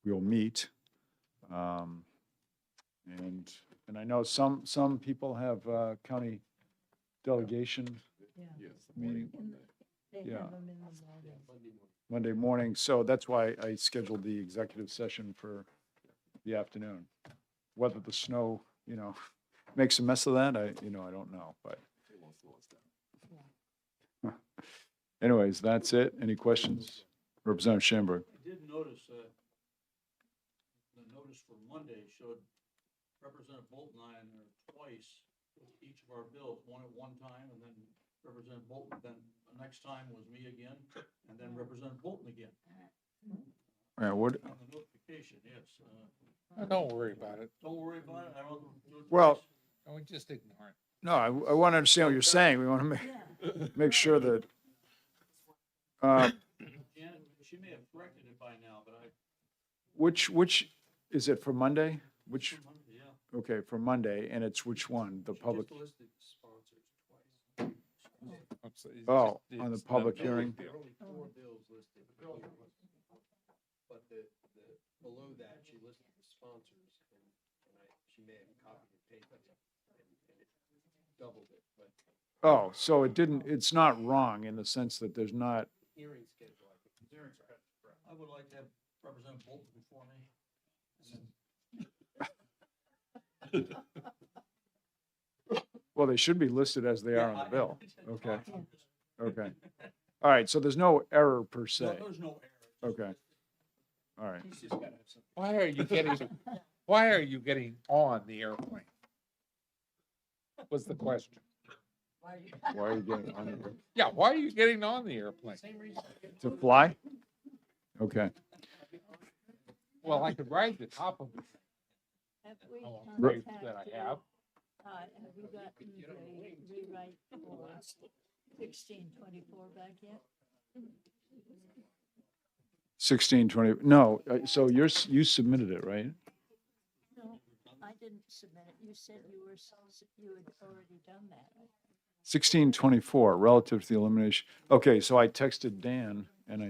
meet. And I know some people have county delegation meeting. Yeah. Monday morning. So that's why I scheduled the executive session for the afternoon. Whether the snow, makes a mess of that, I don't know, but. Anyways, that's it. Any questions? Representative Schamberg. I did notice the notice for Monday showed Representative Bolton and I in there twice with each of our bills, one at one time, and then Representative Bolton, then the next time was me again, and then Representative Bolton again. Yeah, what, On the notification, yes. Don't worry about it. Don't worry about it. I don't do it well, No, we just ignore it. no, I want to understand what you're saying. We want to make sure that, Janet, she may have corrected it by now, but which, is it for Monday? Which, yeah. okay, for Monday, and it's which one? The public, listed sponsors twice. oh, on the public hearing? Only 4 bills listed. But below that, she listed the sponsors, and she may have copied and pasted it, and it doubled it, but. Oh, so it's not wrong in the sense that there's not, Hearing schedule, I think. Hearing schedule, I would like to have Representative Bolton before me. well, they should be listed as they are on the bill. Okay, okay. All right, so there's no error per se. No, there's no error. Okay. All right. He's just gotta have some. Why are you getting on the airplane? Was the question. Why are you getting on it? Yeah, why are you getting on the airplane? Same reason. To fly? Okay. Well, I could ride the top of it. Have we Right, that I have. Have you gotten the rewrite for 1624 back yet? 1620, no, so you submitted it, right? No, I didn't submit it. You said you had already done that. 1624, relative to the elimination. Okay, so I texted Dan and